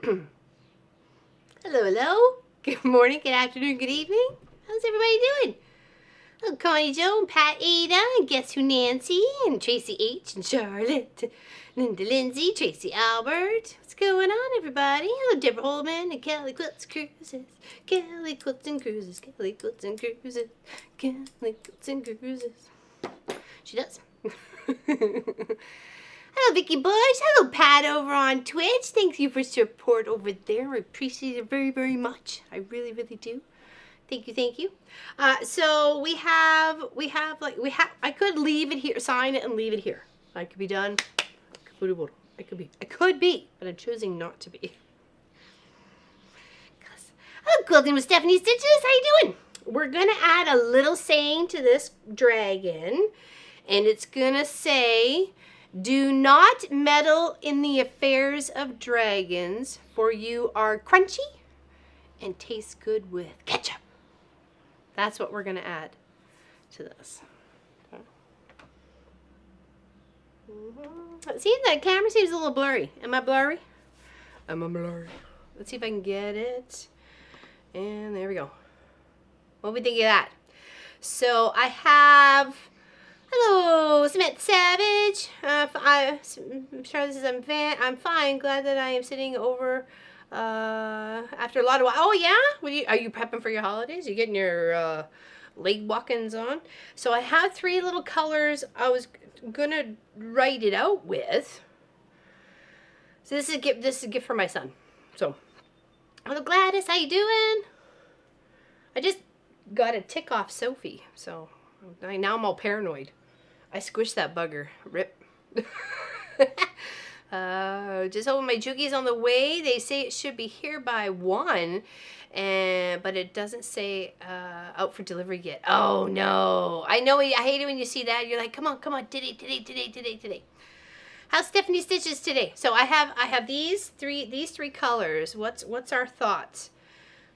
Hello, hello. Good morning, good afternoon, good evening. How's everybody doing? Oh, Connie Joe and Pat Ada, and guess who Nancy, and Tracy H, and Charlotte, Linda Lindsay, Tracy Albert. What's going on, everybody? Hello, Deborah Holman and Kelly Quilts Cruises. Kelly Quilts and Cruises, Kelly Quilts and Cruises, Kelly Quilts and Cruises. She does. Hello, Vicky Bush. Hello, Pat over on Twitch. Thank you for support over there. I appreciate it very, very much. I really, really do. Thank you, thank you. So I could leave it here, sign it and leave it here. I could be done. I could be, but I'm choosing not to be. Hello, Quilting with Stephanie Stitches. How you doing? We're gonna add a little saying to this dragon, and it's gonna say, "Do not meddle in the affairs of dragons, for you are crunchy and taste good with ketchup." That's what we're going to add to this. Okay. See, the camera seems a little blurry. Am I blurry? I'm a blurry. Let's see if I can get it. And there we go. What do we think of that? So I have... Hello, Samantha Savage. I'm sure this is I'm fine. Glad that I am sitting over after a lot of while. Oh yeah, are you prepping for your holidays? You getting your leg walk-ins on? So I have 3 little colors I was gonna write it out with. So this is a gift. This is a gift for my son. So hello Gladys, how you doing? I just got a tick off Sophie, so now I'm all paranoid. I squished that bugger. Rip. Just hoping my Juki's on the way. They say it should be here by 1, but it doesn't say out for delivery yet. Oh no! I know. I hate it when you see that. You're like, come on, today. How's Stephanie Stitches today? So I have these three colors. What's our thoughts?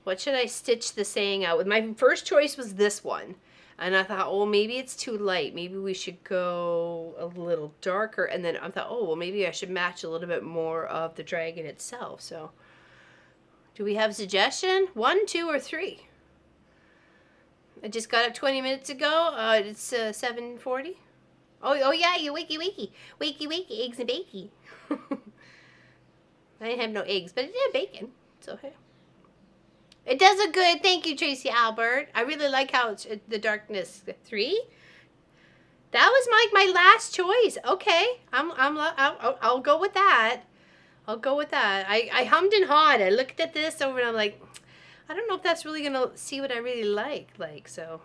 What should I stitch the saying out with? My first choice was this one. And I thought, oh, maybe it's too light. Maybe we should go a little darker. And then I thought, oh, well, maybe I should match a little bit more of the dragon itself. So, do we have a suggestion? 1, 2, or 3? I just got up 20 minutes ago. It's 7:40. Oh yeah, you wakey, eggs and bakey. I didn't have no eggs, but it did bacon. So hey. It does look good. Thank you, Tracy Albert. I really like how it's the darkness. 3. That was my last choice. Okay, I'll go with that. I'll go with that. I hummed and hawed. I looked at this over and I'm like, I don't know if that's really gonna see what I really like. So,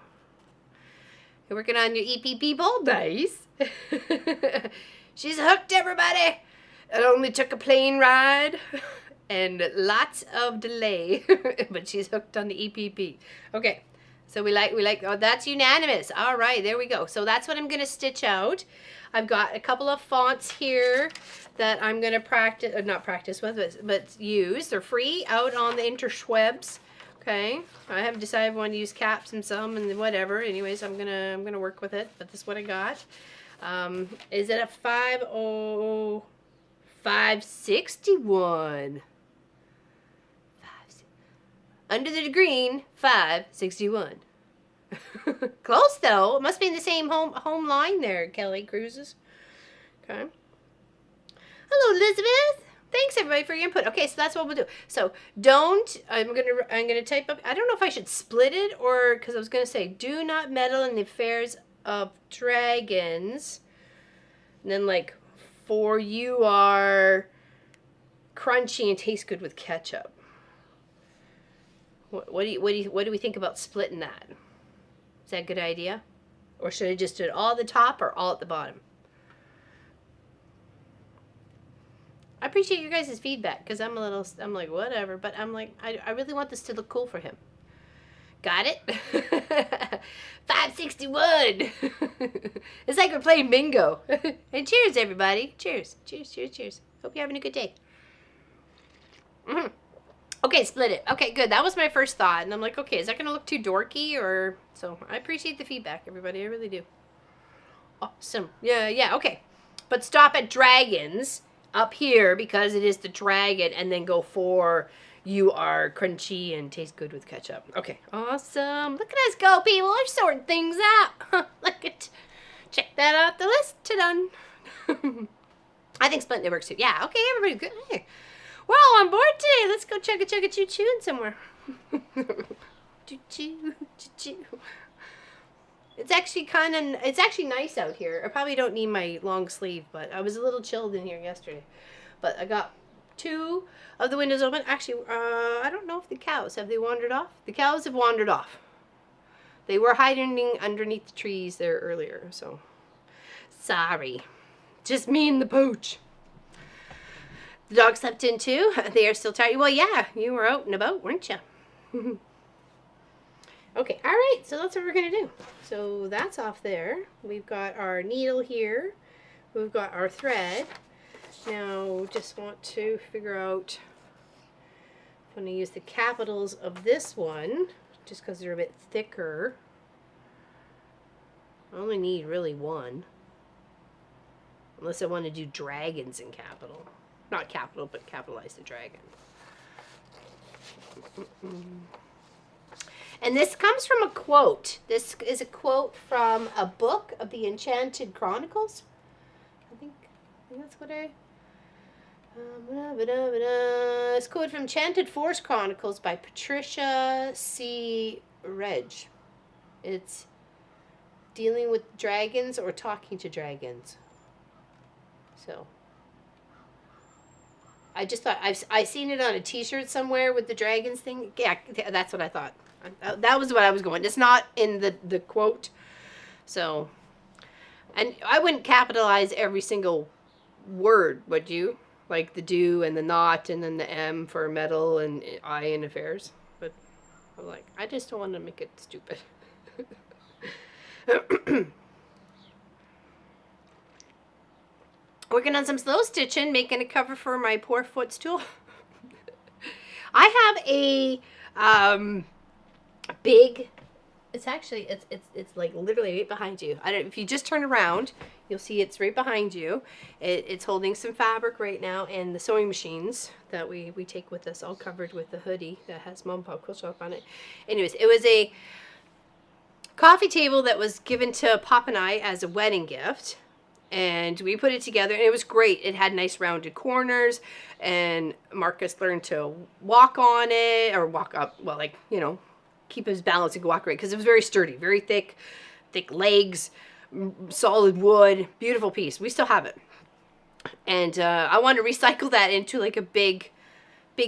you're working on your EPP bold dice. She's hooked, everybody. It only took a plane ride. And lots of delay, but she's hooked on the EPP. Okay, so we like, oh, that's unanimous. All right, there we go. So that's what I'm going to stitch out. I've got a couple of fonts here that I'm going to practice, not practice with, but use. They're free out on the interwebs. Okay, I haven't decided if I want to use caps and some and whatever. Anyways, I'm gonna work with it, but this is what I got. Is it a 561? Under the green, 561. Close though. It must be in the same home line there, Kelly Cruises. Okay. Hello, Elizabeth. Thanks everybody for your input. Okay, so that's what we'll do. So I'm gonna type up. I don't know if I should split it or because I was gonna say do not meddle in the affairs of dragons. And then like for you are crunchy and taste good with ketchup. What do we think about splitting that? Is that a good idea? Or should I just do it all at the top or all at the bottom? I appreciate your guys' feedback because I'm like, whatever. But I'm like, I really want this to look cool for him. Got it? 561. It's like we're playing bingo. And cheers, everybody. Cheers. Hope you're having a good day. Okay, split it. Okay, good. That was my first thought. And I'm like, okay, is that going to look too dorky? Or so I appreciate the feedback, everybody. I really do. Awesome. Yeah, okay. But stop at dragons up here because it is the dragon, and then go for you are crunchy and taste good with ketchup. Okay, awesome. Look at us go, people. We're sorting things out. Look at, check that out the list. Ta-done. I think Splint works too. Yeah, okay, everybody good. Hey, we're all on board today. Let's go chugga-chugga-choo-choo somewhere. Choo-choo, choo-choo. It's actually nice out here. I probably don't need my long sleeve, but I was a little chilled in here yesterday. But I got 2 of the windows open. Actually, I don't know if the cows, have they wandered off? The cows have wandered off. They were hiding underneath the trees there earlier, so sorry. Just me and the pooch. The dog slept in too. They are still tired. Well, yeah, you were out and about, weren't you? Okay, all right, so that's what we're gonna do. So that's off there. We've got our needle here. We've got our thread. Now, just want to figure out if I'm gonna use the capitals of this one, just because they're a bit thicker. I only need really 1. Unless I want to do dragons in capital. Not capital, but capitalize the dragon. And this comes from a quote. This is a quote from a book of the Enchanted Chronicles. I think that's what I... It's quote from Enchanted Forest Chronicles by Patricia C. Reg. It's dealing with dragons or talking to dragons. So I just thought I seen it on a t-shirt somewhere with the dragons thing. Yeah, that's what I thought. That was what I was going. It's not in the quote. So, and I wouldn't capitalize every single word, would you? Like the do and the not and then the M for metal and I in affairs. But I'm like, I just don't want to make it stupid. Working on some slow stitching, making a cover for my poor footstool. I have a big, it's actually, it's like literally right behind you. I don't, if you just turn around, you'll see it's right behind you. It's holding some fabric right now, and the sewing machines that we take with us, all covered with the hoodie that has Mom Pop Quilt Shop on it. Anyways, it was a coffee table that was given to Pop and I as a wedding gift. And we put it together, and it was great. It had nice rounded corners, and Marcus learned to walk on it, or walk up, well, like, you know, keep his balance and walk right, because it was very sturdy, very thick legs, solid wood, beautiful piece. We still have it. And I wanted to recycle that into like a big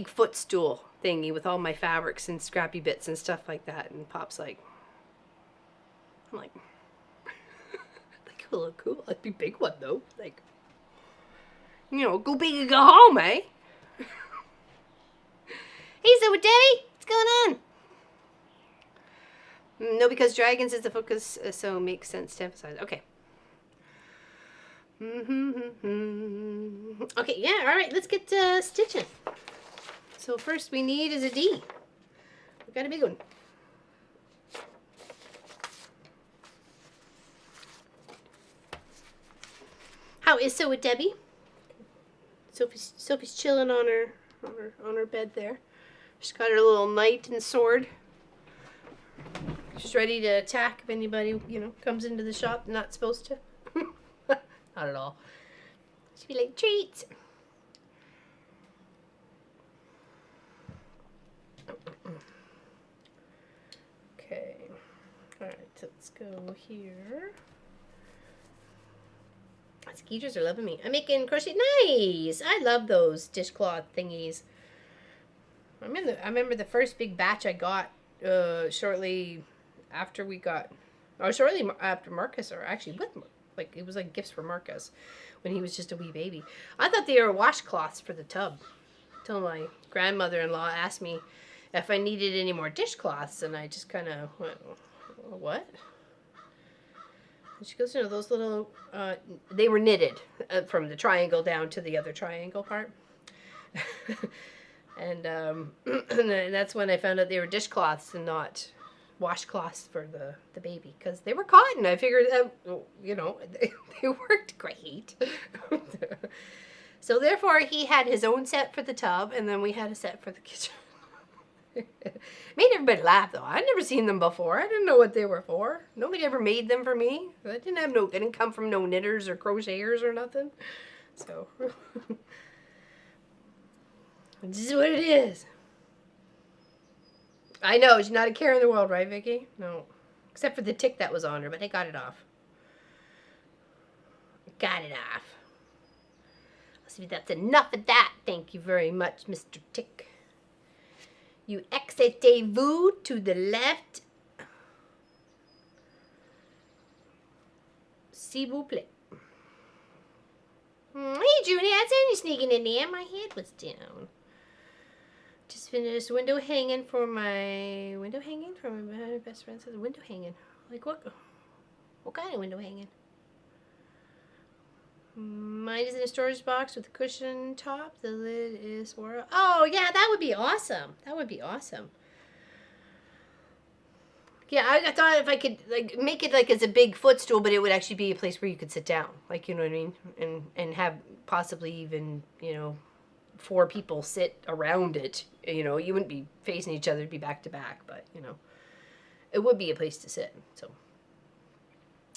footstool thingy with all my fabrics and scrappy bits and stuff like that. And Pop's like, I'm like, look cool. Like be big one though. Like, you know, go big and go home, eh? Hey, so Debbie, what's going on? No, because dragons is the focus, so it makes sense to emphasize. Okay. Okay, yeah, all right. Let's get stitching. So first we need is a D. We got a big one. How is so with Debbie? Sophie's chilling on her bed there. She's got her little knight and sword. She's ready to attack if anybody, you know, comes into the shop not supposed to. Not at all. She'd be like, treats. Okay. Alright, so let's go here. Skeeters are loving me. I'm making crochet. Nice! I love those dishcloth thingies. I remember the first big batch I got shortly after we got, or shortly after Marcus, or actually with, like, it was like gifts for Marcus when he was just a wee baby. I thought they were washcloths for the tub until my grandmother-in-law asked me if I needed any more dishcloths, and I just kind of went, what? And she goes, you know, those little, they were knitted from the triangle down to the other triangle part. And that's when I found out they were dishcloths and not washcloths for the baby, because they were cotton. I figured, you know, they worked great. So therefore, he had his own set for the tub, and then we had a set for the kitchen. Made everybody laugh though. I'd never seen them before. I didn't know what they were for. Nobody ever made them for me. I didn't come from no knitters or crocheters or nothing. So this is what it is. I know, she's not a care in the world, right, Vicky? No. Except for the tick that was on her, but I got it off. Got it off. See, that's enough of that. Thank you very much, Mr. Tick. You excitez-vous to the left. S'il vous plaît. Hey, Judy, I seen you sneaking in there. My head was down. Just finished window hanging for my best friend says window hanging. Like what kind of window hanging? Mine is in a storage box with a cushion top. The lid is swirl. Oh yeah, that would be awesome. That would be awesome. Yeah, I thought if I could like make it like as a big footstool, but it would actually be a place where you could sit down, like, you know what I mean, and have possibly even, you know, 4 people sit around it. You know, you wouldn't be facing each other, it'd be back to back, but you know, it would be a place to sit. So,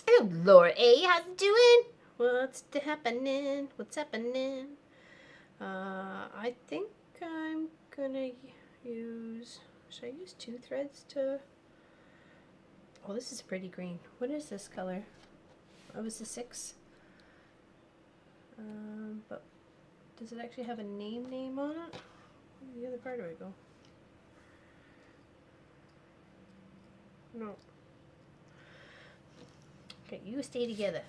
hello, Laura A, how's it doing? What's happening? What's happening? I think I'm gonna use. Should I use 2 threads to? Oh, this is pretty green. What is this color? Oh, it's a 6. But does it actually have a name on it? Where the other part do I go? No. Okay, you stay together.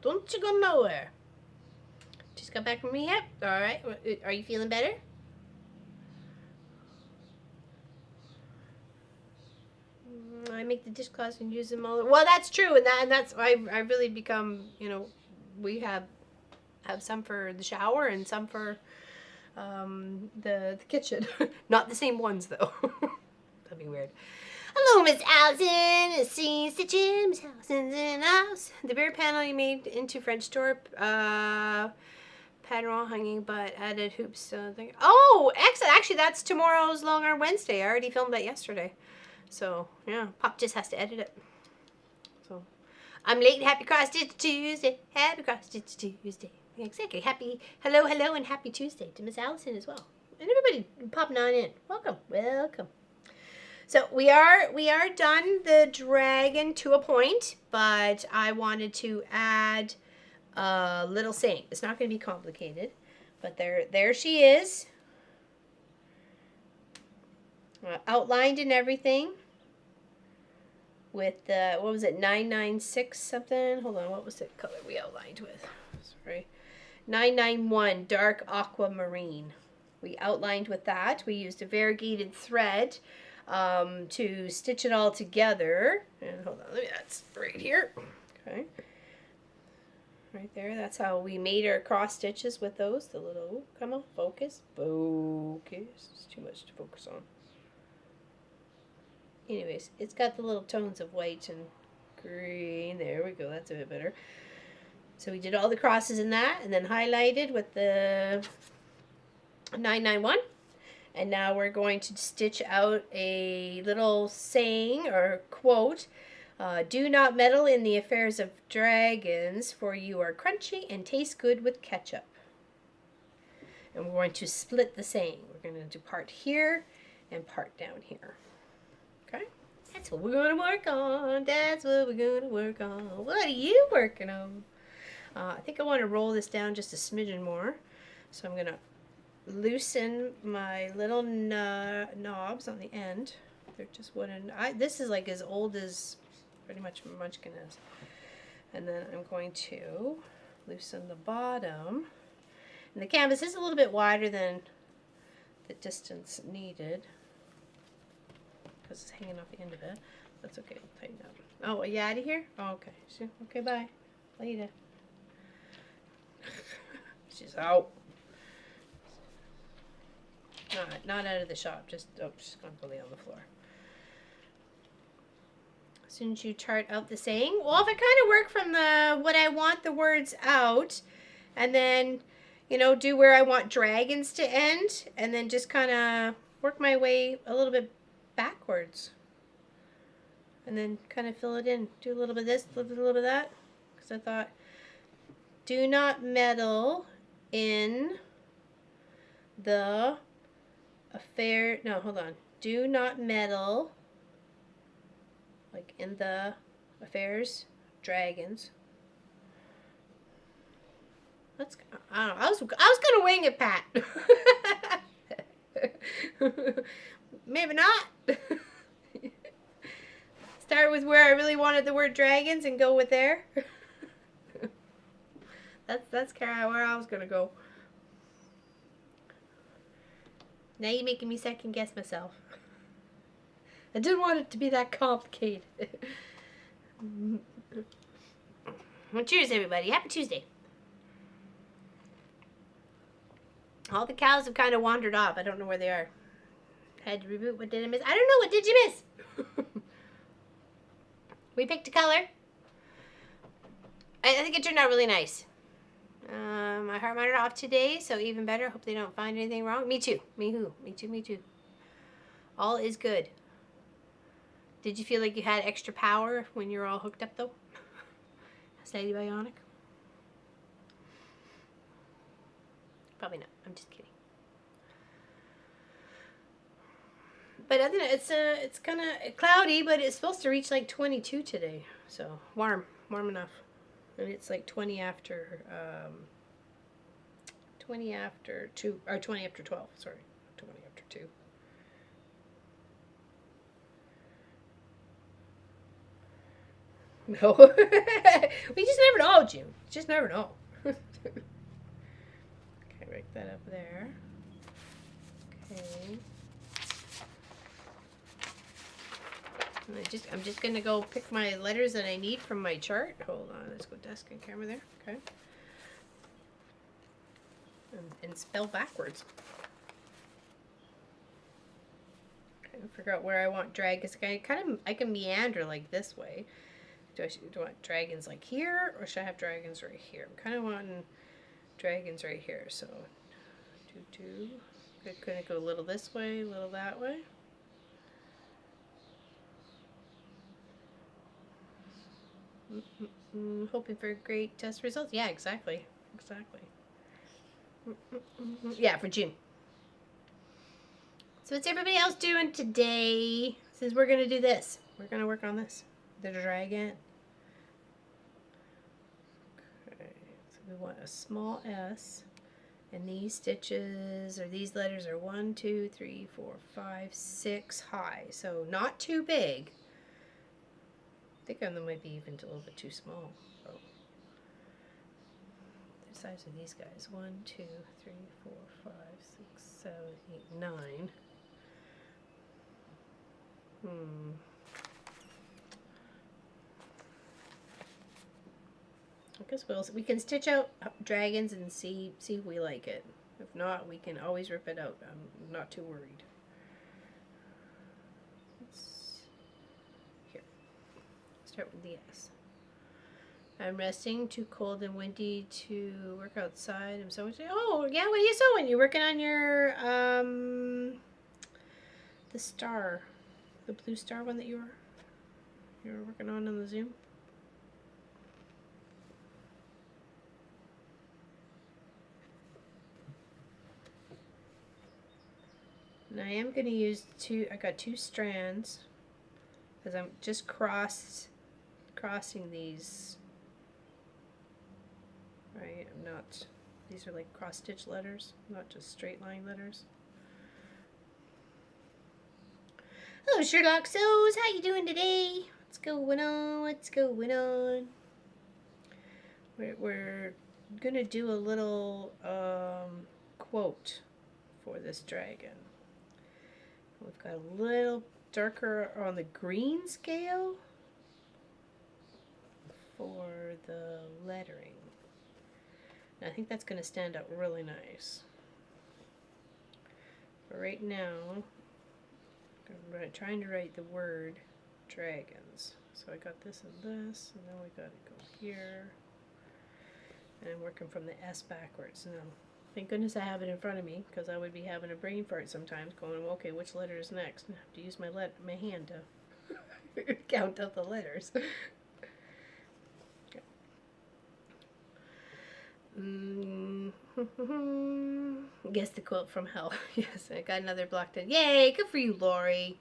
Don't you go nowhere. Just got back from rehab. All right. Are you feeling better? I make the dishcloths and use them all. Well, that's true, and that's I really become, you know, we have some for the shower and some for the kitchen. Not the same ones though. That'd be weird. Hello, Miss Allison. See stitching. Miss Allison's in the house. The bare panel you made into French door. Pattern wall hanging, but added hoops. Oh, excellent. Actually, that's tomorrow's Long Arm Wednesday. I already filmed that yesterday. So, yeah. Pop just has to edit it. So, I'm late. Happy Cross Stitch Tuesday. Happy Cross Stitch Tuesday. Exactly. Happy hello and happy Tuesday to Miss Allison as well. And everybody popping on in. Welcome. Welcome. So we are done the dragon to a point, but I wanted to add a little saying. It's not going to be complicated, but there she is, outlined and everything with the, what was it, 996 something? Hold on, what was the color we outlined with? Sorry, 991 dark aquamarine. We outlined with that. We used a variegated thread to stitch it all together. And hold on, that's right here. Okay, right there. That's how we made our cross stitches with those. The little, come on, focus, it's too much to focus on. Anyways, it's got the little tones of white and green. There we go, that's a bit better. So we did all the crosses in that, and then highlighted with the 991. And now we're going to stitch out a little saying or quote. Do not meddle in the affairs of dragons, for you are crunchy and taste good with ketchup. And we're going to split the saying. We're going to do part here and part down here. Okay? That's what we're going to work on. That's what we're going to work on. What are you working on? I think I want to roll this down just a smidgen more. So I'm going to loosen my little knobs on the end. They're just wooden. This is like as old as pretty much Munchkin is. And then I'm going to loosen the bottom. And the canvas is a little bit wider than the distance needed because it's hanging off the end of it. That's okay. I'll tighten up. Oh, are you out of here? Oh, okay. Okay, bye. Later. She's out. Not out of the shop, just, oh, she's going to lay on the floor. As soon as you chart out the saying, well, if I kind of work from what I want the words out, and then, you know, do where I want dragons to end, and then just kind of work my way a little bit backwards. And then kind of fill it in. Do a little bit of this, a little bit of that. Because I thought, do not meddle in the affair. No, hold on. Do not meddle, like, in the affairs, dragons. Let's. I don't know. I was gonna wing it, Pat. Maybe not. Start with where I really wanted the word dragons and go with there. That's kind of where I was gonna go. Now you're making me second guess myself. I didn't want it to be that complicated. Well, cheers, everybody. Happy Tuesday. All the cows have kind of wandered off. I don't know where they are. Had to reboot. What did I miss? I don't know. What did you miss? We picked a color. I think it turned out really nice. My heart monitor off today, so even better. Hope they don't find anything wrong. Me too. Me who? Me too. Me too. All is good. Did you feel like you had extra power when you were all hooked up, though? Slightly bionic? Probably not. I'm just kidding. But other than that, it's kind of cloudy, but it's supposed to reach like 22 today. So warm enough. And it's like 20 after 2 or 20 after 12. Sorry, 20 after 2. No, we just never know, Jim. Just never know. Okay, write that up there. Okay. And I'm just gonna go pick my letters that I need from my chart. Hold on, let's go desk and camera there. Okay. And spell backwards. Okay, figure out where I want dragons. I can meander like this way. Do I want dragons like here, or should I have dragons right here? I'm kind of wanting dragons right here. So, could it go a little this way, a little that way? Hoping for great test results. Yeah, exactly. Yeah, for June. So what's everybody else doing today? Since we're gonna do this, we're gonna work on this. The dragon. Okay, so we want a small s, and these stitches or these letters are 1, 2, 3, 4, 5, 6 high. So not too big. I think them might be even a little bit too small. So the size of these guys: 1, 2, 3, 4, 5, 6, 7, 8, 9. I guess we can stitch out dragons and see if we like it. If not, we can always rip it out. I'm not too worried. Here. Start with the S. I'm resting. Too cold and windy to work outside. I'm sewing. Oh yeah, what are you sewing? You're working on your the star, the blue star one that you were working on the Zoom. And I am going to use I got 2 strands because I'm just crossing these. Right, these are like cross stitch letters, not just straight line letters. Hello Sherlock Sews, how you doing today? What's going on? We're going to do a little quote for this dragon. We've got a little darker on the green scale for the lettering. And I think that's going to stand out really nice. But right now, I'm trying to write the word dragons. So I got this and this, and then we got to go here. And I'm working from the S backwards now. Thank goodness I have it in front of me, because I would be having a brain fart sometimes, going, okay, which letter is next? And I have to use my hand to count out the letters. Guess the quilt from hell. Yes, I got another blocked in. Yay, good for you, Lori.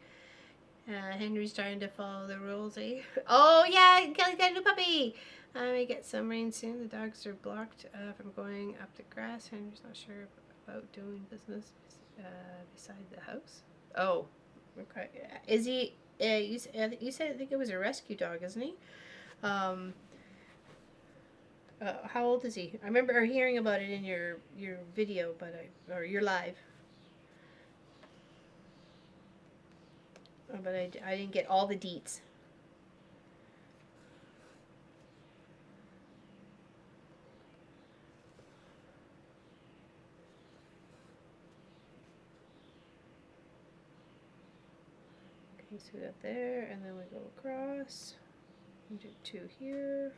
Henry's trying to follow the rules, eh? Oh, yeah, Kelly's got a new puppy. I may get some rain soon. The dogs are blocked from going up the grass. Henry's not sure about doing business beside the house. Oh, okay. Is he, you said, I think it was a rescue dog, isn't he? How old is he? I remember hearing about it in your video, or your live. But I didn't get all the deets. Okay, so we got there, and then we go across. We do 2 here.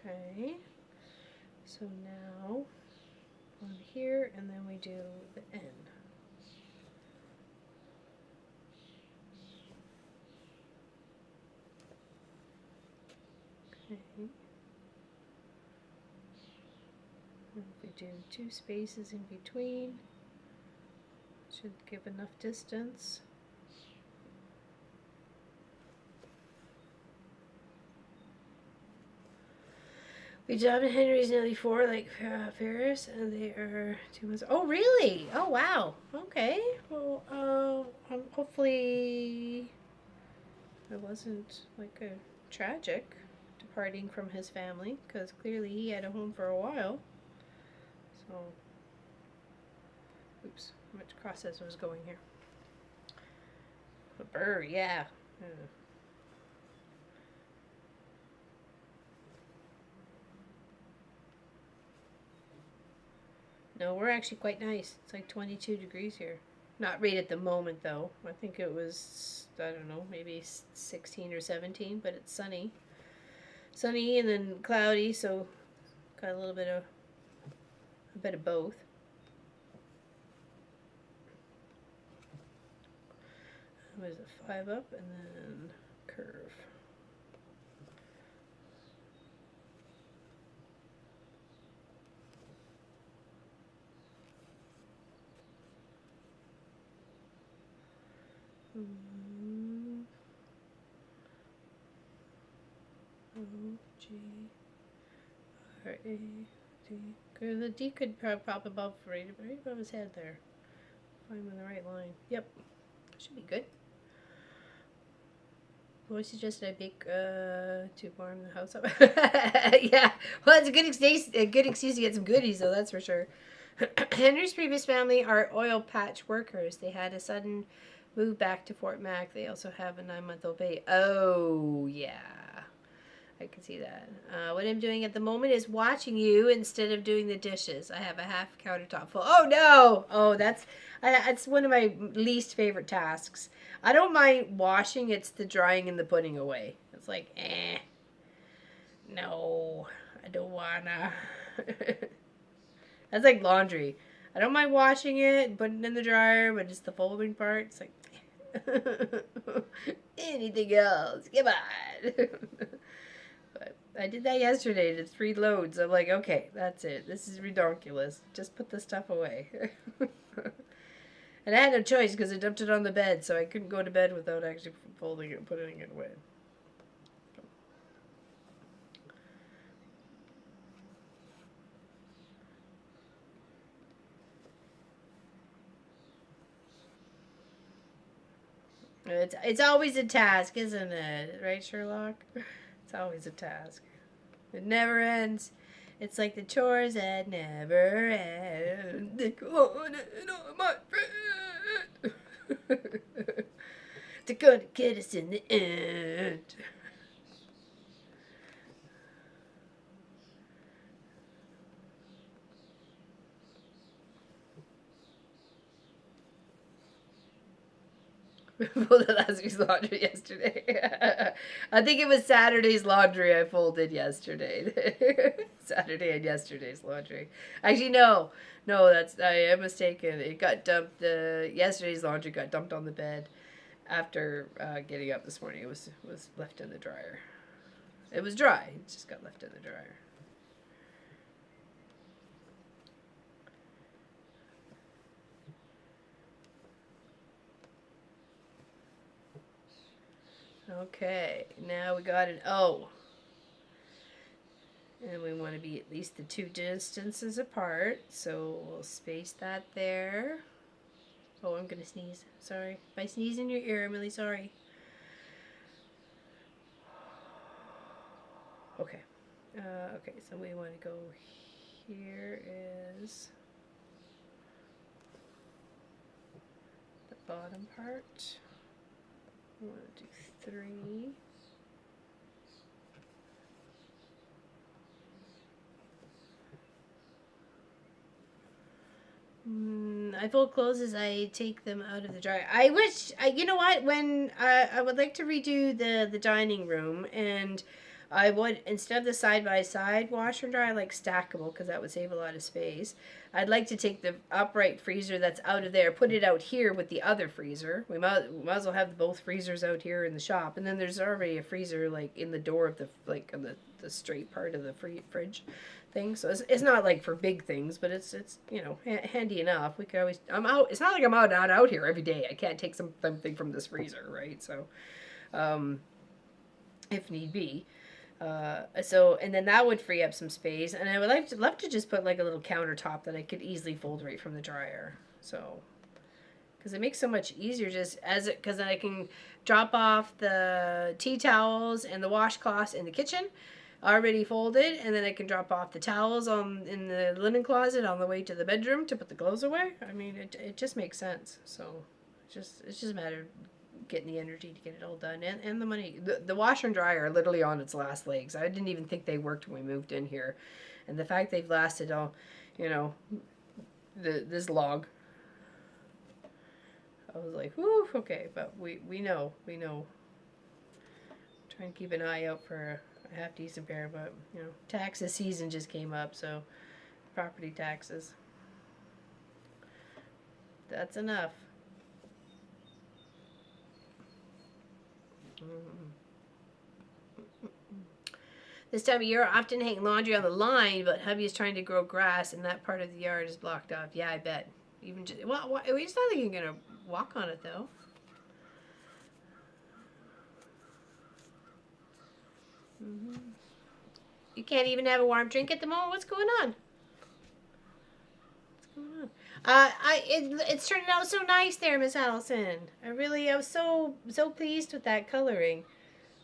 Okay, so now on here, and then we do the N. Okay. And we do 2 spaces in between. Should give enough distance. We job in Henry's nearly 4, like Ferris, and they are 2 months. Oh, really? Oh, wow. Okay. Well, hopefully it wasn't like a tragic departing from his family, because clearly he had a home for a while. So, oops, how much process was going here? A burr, yeah. No, we're actually quite nice. It's like 22 degrees here. Not right at the moment, though. I think it was, I don't know, maybe 16 or 17, but it's sunny. Sunny and then cloudy, so got a little bit of, both. What is it, 5 up and then curve. O, G, R, A, D. The D could pop above right above his head there. Find him in the right line. Yep. Should be good. What suggested I bake to warm the house up? Yeah. Well, it's a good excuse to get some goodies, though, that's for sure. Henry's previous family are oil patch workers. They had a sudden move back to Fort Mac. They also have a 9-month-old baby. Oh, yeah. I can see that. What I'm doing at the moment is watching you instead of doing the dishes. I have a half countertop full. Oh, no! Oh, that's one of my least favorite tasks. I don't mind washing. It's the drying and the putting away. It's like, no, I don't wanna. That's like laundry. I don't mind washing it and putting it in the dryer, but just the folding part, it's like, anything else? Come on. But I did that yesterday to 3 loads. I'm like, okay, that's it. This is ridiculous. Just put the stuff away. And I had no choice because I dumped it on the bed, so I couldn't go to bed without actually folding it and putting it away. It's always a task, isn't it? Right, Sherlock? It's always a task. It never ends. It's like the chores that never end. They're going on my friend. They're gonna get us in the end. Folded last week's laundry yesterday. I think it was Saturday's laundry I folded yesterday. Saturday and yesterday's laundry. Actually, no. No, I am mistaken. It got dumped. Yesterday's laundry got dumped on the bed after getting up this morning. It was left in the dryer. It was dry. It just got left in the dryer. Okay, now we got an O. And we want to be at least the 2 distances apart, so we'll space that there. Oh, I'm going to sneeze. Sorry. If I sneeze in your ear, I'm really sorry. Okay. Okay, so we want to go, here is the bottom part. We want to do 3. I fold clothes as I take them out of the dryer. I wish, you know what, when I would like to redo the dining room, and I would, instead of the side-by-side washer and dryer, like stackable, because that would save a lot of space, I'd like to take the upright freezer that's out of there, put it out here with the other freezer. We might as well have both freezers out here in the shop, and then there's already a freezer, like, in the door of the, like, on the straight part of the fridge thing. So it's not like for big things, but it's you know, handy enough. We could always, I'm out, it's not like I'm out here every day. I can't take something from this freezer, right? So if need be. So, and then that would free up some space, and I would love to just put like a little countertop that I could easily fold right from the dryer. So, because it makes so much easier just because then I can drop off the tea towels and the washcloths in the kitchen already folded, and then I can drop off the towels in the linen closet on the way to the bedroom to put the clothes away. I mean, it just makes sense. So, it's just a matter of getting the energy to get it all done, and the money. The washer and dryer are literally on its last legs. I didn't even think they worked when we moved in here, and the fact they've lasted all, you know, this long. I was like, whew, okay, but we know. Try and keep an eye out for a half decent pair, but you know, taxes season just came up, so property taxes. That's enough. This time of year, I often hang laundry on the line, but hubby is trying to grow grass, and that part of the yard is blocked off. Yeah, I bet. Even just, well, it's not like you're gonna walk on it though. You can't even have a warm drink at the moment. What's going on? What's going on? It's turning out so nice there, Miss Allison. I was so pleased with that coloring.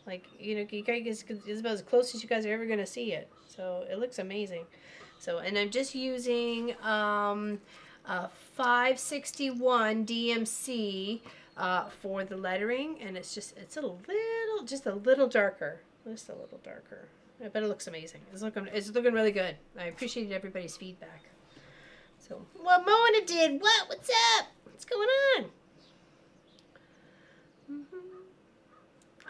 Like, you know, you guys, it's about as close as you guys are ever gonna see it. So it looks amazing. So, and I'm just using 561 DMC for the lettering, and it's a little darker, just a little darker. But it looks amazing. It's looking really good. I appreciated everybody's feedback. So, what Mona did? What's up? What's going on?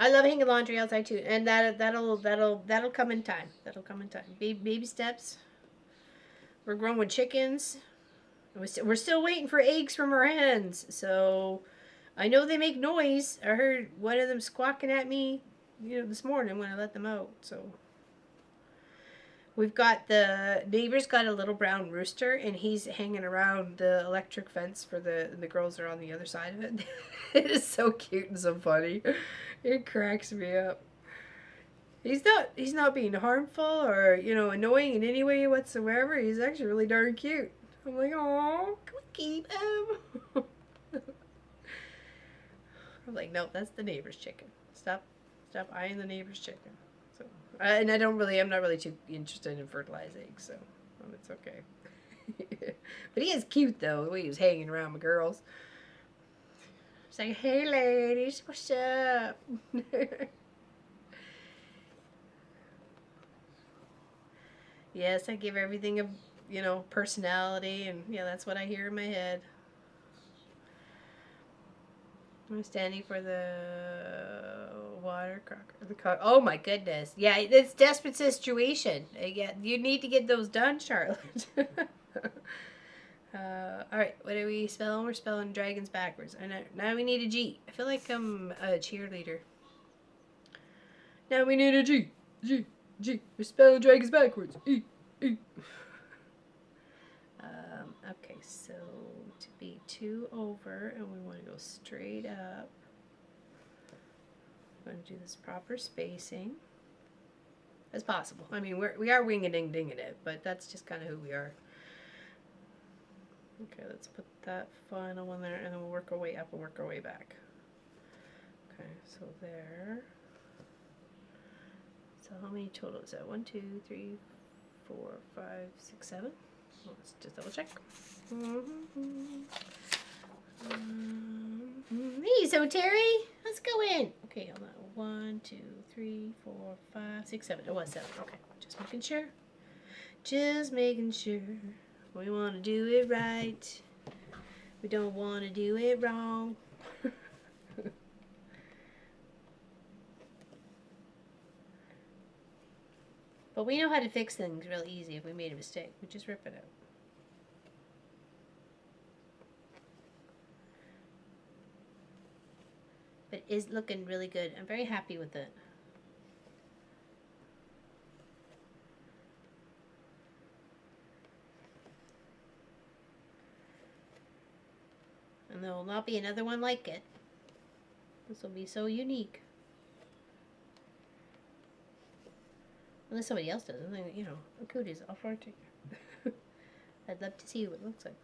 I love hanging laundry outside too, and that'll come in time. That'll come in time. Baby steps. We're growing chickens. We're still waiting for eggs from our hens. So I know they make noise. I heard one of them squawking at me, you know, this morning when I let them out. So we've got the neighbor's got a little brown rooster, and he's hanging around the electric fence for the girls are on the other side of it. It is so cute and so funny. It cracks me up. He's not being harmful or, you know, annoying in any way whatsoever. He's actually really darn cute. I'm like, oh, can we keep him? I'm like, nope, that's the neighbor's chicken. Stop eyeing the neighbor's chicken. So, and I'm not really too interested in fertilized eggs, so it's okay. But he is cute though, the way he was hanging around my girls. It's like, hey ladies, what's up? Yes, I give everything a, you know, personality, and yeah, that's what I hear in my head. I'm standing for the water crocker. Oh my goodness. Yeah, it's desperate situation. Yeah, you need to get those done, Charlotte. All right, what are we spelling? We're spelling dragons backwards. I know. Now we need a G. I feel like I'm a cheerleader. Now we need a G. G. G. We're spelling dragons backwards. E. E. Okay, so to be 2 over, and we want to go straight up. I'm going to do this proper spacing as possible. I mean, we are wing-a-ding-dinging it, but that's just kind of who we are. Okay, let's put that final one there, and then we'll work our way up and work our way back. Okay, so there. So how many total is that? 1, 2, 3, 4, 5, 6, 7. Let's just double check. Hey, so Terry, let's go in. Okay, hold on. 1, 2, 3, 4, 5, 6, 7. It was 7. Okay, just making sure. Just making sure. We want to do it right. We don't want to do it wrong. But we know how to fix things real easy if we made a mistake. We just rip it out. But it is looking really good. I'm very happy with it. And there will not be another one like it. This will be so unique. Unless somebody else does. And then, you know, cooties, I'll forward to you. I'd love to see what it looks like.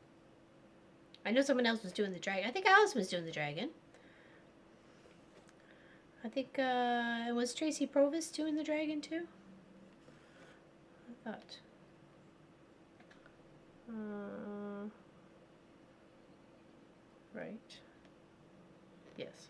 I know someone else was doing the dragon. I think Alice was doing the dragon. I think, was Tracy Provis doing the dragon too? I thought. Right. Yes.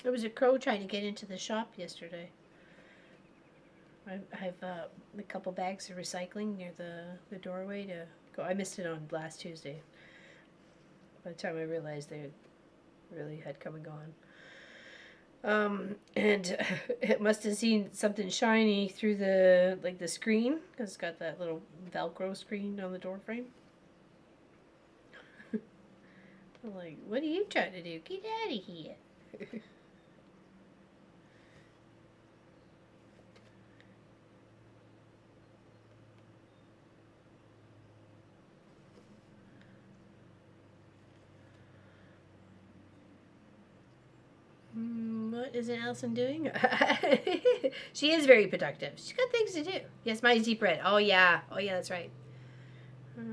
There was a crow trying to get into the shop yesterday. I have a couple bags of recycling near the doorway to go. I missed it on last Tuesday. By the time I realized they really had come and gone. And it must have seen something shiny through the screen, because it's got that little Velcro screen on the door frame. I'm like, what are you trying to do? Get out of here. What isn't Allison doing? She is very productive. She's got things to do. Yes, my deep red. Oh yeah, that's right. Yeah,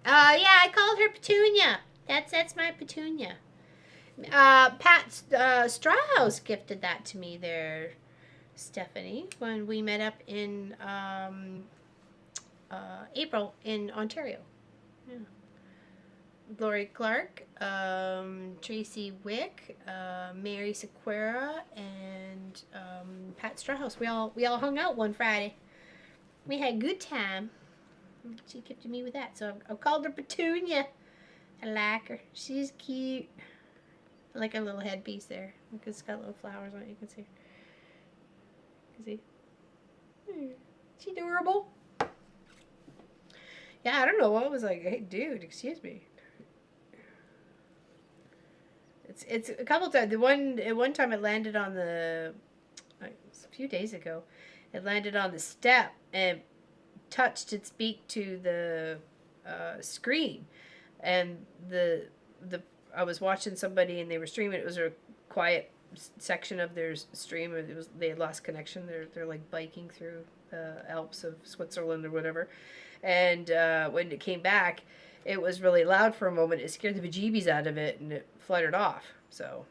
I called her Petunia. That's my Petunia. Pat Strawhouse gifted that to me there, Stephanie, when we met up in April in Ontario. Yeah. Lori Clark, Tracy Wick, Mary Sequeira, and Pat Strawhouse. We all hung out one Friday. We had a good time. She gifted me with that, so I've called her Petunia. I like her. She's cute. I like her little headpiece there. Look, it's got little flowers on it. You can see. You can see. She's adorable. Yeah, I don't know what was like. Hey, dude, excuse me. It's a couple times. One time it landed on the. It was a few days ago. It landed on the step and touched its beak to the screen, and I was watching somebody and they were streaming. It was a quiet section of their stream. They had lost connection. They're like biking through the Alps of Switzerland or whatever, and when it came back, it was really loud for a moment. It scared the bejeebies out of it and it fluttered off. So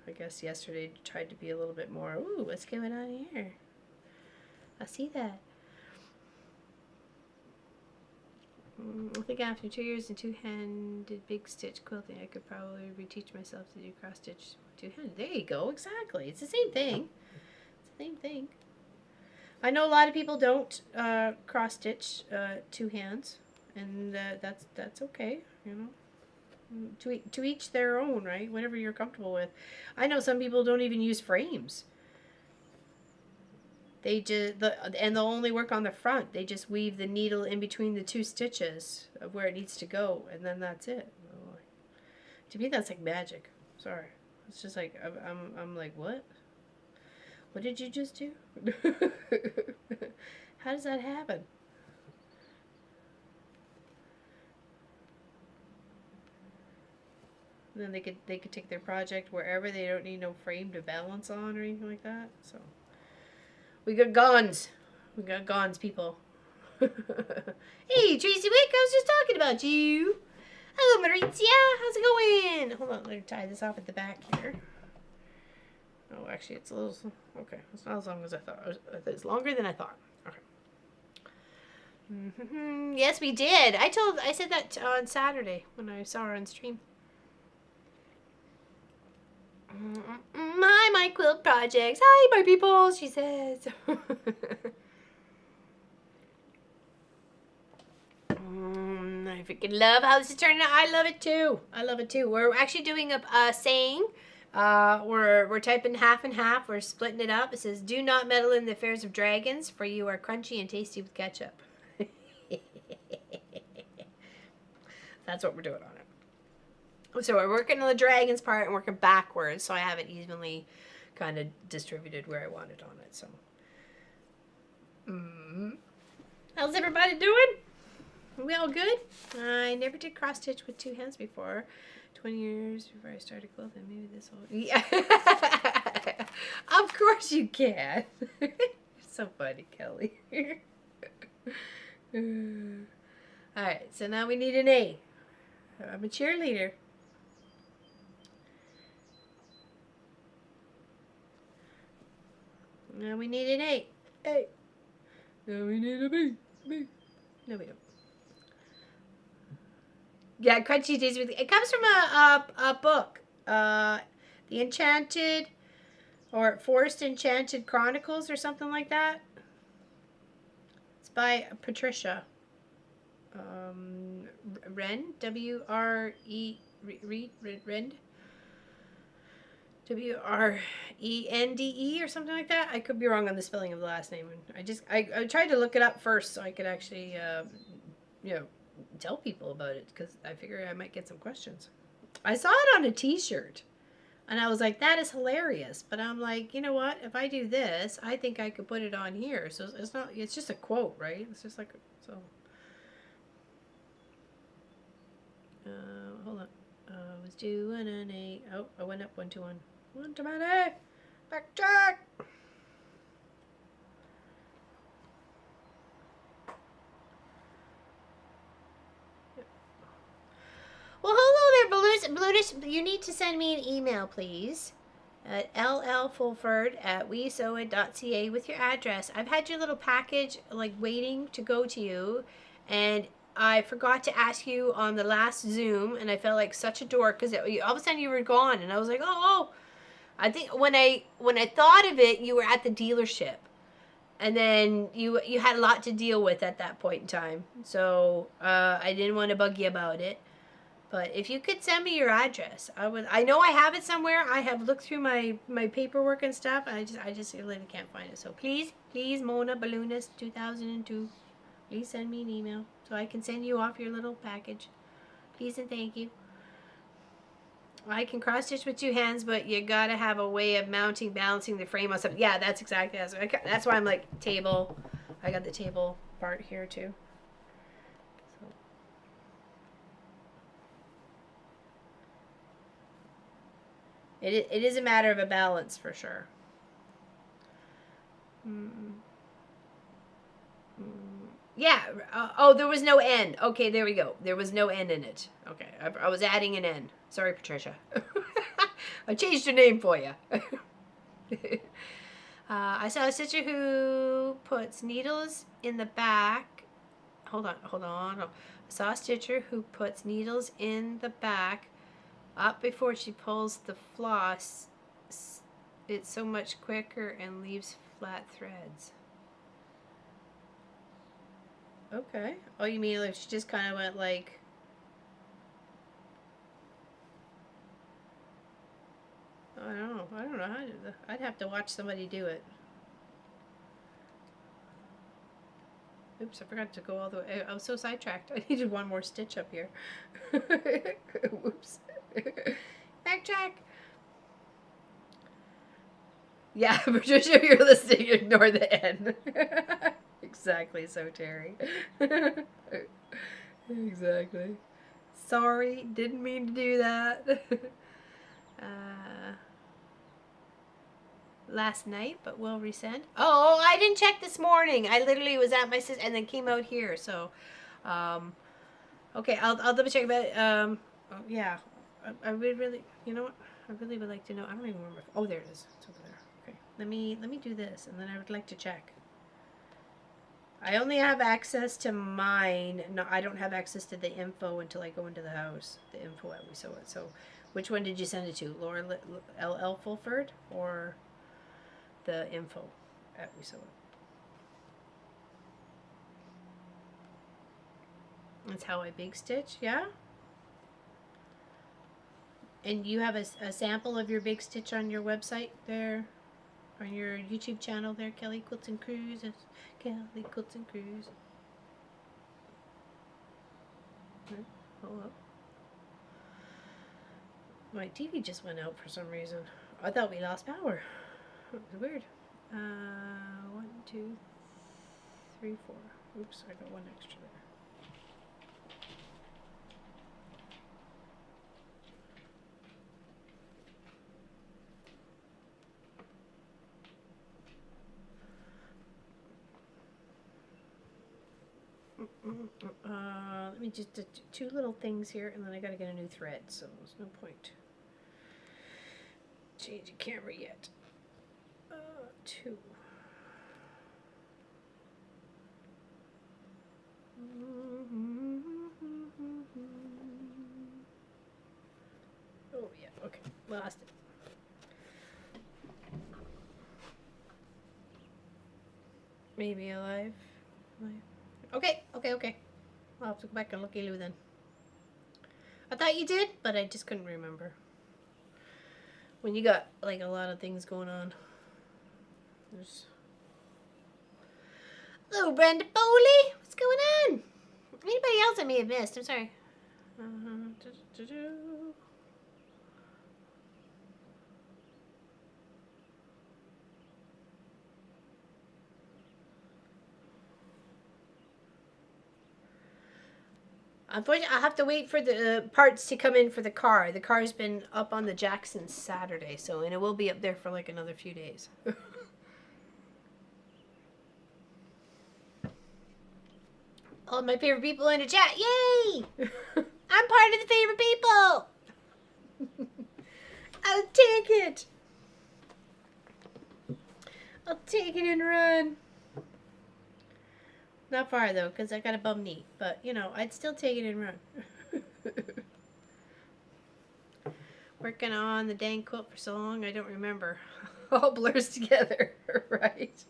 I guess yesterday tried to be a little bit more, ooh, what's going on here? I see that. I think after 2 years in two-handed big stitch quilting, I could probably reteach myself to do cross stitch two-handed. There you go. Exactly. It's the same thing. It's the same thing. I know a lot of people don't cross stitch two hands, and that's okay. You know, to each their own, right? Whatever you're comfortable with. I know some people don't even use frames. They just and they'll only work on the front. They just weave the needle in between the two stitches of where it needs to go, and then that's it. To me, that's like magic. Sorry, it's just like I'm like, what? What did you just do? How does that happen? And then they could take their project wherever. They don't need no frame to balance on or anything like that. So. We got guns. We got guns, people. Hey, Tracy Wick, I was just talking about you. Hello, Maurizia. How's it going? Hold on, let me tie this off at the back here. Oh, actually, it's a little... Okay, it's not as long as I thought. It's longer than I thought. Okay. Yes, we did. I said that on Saturday when I saw her on stream. My quilt projects. Hi, my people, she says. I freaking love how this is turning out. I love it too. I love it too. We're actually doing a saying. We're typing half and half. We're splitting it up. It says, "Do not meddle in the affairs of dragons, for you are crunchy and tasty with ketchup." That's what we're doing on it. So we're working on the dragons part and working backwards, so I have it evenly kind of distributed where I want it on it. So, how's everybody doing? Are we all good? I never did cross stitch with two hands before. 20 years before I started quilting. Maybe this will... Yeah. Of course you can. So funny, Kelly. Alright, so now we need an A. I'm a cheerleader. Now we need an A. A. Now we need a B. B. No, we don't. Yeah, Crunchy Days with... It comes from a book. The Enchanted... Or Forest Enchanted Chronicles or something like that. It's by Patricia. Wren. W-R-E... Wren. W-R-E-N-D-E or something like that. I could be wrong on the spelling of the last name. I tried to look it up first so I could actually, you know, tell people about it because I figured I might get some questions. I saw it on a t-shirt and I was like, that is hilarious. But I'm like, you know what? If I do this, I think I could put it on here. So it's not, it's just a quote, right? It's just like, so. Hold on. I was doing an A. Oh, I went up 1 to 1. 1 to 1 A. Back check. Well, hello there, Balloonish. You need to send me an email, please, at llfulford@wesew.ca with your address. I've had your little package, like, waiting to go to you, and I forgot to ask you on the last Zoom, and I felt like such a dork, because all of a sudden you were gone, and I was like, oh. I think when I thought of it, you were at the dealership. And then you had a lot to deal with at that point in time. So I didn't want to bug you about it. But if you could send me your address, I would. I know I have it somewhere. I have looked through my paperwork and stuff. And I just really can't find it. So please, Mona Balloonist 2002, please send me an email so I can send you off your little package. Please and thank you. I can cross stitch with 2 hands, but you gotta have a way of balancing the frame on something. Yeah, that's exactly that's why I'm like table. I got the table part here too. So. It is a matter of a balance for sure. Yeah. Oh, there was no N. Okay, there we go. There was no N in it. Okay, I was adding an N. Sorry, Patricia. I changed your name for you. I saw a sister who puts needles in the back. Hold on. Saw a stitcher who puts needles in the back up before she pulls the floss. It's so much quicker and leaves flat threads. Okay. Oh, you mean like she just kind of went like... I don't know. I don't know how to do that. I'd have to watch somebody do it. Oops, I forgot to go all the way. I was so sidetracked. I needed one more stitch up here. Whoops. Backtrack. Yeah, Patricia, if you're listening, ignore the N. Exactly, so Terry. Exactly. Sorry, didn't mean to do that. Last night, but we'll resend. Oh, I didn't check this morning. I literally was at my sister and then came out here. So, okay, I'll double check. But oh, yeah, I would really, you know what? I really would like to know. I don't even remember. Oh, there it is. It's over there. Okay, let me do this, and then I would like to check. I only have access to mine. No, I don't have access to the info until I go into the house. The info at We Sew It. So, which one did you send it to? Laura LL Fulford or the info at We Sew It? That's how I big stitch, yeah? And you have a sample of your big stitch on your website there? On your YouTube channel there, Kelly Quilts and Crews? Kelly Quilts and Crews. Hold up. My TV just went out for some reason. I thought we lost power. It was weird. 1, 2, 3, 4. Oops, I got one extra there. Let me just do 2 little things here, and then I gotta get a new thread, so there's no point changing camera yet. 2. Oh yeah, okay, lost it. Maybe alive. Okay. I'll have to go back and look at you then. I thought you did, but I just couldn't remember. When you got like a lot of things going on. There's... Hello, Brenda Foley. What's going on? Anybody else I may have missed? I'm sorry. Unfortunately, I'll have to wait for the parts to come in for the car. The car's been up on the jack since Saturday, so, and it will be up there for like another few days. All my favorite people in the chat. Yay! I'm part of the favorite people. I'll take it. I'll take it and run. Not far though, because I got a bum knee. But, you know, I'd still take it and run. Working on the dang quilt for so long, I don't remember. All blurs together, right?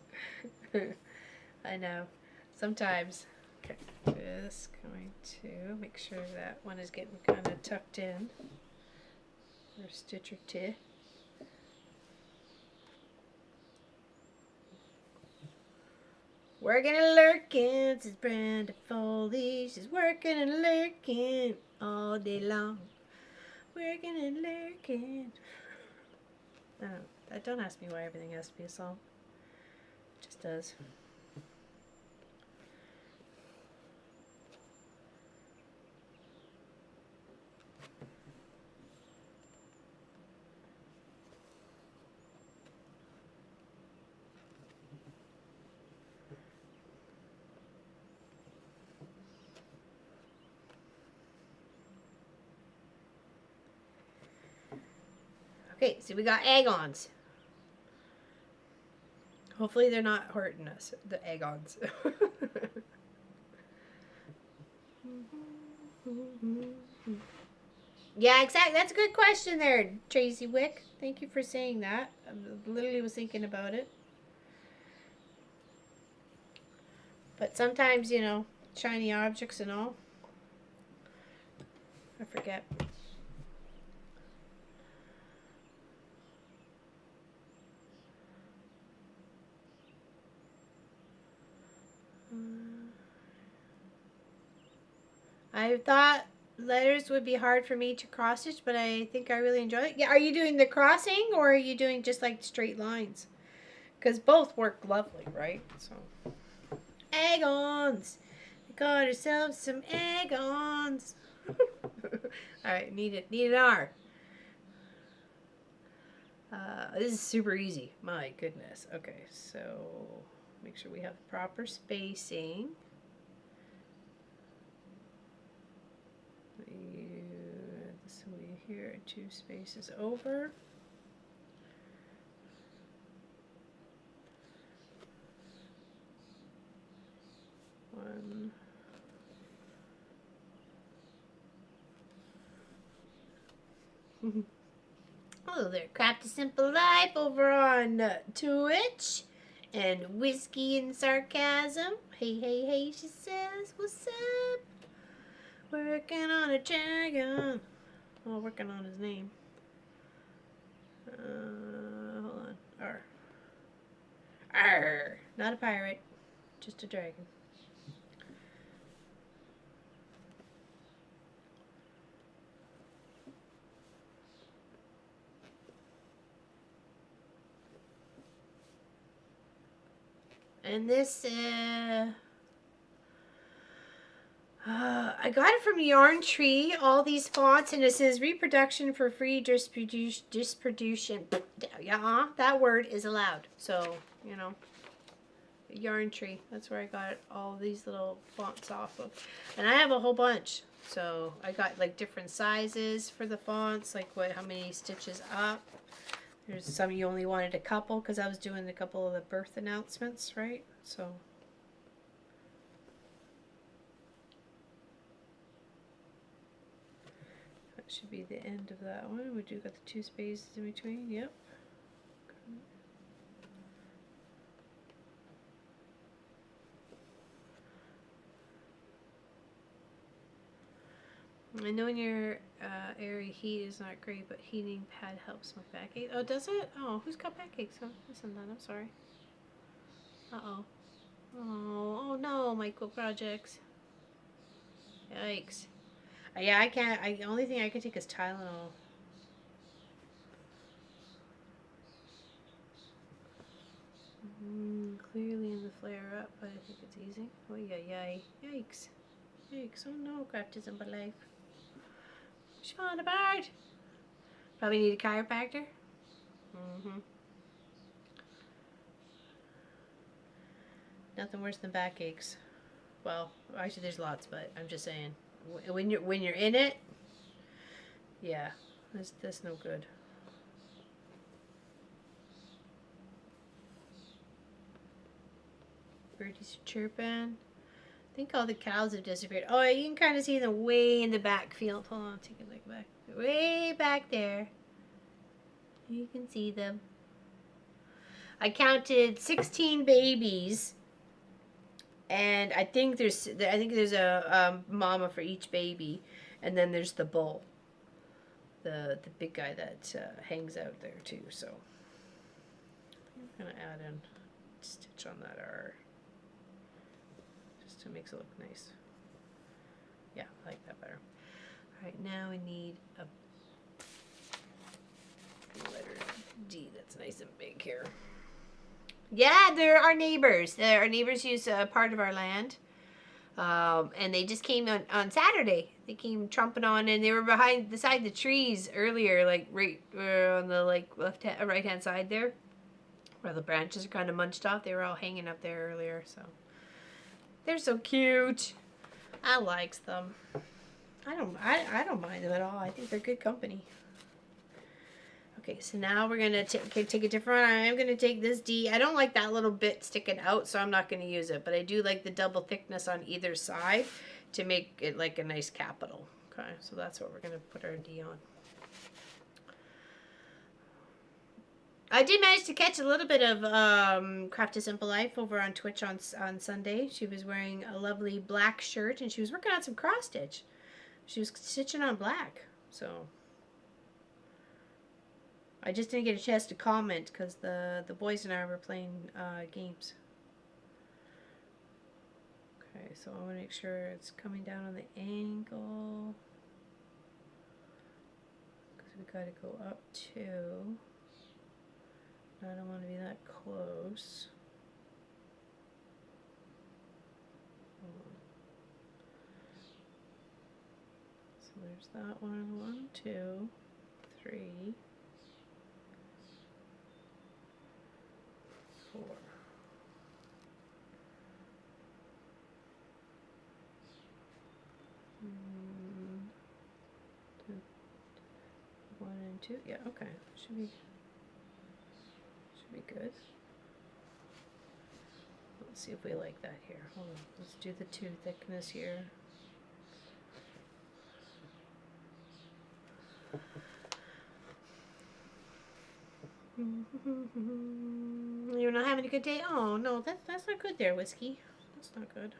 I know. Sometimes. Okay, just going to make sure that one is getting kind of tucked in. Or a stitch or two. Working and lurking, says Brenda Foley. She's working and lurking all day long. Working and lurking. Don't ask me why everything has to be a song. It just does. Okay, so we got egg-ons. Hopefully they're not hurting us, the egg-ons. Yeah, exactly. That's a good question there, Tracy Wick. Thank you for saying that. I literally was thinking about it. But sometimes, you know, shiny objects and all. I forget. I thought letters would be hard for me to cross stitch, but I think I really enjoy it. Yeah, are you doing the crossing or are you doing just like straight lines? Because both work lovely, right? So, egg-ons. We got ourselves some egg-ons. All right, need an R. This is super easy. My goodness. Okay, so make sure we have proper spacing. So we here 2 spaces over. One. Hello there, Craft a Simple Life over on Twitch. And Whiskey and Sarcasm. Hey, hey, hey, she says, what's up? Working on a dragon. Oh, working on his name. Hold on. R. R. Not a pirate, just a dragon. And this, I got it from Yarn Tree, all these fonts, and it says reproduction for free distribution. Yeah, that word is allowed. So, you know, Yarn Tree, that's where I got all these little fonts off of. And I have a whole bunch. So I got like different sizes for the fonts, like how many stitches up. There's some you only wanted a couple because I was doing a couple of the birth announcements, right? So that should be the end of that one. We do got the 2 spaces in between. Yep. I know in your area heat is not great, but heating pad helps my backache. Oh, does it? Oh, who's got backaches? Oh, listen, then I'm sorry. Uh-oh. Oh no, my Quilt projects. Yikes. Yeah, I can't. The only thing I can take is Tylenol. Clearly in the flare up, but I think it's easy. Oh yeah, yikes. Yikes. Oh no, Craft isn't but life. Sean a bird. Probably need a chiropractor. Nothing worse than backaches. Well, actually there's lots, but I'm just saying when you're in it, yeah, that's no good. Birdies are chirping. I think all the cows have disappeared. Oh, you can kind of see them way in the backfield. Hold on, take a look back. Way back there. You can see them. I counted 16 babies, and I think there's a mama for each baby, and then there's the bull, the big guy that hangs out there too. So I'm gonna add in a stitch on that R. So it makes it look nice. Yeah, I like that better. Alright, now we need a letter D that's nice and big here. Yeah, they're our neighbors. Our neighbors use a part of our land. And they just came on Saturday. They came tromping on, and they were beside the trees earlier, like right on the right hand side there, where the branches are kind of munched off. They were all hanging up there earlier, so. They're so cute. I likes them. I don't mind them at all. I think they're good company. Okay, so now we're gonna take a different one. I'm gonna take this D. I don't like that little bit sticking out, so I'm not gonna use it. But I do like the double thickness on either side. to make it like a nice capital. Okay, so that's what we're going to put our D on. I did manage to catch a little bit of Craft a Simple Life over on Twitch on Sunday. She was wearing a lovely black shirt and she was working on some cross stitch. She was stitching on black. So I just didn't get a chance to comment because the boys and I were playing games. Okay, so I want to make sure it's coming down on the angle. Because we got to go up to... I don't want to be that close. So there's that one. 1, 2, 3, 4. One and 2. Yeah, okay. Should be good. Let's see if we like that here. Hold on. Let's do the 2 thickness here. You're not having a good day? Oh no, that's not good there, Whiskey. That's not good.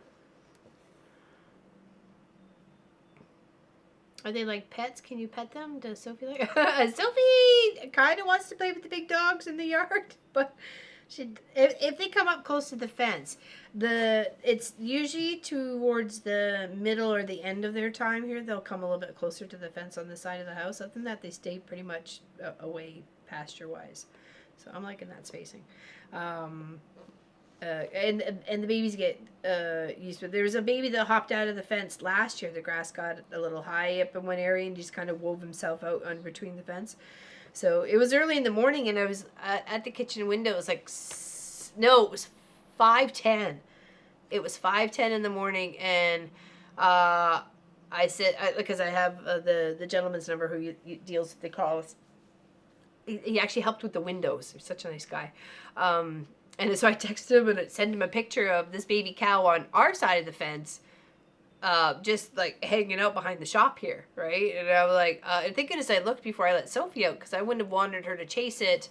Are they like pets? Can you pet them? Does Sophie like? Sophie kind of wants to play with the big dogs in the yard, but if they come up close to the fence, it's usually towards the middle or the end of their time here. They'll come a little bit closer to the fence on the side of the house. Other than that, they stay pretty much away pasture-wise. So I'm liking that spacing. And the babies get used to it. There was a baby that hopped out of the fence last year. The grass got a little high up in one area and just kind of wove himself out on between the fence. So it was early in the morning and I was at the kitchen window. It was like, no, it was 5:10. It was 5:10 in the morning and I said, because I have the gentleman's number who deals with the calls. He actually helped with the windows. He's such a nice guy. And so I texted him and sent him a picture of this baby cow on our side of the fence, just like hanging out behind the shop here, right? And I was like, and thank goodness I looked before I let Sophie out because I wouldn't have wanted her to chase it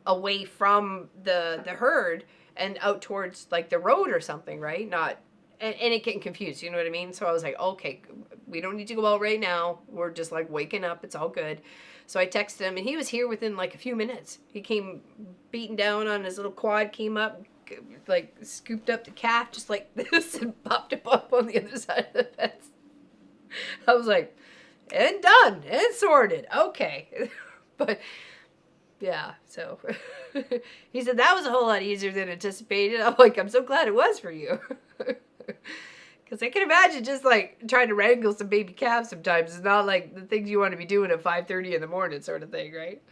away from the herd and out towards like the road or something, right? Not, and it getting confused, you know what I mean? So I was like, okay, we don't need to go out right now. We're just like waking up. It's all good. So I texted him, and he was here within like a few minutes. He came beating down on his little quad, came up, like scooped up the calf just like this and popped it up on the other side of the fence. I was like, and done, and sorted. Okay. But, yeah, so he said that was a whole lot easier than anticipated. I'm like, I'm so glad it was for you. Because I can imagine just like trying to wrangle some baby calves sometimes. It's not like the things you want to be doing at 5:30 in the morning sort of thing, right?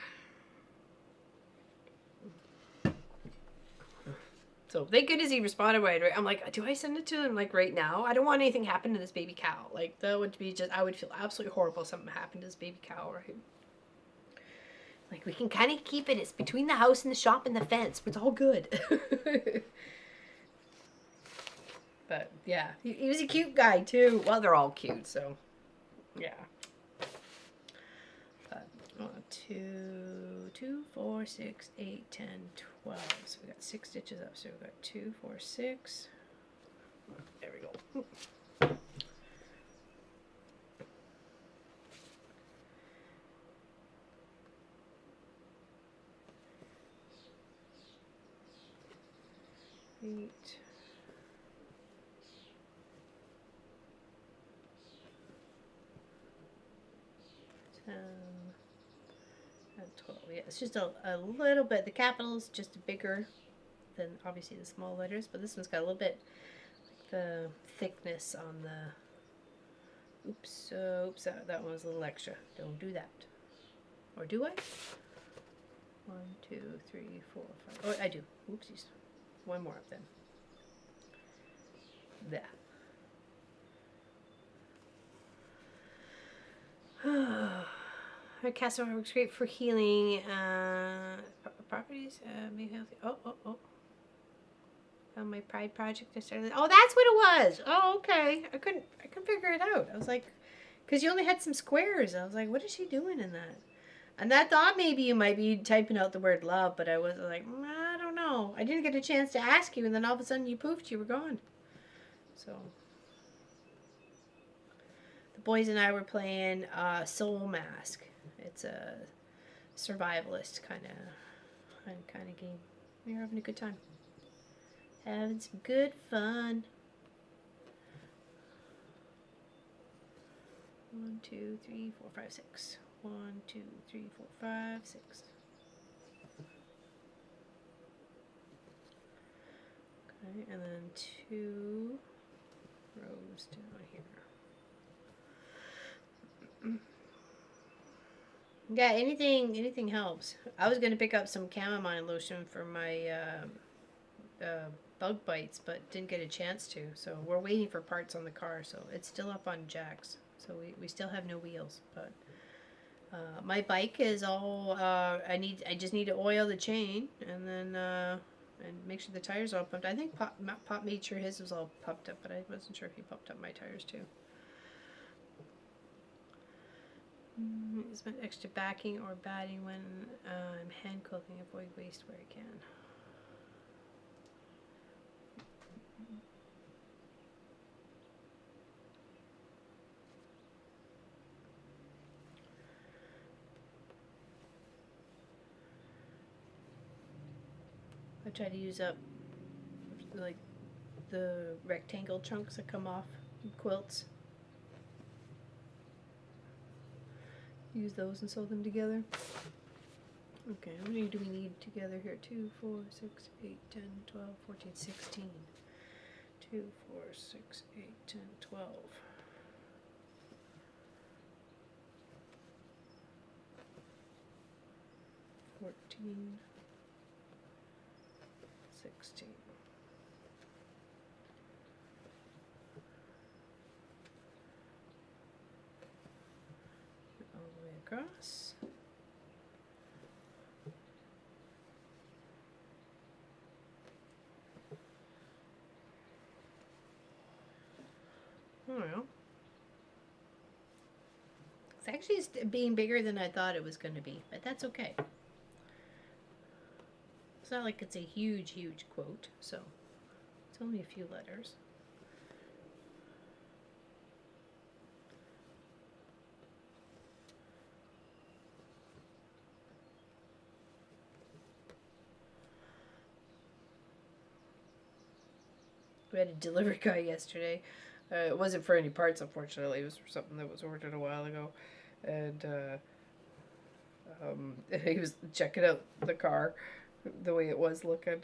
So thank goodness he responded right away. I'm like, do I send it to him like right now? I don't want anything to happen to this baby cow. Like that would be just, I would feel absolutely horrible if something happened to this baby cow, right? Like we can kind of keep it. It's between the house and the shop and the fence. It's all good. But yeah, he was a cute guy too. Well, they're all cute, so yeah. But 2, 4, 6, 8, 10, 12. So we got 6 stitches up. So we got 2, 4, 6. There we go. 8. And 12. Yeah, it's just a little bit. The capital is just bigger than obviously the small letters, but this one's got a little bit like the thickness on the. Oops, that one was a little extra. Don't do that. Or do I? 1, 2, 3, 4, 5. Oh, I do. Oopsies. One more up then. There. Her castor oil works great for healing properties. Maybe healthy. Oh. Found my pride project. I started. Oh, that's what it was. Oh, okay. I couldn't figure it out. I was like, because you only had some squares. I was like, what is she doing in that? And I thought maybe you might be typing out the word love, but I was like, I don't know. I didn't get a chance to ask you, and then all of a sudden you poofed. You were gone. So the boys and I were playing Soul Mask. It's a survivalist kind of game. We were having a good time. Having some good fun. 1, 2, 3, 4, 5, 6. 1, 2, 3, 4, 5, 6. Okay, and then 2 rows down here. Yeah, anything helps. I was gonna pick up some chamomile lotion for my bug bites, but didn't get a chance to. So we're waiting for parts on the car. So it's still up on jacks. So we still have no wheels, but. My bike is all. I just need to oil the chain and then and make sure the tires are all pumped. I think Pop made sure his was all pumped up, but I wasn't sure if he pumped up my tires too. Is my extra backing or batting when I'm hand quilting. Avoid waste where I can. I try to use up like the rectangle chunks that come off quilts. Use those and sew them together. Okay, how many do we need together here? 2, 4, 6, 8, 10, 12, 14, 16. 2, 4, 6, 8, 10, 12. 14. 16. All the way across. Well, it's actually being bigger than I thought it was going to be, but that's okay. It's not like it's a huge quote, so it's only a few letters. We had a delivery guy yesterday. It wasn't for any parts, unfortunately. It was for something that was ordered a while ago. And he was checking out the car the way it was looking.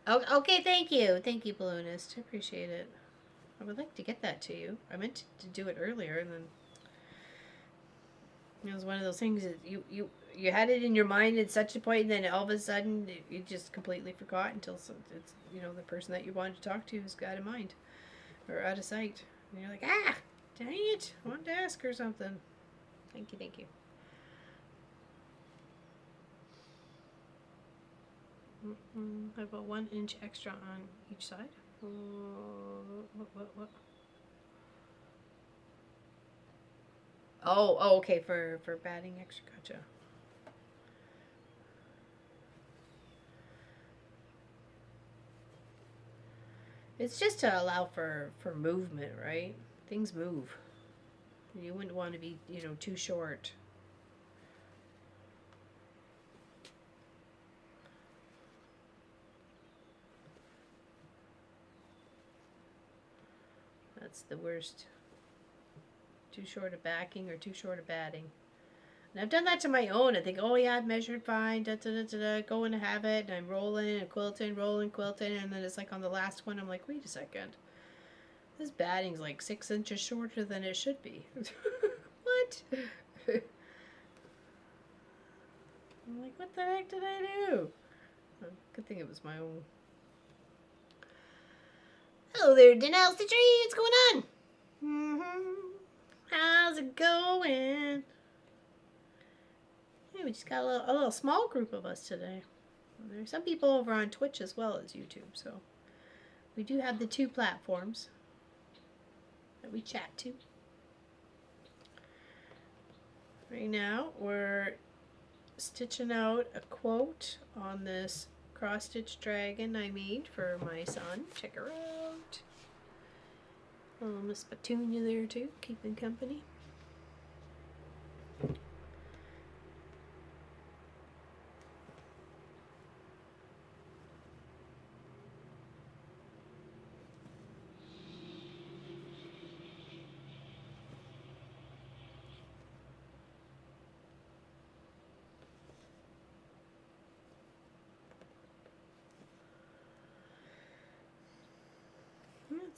Okay, thank you. Thank you, Balloonist. I appreciate it. I would like to get that to you. I meant to do it earlier, and then it was one of those things that you had it in your mind at such a point, and then all of a sudden you just completely forgot until it's the person that you wanted to talk to is out of mind or out of sight, and you're like, dang it, I wanted to ask her something. Thank you. I have about 1 inch extra on each side. What? Oh, okay, for batting extra, gotcha. It's just to allow for movement, right? Things move. You wouldn't want to be, too short. That's the worst. Too short of backing or too short of batting. And I've done that to my own. I think, oh yeah, I've measured fine, go and have it, and I'm rolling and quilting, and then it's like on the last one, I'm like, wait a second. This batting's like 6 inches shorter than it should be. What? I'm like, what the heck did I do? Good thing it was my own. Hello there, Danelle Tree. What's going on? How's it going? Yeah, we just got a little small group of us today. There's some people over on Twitch as well as YouTube, so we do have the two platforms that we chat to. Right now, we're stitching out a quote on this cross-stitch dragon I made for my son. Check her out. Oh, Miss Petunia there too, keeping company.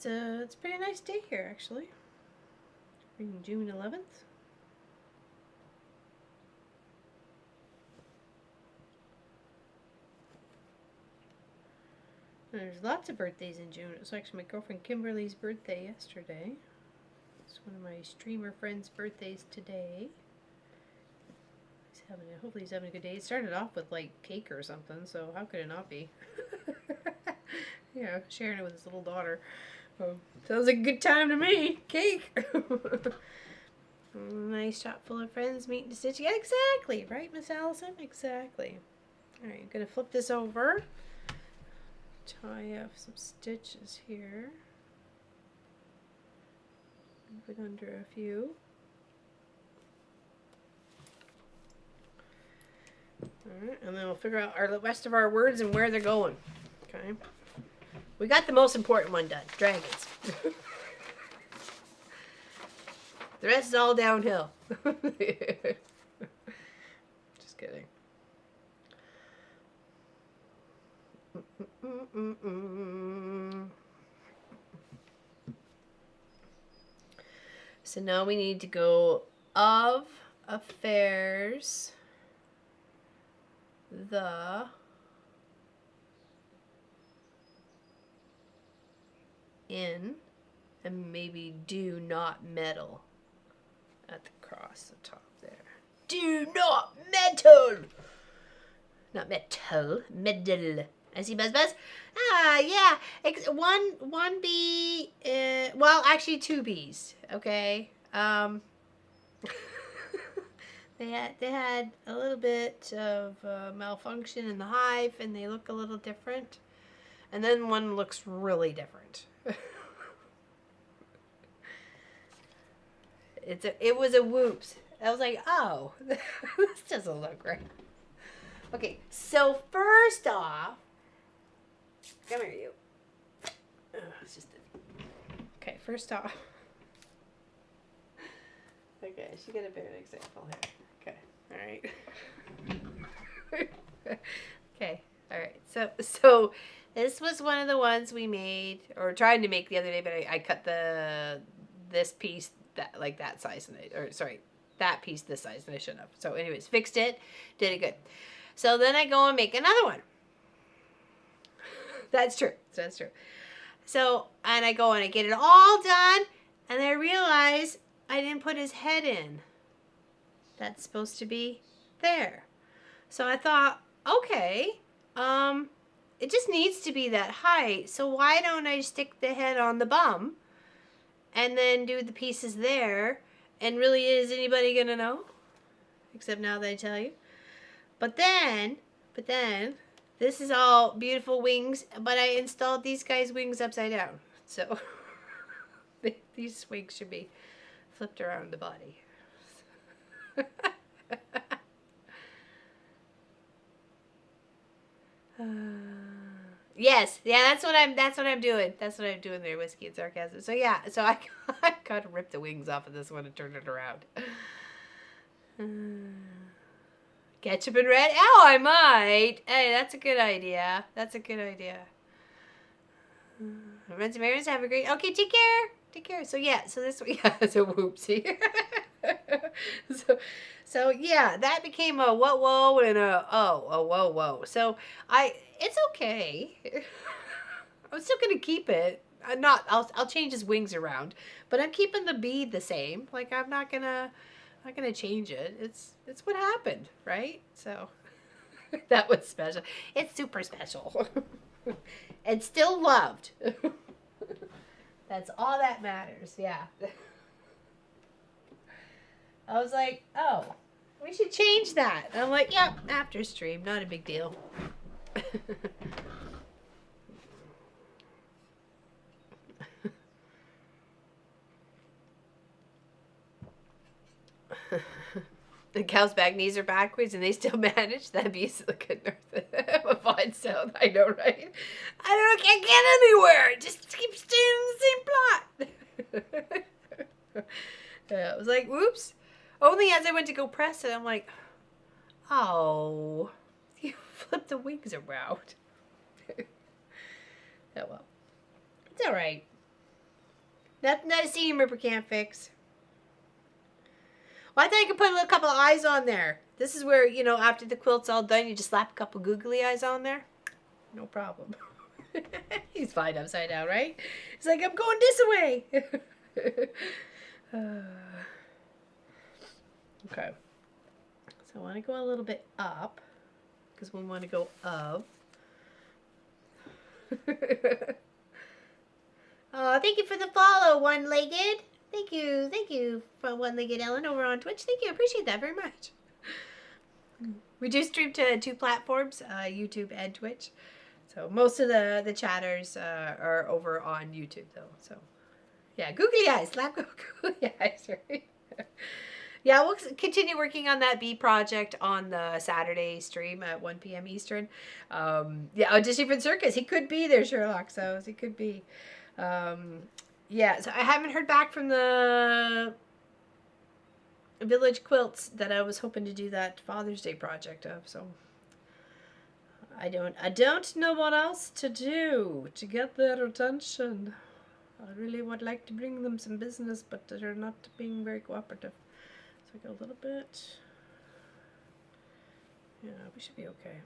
It's a pretty nice day here, actually. June 11th. There's lots of birthdays in June. It was actually my girlfriend Kimberly's birthday yesterday. It's one of my streamer friends' birthdays today. Hopefully he's having a good day. It started off with like cake or something, so how could it not be? Yeah, sharing it with his little daughter. Sounds like a good time to me. Cake. Nice shop full of friends meeting to stitch. Yeah, exactly. Right, Miss Allison? Exactly. Alright, I'm going to flip this over. Tie up some stitches here. Move it under a few. Alright, and then we'll figure out the rest of our words and where they're going. Okay. We got the most important one done. Dragons. The rest is all downhill. Just kidding. So now we need to go of affairs the in and maybe do not meddle at the cross the top there. Do not meddle. Not metal, meddle. I see Buzz Buzz. Ah, yeah. One bee. Well, actually, two bees. Okay. They had a little bit of malfunction in the hive, and they look a little different. And then one looks really different. It was a whoops. I was like, oh, this doesn't look right. Okay, so first off, come here, you. Oh, it's just okay. First off, okay, she got a better example here. Okay, all right. Okay, all right. So this was one of the ones we made or tried to make the other day, but I cut this piece that size that piece this size, and I shouldn't have. So anyways, fixed it, did it good. So then I go and make another one. That's true. So, and I go and I get it all done, and I realize I didn't put his head in. That's supposed to be there. So I thought, okay, it just needs to be that height. So why don't I stick the head on the bum and then do the pieces there? And really, is anybody gonna know? Except now that I tell you. But then, this is all beautiful wings, but I installed these guys' wings upside down. So, these wings should be flipped around the body. Yes, yeah, that's what I'm doing. That's what I'm doing there, Whiskey and Sarcasm. So yeah, so I gotta rip the wings off of this one and turn it around. Ketchup and red? Oh, I might. Hey, that's a good idea. That's a good idea. Friends and Marys, have a great... Okay, take care. Take care. So, yeah. So, this... Yeah, it's a whoopsie. So, yeah. That became a what, whoa, and a whoa, whoa. So, it's okay. I'm still going to keep it. I'll change his wings around. But I'm keeping the bead the same. Like, I'm not going to... I'm not gonna change it. It's what happened, right? So that was special. It's super special. And still loved. That's all that matters. Yeah. I was like, oh, we should change that. And I'm like, yep, after stream, not a big deal. The cow's back knees are backwards and they still manage. That'd be like a fine sound. I know, right? Can't get anywhere. Just keep staying in the same plot. Yeah, I was like, whoops. Only as I went to go press it, I'm like, oh, you flipped the wings around. Oh well. It's alright. Nothing that a senior member can't fix. Well, I thought you could put a couple of eyes on there. This is where, you know, after the quilt's all done, you just slap a couple googly eyes on there. No problem. He's fine upside down, right? He's like, I'm going this way. Okay. So I want to go a little bit up because we want to go up. Oh, thank you for the follow, one-legged. Thank you for one-legged Ellen over on Twitch. Thank you, I appreciate that very much. We do stream to 2 platforms, YouTube and Twitch. So most of the chatters are over on YouTube though. So yeah, googly eyes, slap googly eyes, right? Yeah, we'll continue working on that bee project on the Saturday stream at 1 p.m. Eastern. Yeah, Audition for Circus. He could be there, Sherlock. So he could be. Yeah, so I haven't heard back from the Village Quilts that I was hoping to do that Father's Day project of. So I don't know what else to do to get their attention. I really would like to bring them some business, but they're not being very cooperative. So I go a little bit. Yeah, we should be okay.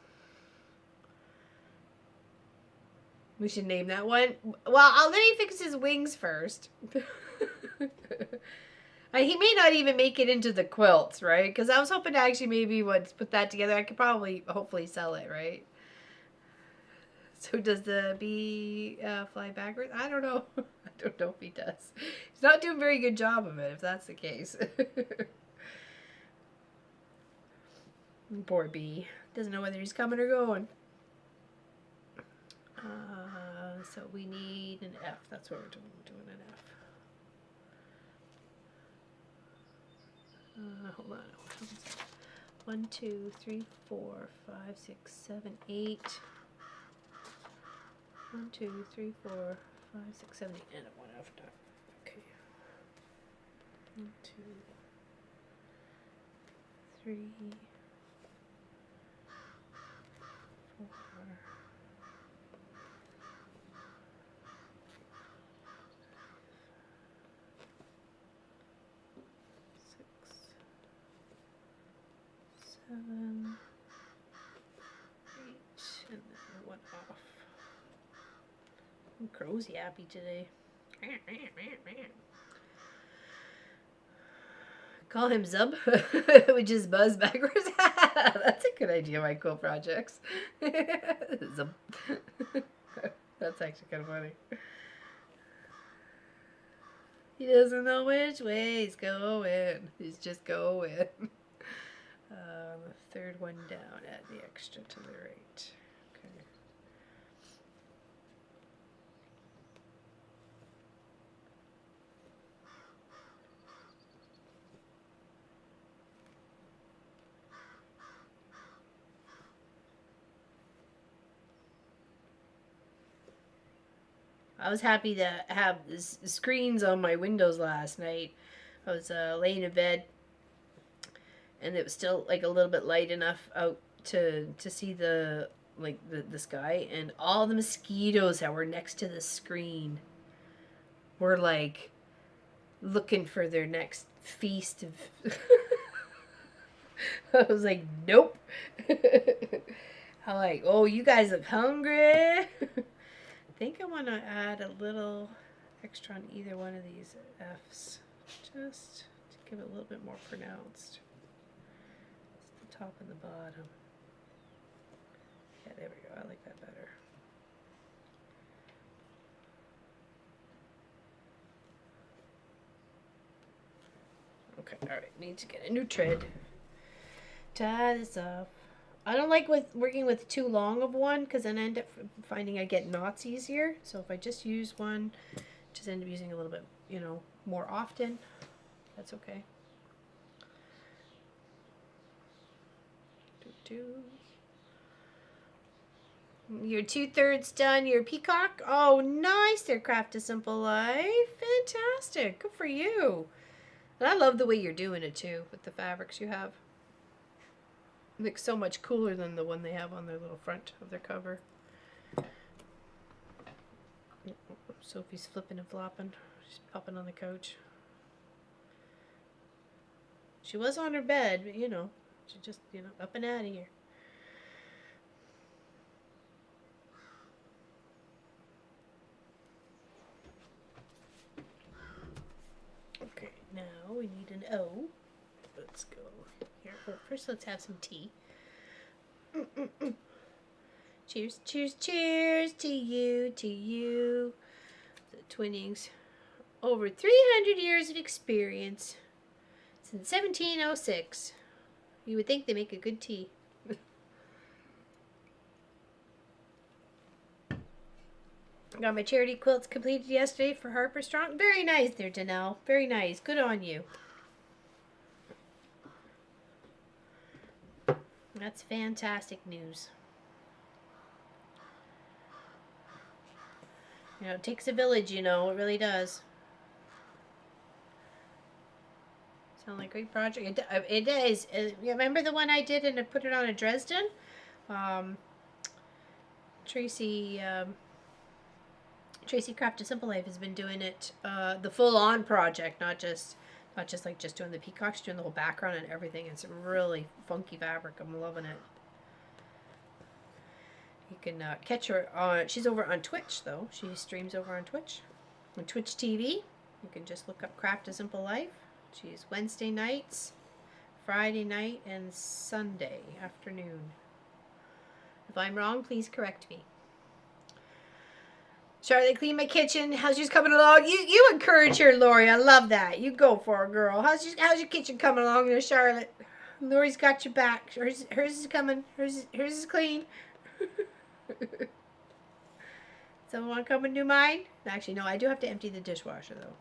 We should name that one. Well, I'll let me fix his wings first. He may not even make it into the quilts, right? Because I was hoping to actually maybe once put that together. I could probably, hopefully sell it, right? So does the bee fly backwards? I don't know. I don't know if he does. He's not doing a very good job of it, if that's the case. Poor bee. Doesn't know whether he's coming or going. So we need an F. That's what we're doing. We're doing an F. Hold on. 1, 2, 3, 4, 5, 6, 7, 8. 1, 2, 3, 4, 5, 6, 7, 8, and a 1 F. Okay. 1, 2, 3, 4. 7, 8, and then 1 off. Crow's happy today. Call him Zub, which is Buzz backwards. That's a good idea, my cool projects. Zub. That's actually kind of funny. He doesn't know which way he's going. He's just going. The third one down, add the extra to the right. Okay. I was happy to have screens on my windows last night. I was laying in bed, and it was still like a little bit light enough out to see the sky, and all the mosquitoes that were next to the screen were like looking for their next feast of I was like, nope. I'm like, oh, you guys look hungry. I think I want to add a little extra on either one of these F's just to Give it a little bit more pronounced. It's the top and the bottom. Yeah, there we go. I like that better. Okay, alright. Need to get a new thread. Tie this off. I don't like working with too long of one because then I end up finding I get knots easier. So if I just use one, just end up using a little bit, you know, more often, that's okay. You're 2/3 done your peacock. Oh, nice there, Craft a Simple Life. Fantastic. Good for you. And I love the way you're doing it too with the fabrics you have. It looks so much cooler than the one they have on their little front of their cover. Sophie's flipping and flopping. She's popping on the couch. She was on her bed, but you know, she just, you know, up and out of here. Okay, now we need an O. Let's go here. Well, first, let's have some tea. Cheers, cheers, cheers to you, the Twinnings. Over 300 years of experience since 1706. You would think they make a good tea. Got my charity quilts completed yesterday for Harper Strong. Very nice there, Danelle. Very nice. Good on you. That's fantastic news. You know, it takes a village, you know. It really does. Sound like a great project. It is. Remember the one I did and I put it on a Dresden? Tracy Craft a Simple Life has been doing it, the full-on project, not just like just doing the peacocks, doing the whole background and everything. It's really funky fabric. I'm loving it. You can catch her on. She's over on Twitch though. She streams over on Twitch, on Twitch TV. You can just look up Craft a Simple Life. She's Wednesday nights, Friday night, and Sunday afternoon. If I'm wrong, please correct me. Charlotte, clean my kitchen. How's yours coming along? You encourage her, Lori. I love that. You go for it, girl. How's your kitchen coming along there, Charlotte? Lori's got your back. Hers is coming. Hers is clean. Someone want to come and do mine? Actually, no. I do have to empty the dishwasher though.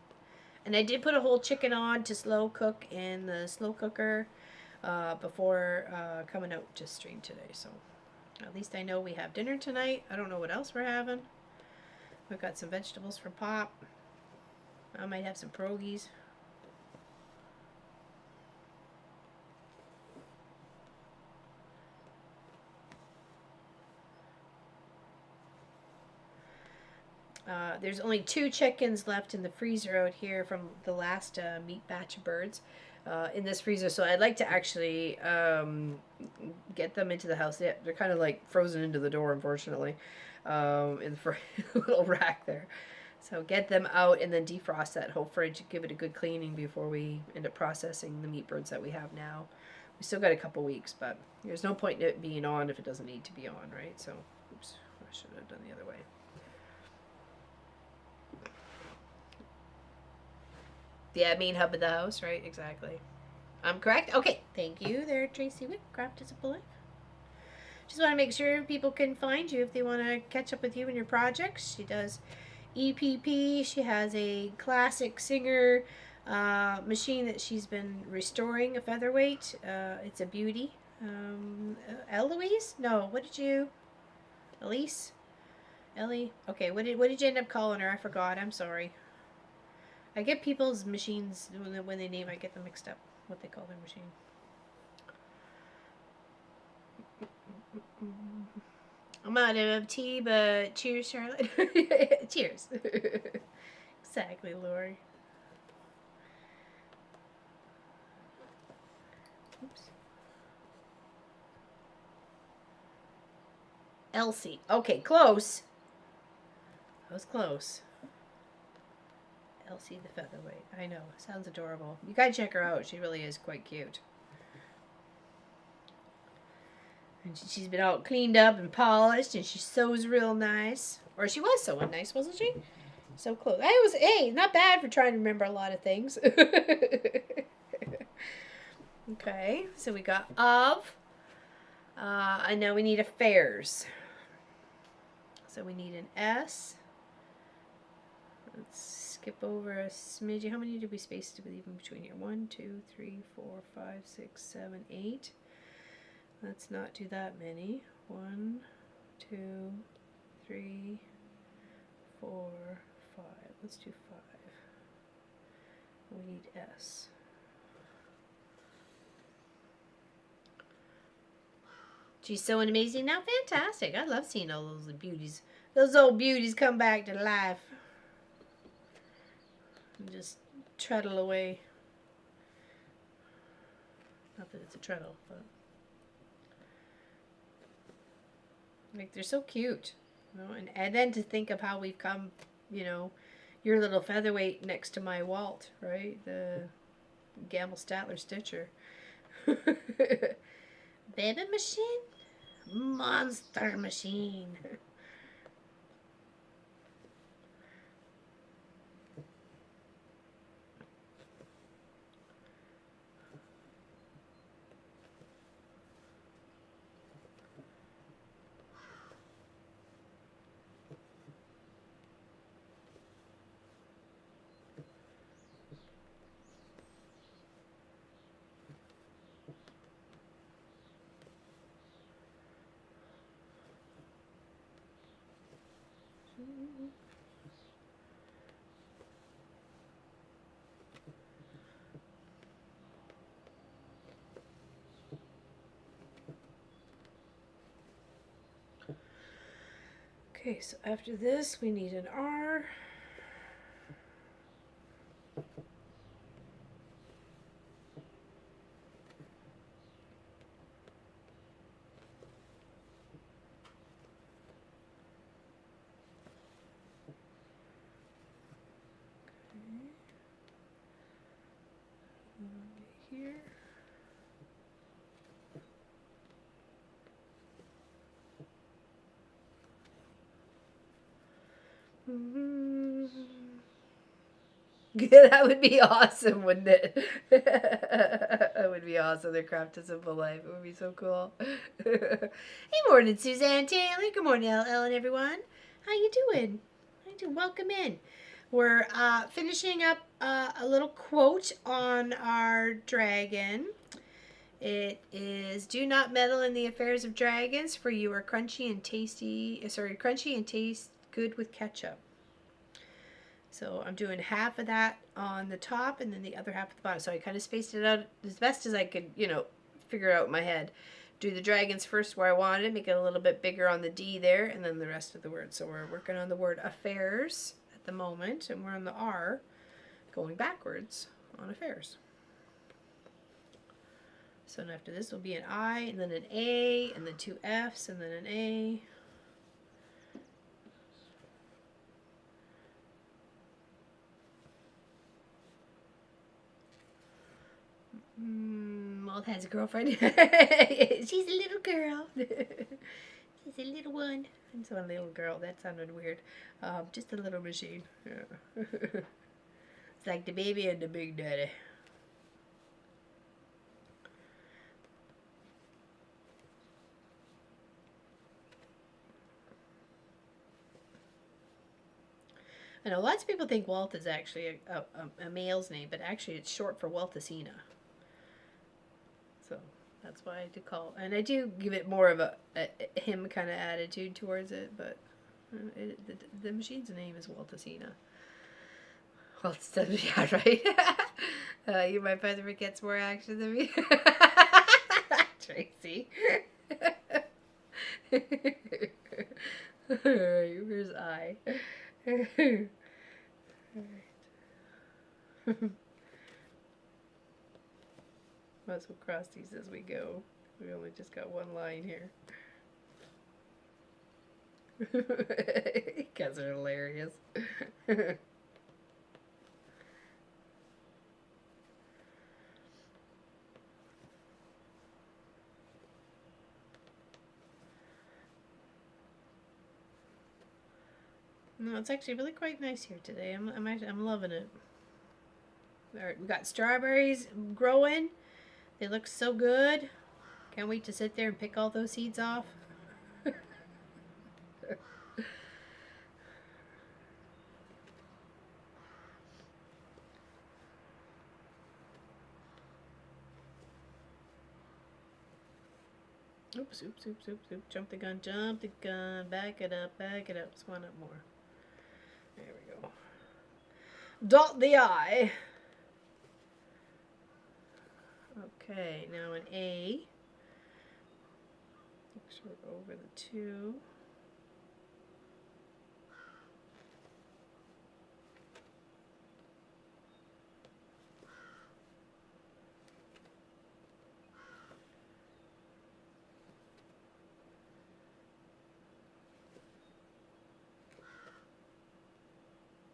And I did put a whole chicken on to slow cook in the slow cooker before coming out to stream today. So at least I know we have dinner tonight. I don't know what else we're having. We've got some vegetables for Pop. I might have some pierogies. There's only 2 chickens left in the freezer out here from the last meat batch of birds in this freezer. So I'd like to actually get them into the house. They're kind of like frozen into the door, unfortunately, in the little rack there. So get them out and then defrost that whole fridge. Give it a good cleaning before we end up processing the meat birds that we have now. We still got a couple weeks, but there's no point in it being on if it doesn't need to be on, right? So, oops, I should have done the other way. Yeah, main hub of the house, right? Exactly. I'm correct? Okay. Thank you there, Tracy Wick. Craft a Simple Life. Just want to make sure people can find you if they want to catch up with you and your projects. She does EPP. She has a classic Singer machine that she's been restoring, a featherweight. It's a beauty. Eloise? No, what did you... Elise? Ellie? Okay, what did you end up calling her? I forgot. I'm sorry. I get people's machines, when they name, I get them mixed up, what they call their machine. I'm out of tea, but cheers, Charlotte. Cheers. Exactly, Lori. Oops. Elsie. Okay, close. That was close. Chelsea the featherweight. I know, sounds adorable. You gotta check her out. She really is quite cute. And she's been all cleaned up and polished, and she sews real nice. Or she was sewing nice, wasn't she? So close. I was, hey, not bad for trying to remember a lot of things. Okay, so we got of. I know we need affairs. So we need an S. Let's skip over a smidge. How many did we space to leave in between here? 1, 2, 3, 4, 5, 6, 7, 8. Let's not do that many. 1, 2, 3, 4, 5. Let's do 5. We need S. She's so amazing now. Fantastic. I love seeing all those beauties. Those old beauties come back to life. And just treadle away. Not that it's a treadle, but like they're so cute. You know? And then to think of how we've come, you know, your little featherweight next to my Walt, right? The Gamble Statler Stitcher. Baby machine? Monster machine. Okay, so after this we need an R. Here. That would be awesome, wouldn't it? That would be awesome. Their craft a simple life. It would be so cool. Hey, morning, Suzanne Taylor. Good morning, Ellen, everyone. How you doing? How you doing? Welcome in. We're finishing up a little quote on our dragon. It is, "Do not meddle in the affairs of dragons, for you are crunchy and taste good with ketchup." So I'm doing half of that on the top and then the other half at the bottom. So I kind of spaced it out as best as I could, you know, figure out in my head. Do the dragons first where I wanted, make it a little bit bigger on the D there, and then the rest of the word. So we're working on the word affairs at the moment, and we're on the R, going backwards on affairs. So after this will be an I, and then an A, and then 2 F's, and then an A. Walt has a girlfriend. She's a little girl. She's a little one. I'm so a little girl. That sounded weird. Just a little machine. Yeah. It's like the baby and the big daddy. I know lots of people think Walt is actually a male's name, but actually it's short for Waltesina. So that's why I do call, and I do give it more of a him kind of attitude towards it, but the machine's name is Waltesina. Well, it's yeah, right. You might find it gets more action than me. Tracy. Alright, where's I? Alright. Might as well cross these as we go. We only just got one line here. You guys are hilarious. No, it's actually really quite nice here today. I'm loving it. All right, we got strawberries growing. They look so good. Can't wait to sit there and pick all those seeds off. Oops, oops, oops, oops, oops. Jump the gun, jump the gun. Back it up, back it up. Just one up more. There we go. Dot the I. Okay, now an A. Make sure we're over the 2.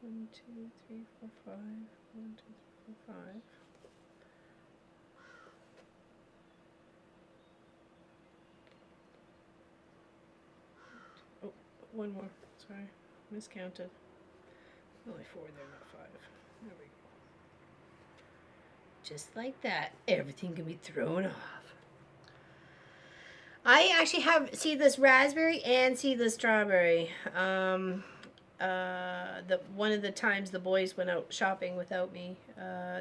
One, 2, 3, 4, 5. 1, 2, 3, 4, 5. Oh, one more. Sorry, miscounted. Only 4 there, not 5. There we go. Just like that, everything can be thrown off. I actually have seedless raspberry and seedless strawberry. One of the times the boys went out shopping without me,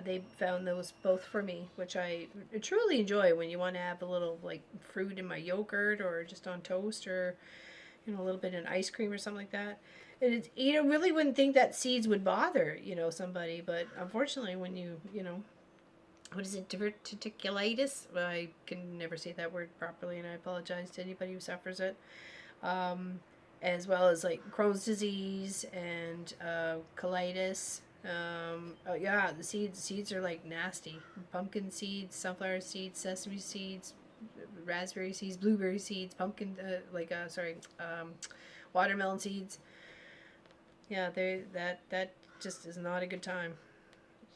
they found those both for me, which I truly enjoy when you want to have a little like fruit in my yogurt or just on toast, or a little bit in ice cream or something like that. And it's, really wouldn't think that seeds would bother somebody, but unfortunately when what is it, diverticulitis? I can never say that word properly, and I apologize to anybody who suffers it. As well as like Crohn's disease and colitis. Oh yeah, the seeds are like nasty. Pumpkin seeds, sunflower seeds, sesame seeds, raspberry seeds, blueberry seeds, watermelon seeds. Yeah, that just is not a good time.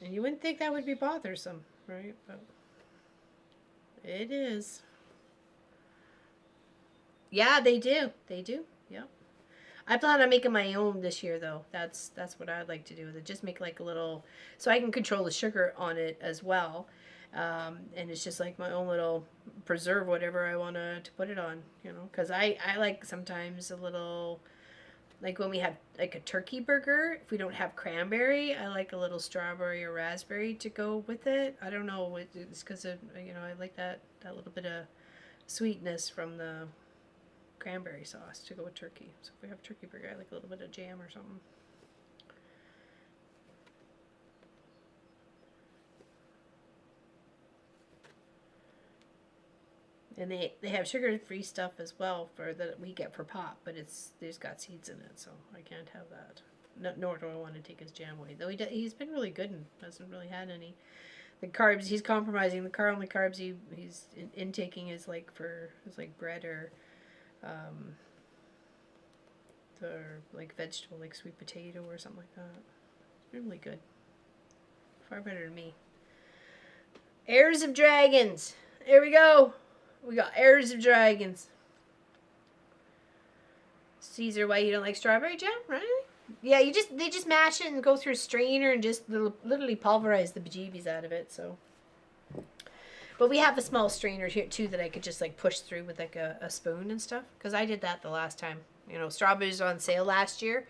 And you wouldn't think that would be bothersome, right? But it is. Yeah, they do. They do. Yep. I plan on making my own this year, though. That's what I'd like to do. Just make like a little, so I can control the sugar on it as well, and it's just like my own little preserve, whatever I want to put it on. Because I like sometimes a little, like when we have like a turkey burger. If we don't have cranberry, I like a little strawberry or raspberry to go with it. I don't know. It's because of I like that little bit of sweetness from the cranberry sauce to go with turkey. So if we have turkey burger, I like a little bit of jam or something. And they have sugar-free stuff as well for that we get for pop, but there's got seeds in it, so I can't have that. No, nor do I want to take his jam away. Though he's been really good and hasn't really had any. The carbs he's compromising. The only carbs he's intaking is like bread or like vegetable, like sweet potato or something like that. It's been really good. Far better than me. Heirs of Dragons. Here we go. We got Heirs of Dragons. Caesar, why you don't like strawberry jam, right? Yeah, they just mash it and go through a strainer and just literally pulverize the bejeebies out of it. So, but we have a small strainer here too that I could just like push through with like a spoon and stuff. Because I did that the last time. Strawberries on sale last year,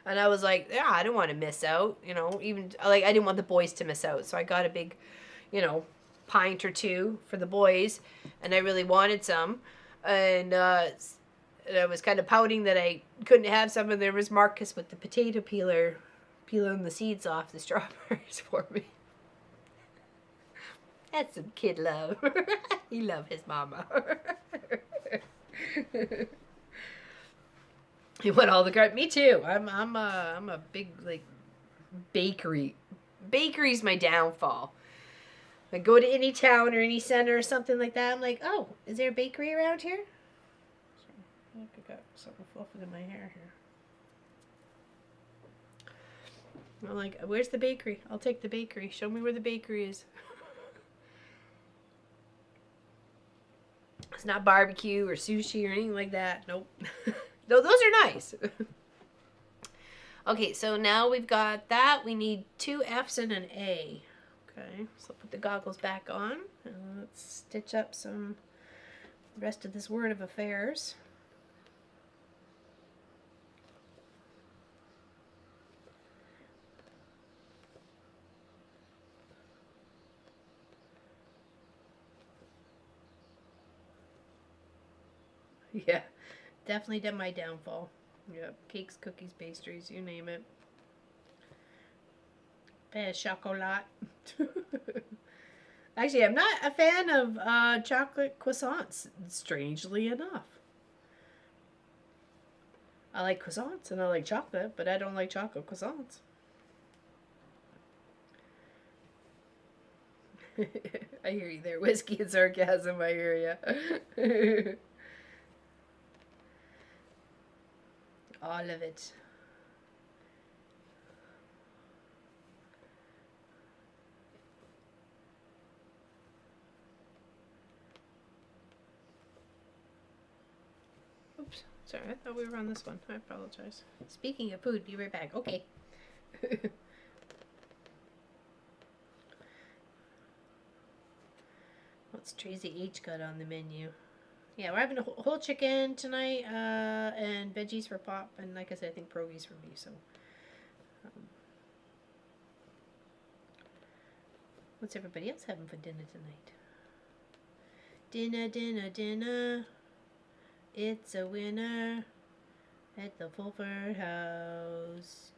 and I was like, yeah, I don't want to miss out. Even like I didn't want the boys to miss out, so I got a big, pint or 2 for the boys, and I really wanted some, and I was kind of pouting that I couldn't have some, and there was Marcus with the potato peeler peeling the seeds off the strawberries for me. That's some kid love. He loved his mama. He went all the cart. Me too. I'm a big like bakery. Bakery's my downfall. I go to any town or any center or something like that. I'm like, oh, is there a bakery around here? Look, I got something fluffing in my hair here. I'm like, where's the bakery? I'll take the bakery. Show me where the bakery is. It's not barbecue or sushi or anything like that. Nope. Though those are nice. Okay, so now we've got that. We need 2 F's and an A. Okay, so put the goggles back on. And let's stitch up some rest of this word of affairs. Yeah, definitely done my downfall. Yep, cakes, cookies, pastries, you name it. Pain chocolat. Actually, I'm not a fan of chocolate croissants, strangely enough. I like croissants and I like chocolate, but I don't like chocolate croissants. I hear you there. Whiskey and sarcasm, I hear you. All of it. Oops. Sorry, I thought we were on this one. I apologize. Speaking of food, be right back. Okay. What's Tracy H got on the menu? Yeah, we're having a whole chicken tonight, and veggies for Pop, and like I said, I think pierogies for me. So, what's everybody else having for dinner tonight? Dinner, dinner, dinner. It's a winner at the Fulford House.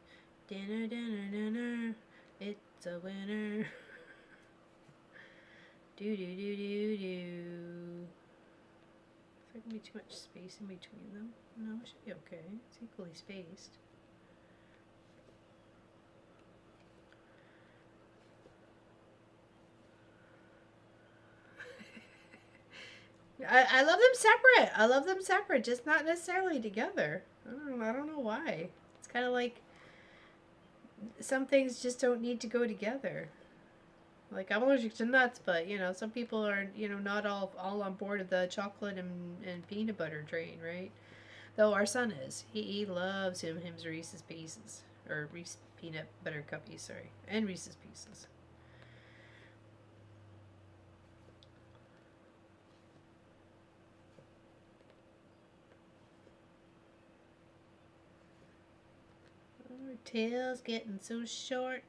Dinner, dinner, dinner. It's a winner. Do do do do do. Is there gonna be too much space in between them? No, it should be okay. It's equally spaced. I love them separate. I love them separate, just not necessarily together. I don't know why. It's kind of like some things just don't need to go together. Like, I'm allergic to nuts, but, you know, some people are, you know, not all on board of the chocolate and peanut butter train, right? Though our son is. He loves him's Reese's Pieces. Or Reese's Peanut Butter Cuppies, sorry. And Reese's Pieces. Our tail's getting so short.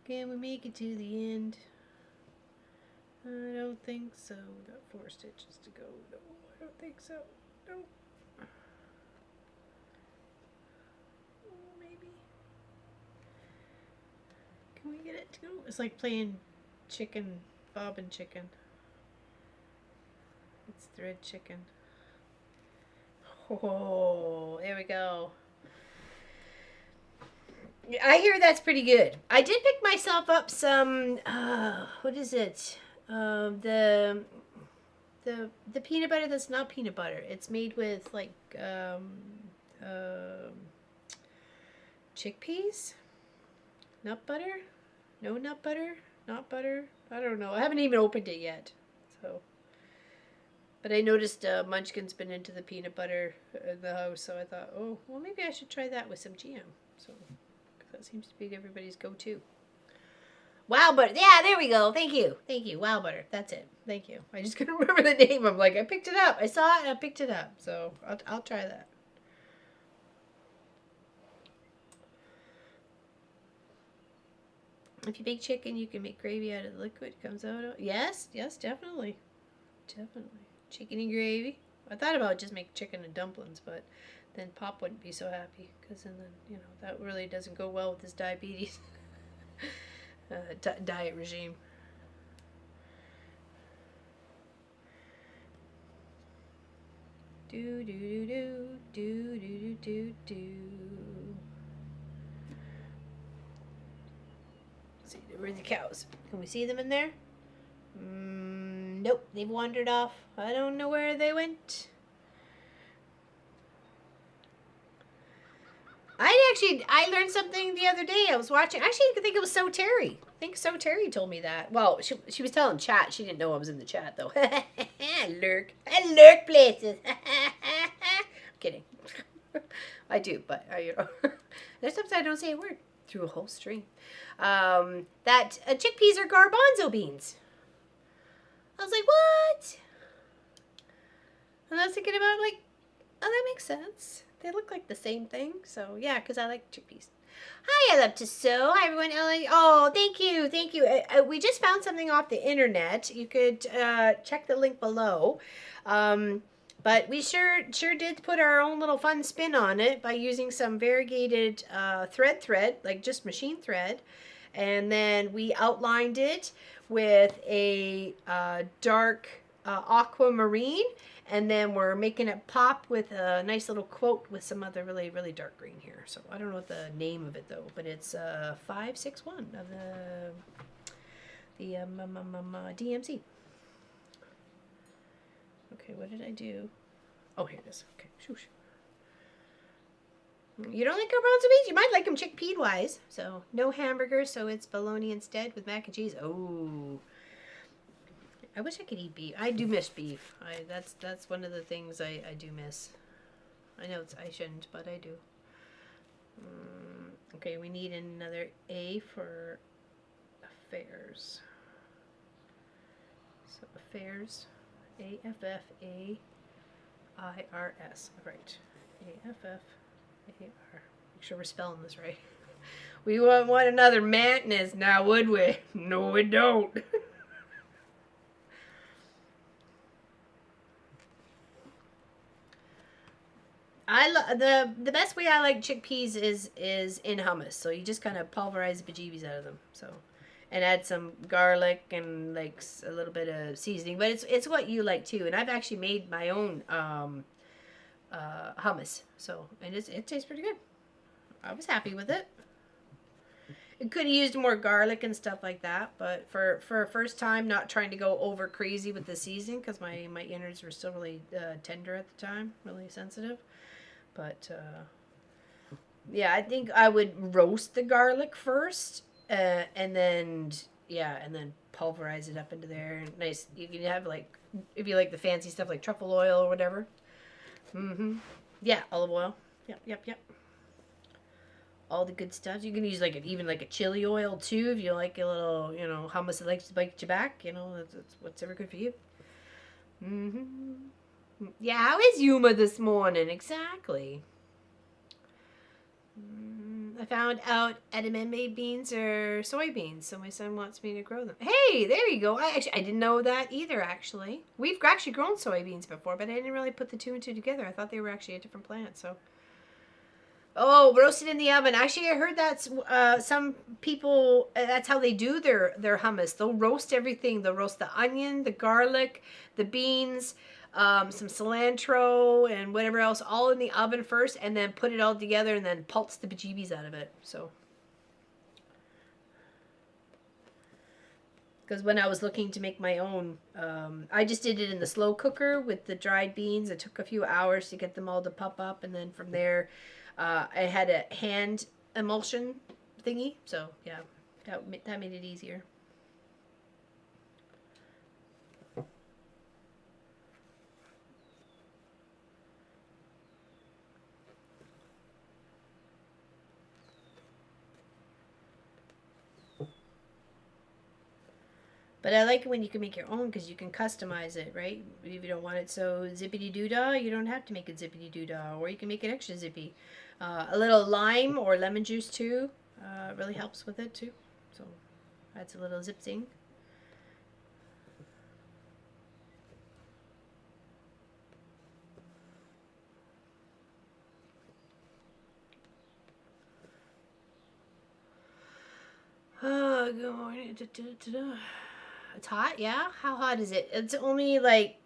Can we make it to the end? I don't think so. We got 4 stitches to go. No, I don't think so. No. Maybe. Can we get it to go? It's like playing chicken, bob and chicken. It's thread chicken. Oh, there we go. I hear that's pretty good. I did pick myself up some, what is it? The peanut butter that's not peanut butter. It's made with like chickpeas, nut butter, no nut butter, not butter. I don't know. I haven't even opened it yet. So, but I noticed Munchkin's been into the peanut butter in the house, so I thought, oh, well, maybe I should try that with some jam. So. That seems to be everybody's go-to. Wow butter. Yeah, there we go. Thank you. Thank you. Wow butter. That's it. Thank you. I just couldn't remember the name. I'm like, I picked it up. I saw it and I picked it up. So I'll try that. If you bake chicken, you can make gravy out of the liquid. It comes out. Yes, yes, definitely. Definitely. Chicken and gravy. I thought about just make chicken and dumplings, but then Pop wouldn't be so happy because then, you know, that really doesn't go well with his diabetes diet regime. Do do do do do do do do. See, where are the cows? Can we see them in there? Nope, they've wandered off. I don't know where they went. I learned something the other day. I was watching. Actually, I think it was So Terry. I think So Terry told me that. Well, she was telling chat. She didn't know I was in the chat though. I lurk places. I'm kidding. I do, but there's sometimes I don't say a word through a whole stream. Chickpeas are garbanzo beans. I was like, what? And I was thinking about like, oh, that makes sense. They look like the same thing. So yeah, because I like chickpeas. Hi, I love to sew. Hi, everyone. Ellen. Oh, thank you. Thank you. We just found something off the internet. You could check the link below. But we sure did put our own little fun spin on it by using some variegated thread, like just machine thread. And then we outlined it with a dark aquamarine. And then we're making it pop with a nice little quote with some other really, really dark green here. So I don't know what the name of it though, but it's 561 of the DMC. Okay, what did I do? Oh, here it is. Okay, shoosh. You don't like garbanzo beans? You might like them chickpea wise. So no hamburgers, so it's bologna instead with mac and cheese. Oh, I wish I could eat beef. I do miss beef. That's one of the things I do miss. I know I shouldn't, but I do. Okay, we need another A for affairs. So affairs, AFFAIRS. Right, AFFAR. Make sure we're spelling this right. We wouldn't want another madness now, would we? No, we don't. The best way I like chickpeas is in hummus. So you just kind of pulverize the bejeebies out of them. So, and add some garlic and like a little bit of seasoning. But it's what you like too. And I've actually made my own hummus. So and it tastes pretty good. I was happy with it. It could have used more garlic and stuff like that, but for a first time, not trying to go over crazy with the seasoning because my innards were still really tender at the time, really sensitive. But yeah, I think I would roast the garlic first, and then pulverize it up into there. And nice, you can have like if you like the fancy stuff like truffle oil or whatever. Yeah, olive oil. Yep. All the good stuff. You can use even like a chili oil too if you like a little, hummus that likes to bite you back. That's whatever good for you. Yeah, how is Yuma this morning? Exactly. I found out edamame beans are soybeans, so my son wants me to grow them. Hey, there you go. I didn't know that either, actually. We've actually grown soybeans before, but I didn't really put the two and two together. I thought they were actually a different plant, so... Oh, roasted in the oven. Actually, I heard that's some people, that's how they do their hummus. They'll roast everything. They'll roast the onion, the garlic, the beans, some cilantro, and whatever else, all in the oven first, and then put it all together and then pulse the bejeebies out of it. So, because when I was looking to make my own, I just did it in the slow cooker with the dried beans. It took a few hours to get them all to puff up, and then from there... I had a hand emulsion thingy, so yeah, that made it easier. But I like it when you can make your own because you can customize it, right? If you don't want it so zippity-doo-dah, you don't have to make it zippity-doo-dah, or you can make it extra zippy. A little lime or lemon juice too really helps with it too. So adds a little zip zing. Oh, good morning. It's hot, yeah? How hot is it? It's only like,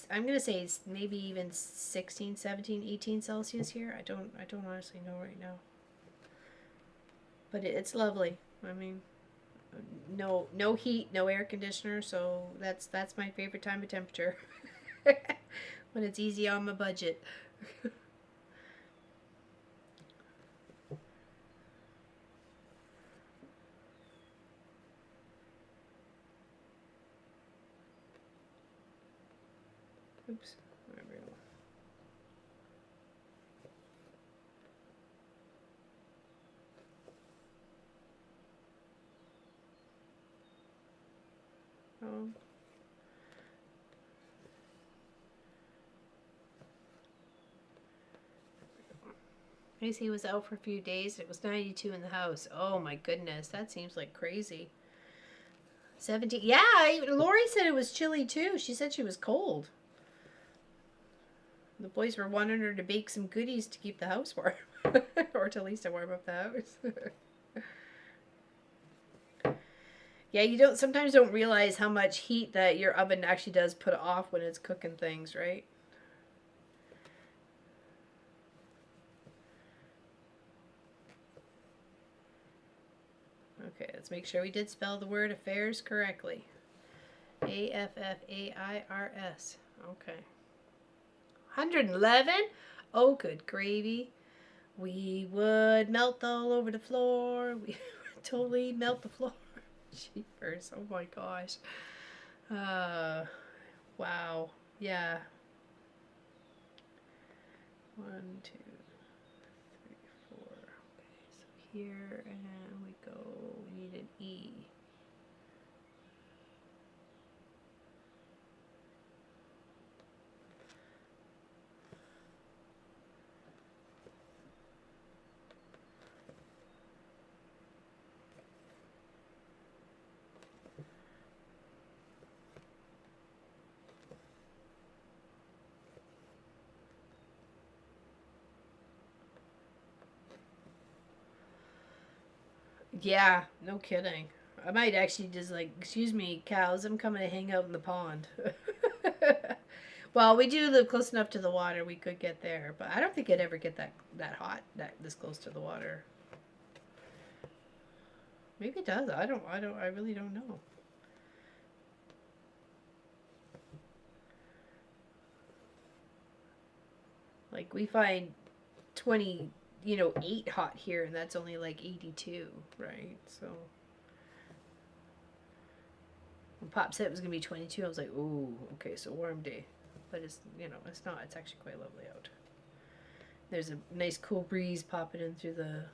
I'm going to say it's maybe even 16, 17, 18 Celsius here. I don't honestly know right now. But it's lovely. I mean, no heat, no air conditioner, so that's my favorite time of temperature. When it's easy on my budget. Oops. There we go. Oh. Macy was out for a few days. It was 92 in the house. Oh my goodness, that seems like crazy. 17. Yeah, Lori said it was chilly too. She said she was cold. The boys were wanting her to bake some goodies to keep the house warm. Or to at least to warm up the house. Yeah, you sometimes don't realize how much heat that your oven actually does put off when it's cooking things, right? Okay, let's make sure we did spell the word affairs correctly. Affairs. Okay. 111? Oh, good gravy. We would melt all over the floor. We would totally melt the floor. Jeepers. Oh my gosh. Wow. Yeah. 1, 2, 3, 4. Okay, so here and we go. We need an E. Yeah, no kidding. I might actually just like, excuse me, cows, I'm coming to hang out in the pond. Well, we do live close enough to the water, we could get there, but I don't think it'd ever get that hot, this close to the water. Maybe it does. I really don't know. Like we find 8 hot here, and that's only like 82, right? So when Pop said it was gonna be 22, I was like, ooh, okay, so warm day. But it's not. It's actually quite lovely out. There's a nice cool breeze popping in through the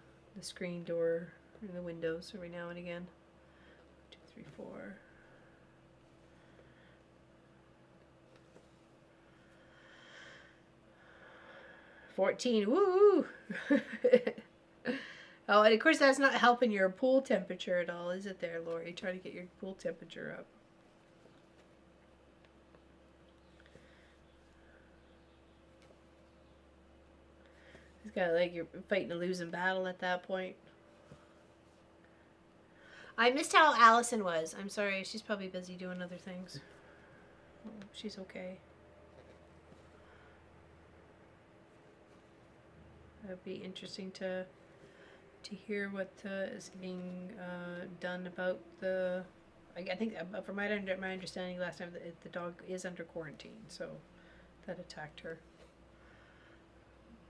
screen door and the windows every now and again. 2, 3, 4. $14. Woo! Oh, and of course that's not helping your pool temperature at all, is it there, Lori? Trying to get your pool temperature up. It's kind of like you're fighting a losing battle at that point. I missed how Allison was. I'm sorry. She's probably busy doing other things. Oh, she's okay. That'd be interesting to hear what is being done about the. I think, from my understanding, last time the dog is under quarantine, so that attacked her.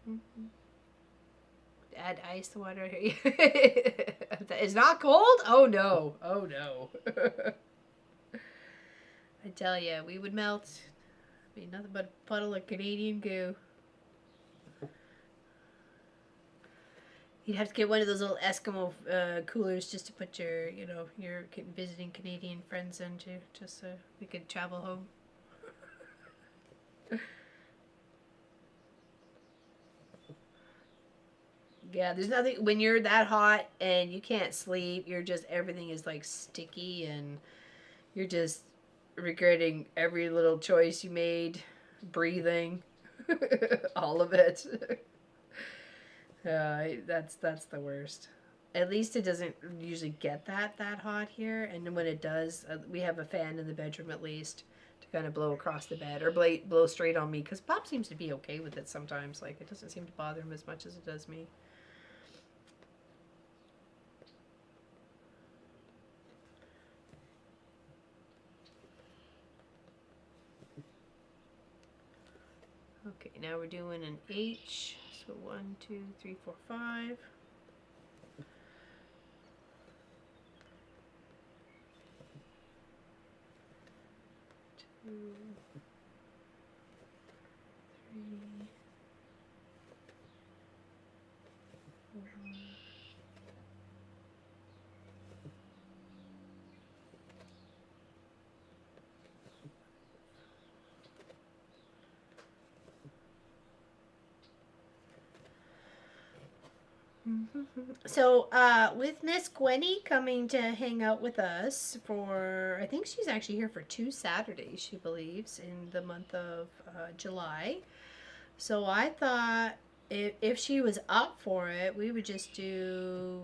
Mm-hmm. Add ice to water. It's not cold? Oh no. Oh no. I tell you, we would melt. Be nothing but a puddle of Canadian goo. You'd have to get one of those little Eskimo coolers just to put your visiting Canadian friends into, just so we could travel home. Yeah, there's nothing when you're that hot and you can't sleep. Everything is like sticky, and you're just regretting every little choice you made, breathing, all of it. That's the worst. At least it doesn't usually get that hot here, and when it does, we have a fan in the bedroom at least to kind of blow across the bed or blow straight on me, because Pop seems to be okay with it sometimes. Like it doesn't seem to bother him as much as it does me. Okay, now we're doing an H. So 1, 2, 3, 4, 5. 2, 3, 4. So, with Miss Gwenny coming to hang out with us for, I think she's actually here for 2 Saturdays, she believes, in the month of July. So I thought if she was up for it, we would just do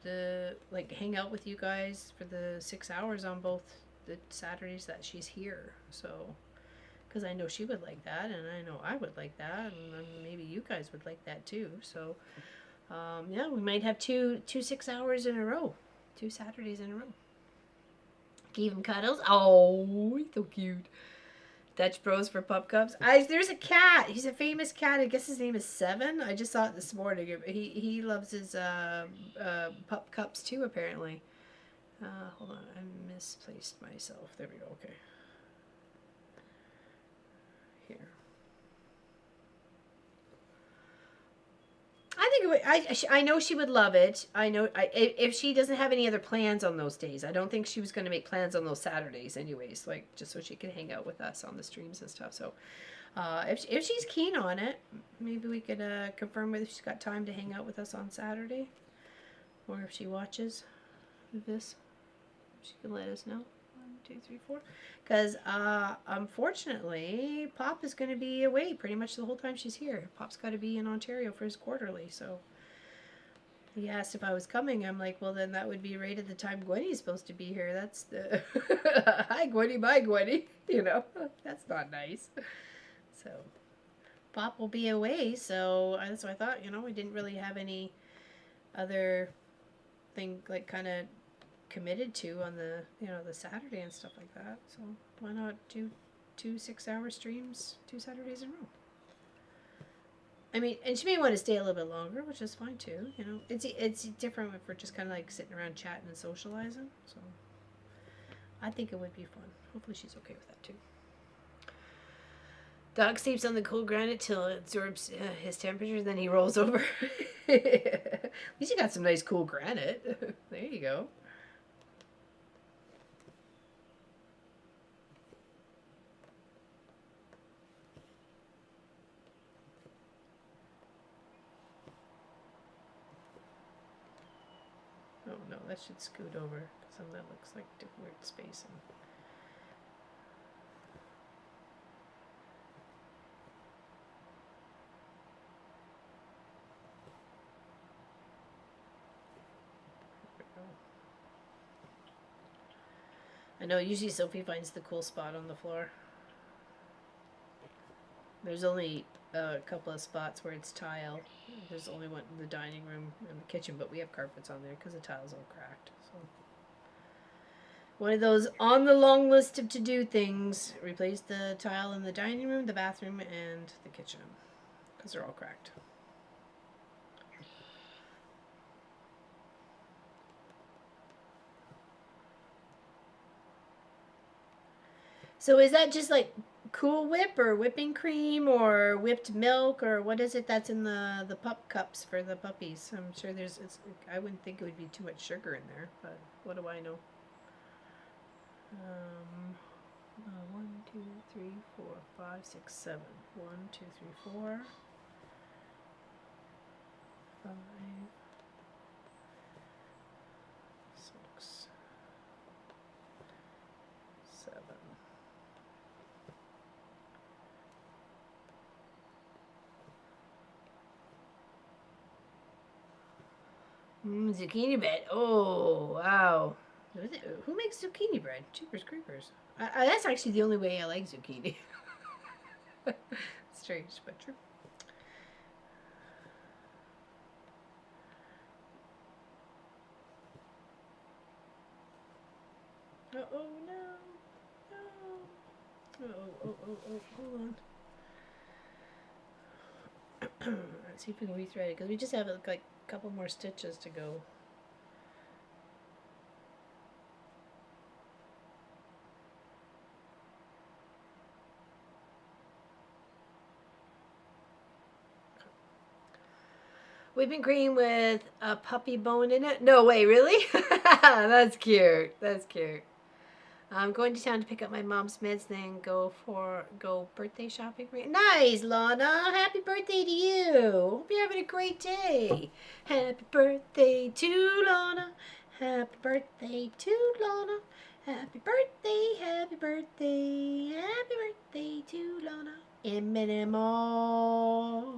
the, like, hang out with you guys for the 6 hours on both the Saturdays that she's here. So, because I know she would like that, and I know I would like that, and then maybe you guys would like that too. So, yeah, we might have two 6 hours in a row, 2 Saturdays in a row. Give him cuddles. Oh, he's so cute. Dutch Bros for pup cups. There's a cat. He's a famous cat. I guess his name is Seven. I just saw it this morning. He loves his pup cups too, apparently. Hold on, I misplaced myself. There we go. Okay. Here. I think it would, I know she would love it. I know if she doesn't have any other plans on those days. I don't think she was going to make plans on those Saturdays, anyways. Like just so she could hang out with us on the streams and stuff. So, if she's keen on it, maybe we could confirm whether she's got time to hang out with us on Saturday, or if she watches this, she can let us know. 1, 2, 3, 4. Because unfortunately, Pop is going to be away pretty much the whole time she's here. Pop's got to be in Ontario for his quarterly, so he asked if I was coming. I'm like, well, then that would be right at the time Gwenny's supposed to be here. That's the hi Gwenny, bye Gwenny. You know, that's not nice. So Pop will be away, so that's what I thought. You know, we didn't really have any other thing like kind of committed to on the the Saturday and stuff like that. So why not do 2 6-hour streams 2 Saturdays in a row? I mean, and she may want to stay a little bit longer, which is fine too. You know, it's different if we're just kind of like sitting around chatting and socializing. So I think it would be fun. Hopefully she's okay with that too. Dog sleeps on the cool granite till it absorbs his temperature, then he rolls over. At least you got some nice cool granite. There you go. Oh no, that should scoot over because then that looks like weird spacing. I know usually Sophie finds the cool spot on the floor. There's only a couple of spots where it's tile. There's only one in the dining room and the kitchen, but we have carpets on there because the tile's all cracked. So one of those on the long list of to-do things. Replace the tile in the dining room, the bathroom, and the kitchen because they're all cracked. So is that just like Cool Whip or whipping cream or whipped milk or what is it that's in the pup cups for the puppies? I'm sure I wouldn't think it would be too much sugar in there, but what do I know? 1, 2, 3, 4, 5, 6, 7. 1, 2, 3, 4, 5, 6, 7. Zucchini bread. Oh, wow. Who makes zucchini bread? Jeepers creepers. That's actually the only way I like zucchini. Strange, but true. Oh, no. No. Oh, hold on. Let's see if we can rethread it, because we just have like a couple more stitches to go. Whipping cream with a puppy bone in it? No way, really? That's cute. That's cute. I'm going to town to pick up my mom's meds, then go birthday shopping. Nice, Lana. Happy birthday to you. Hope you're having a great day. Happy birthday to Lana. Happy birthday to Lana. Happy birthday, happy birthday, happy birthday to Lana. In minimal.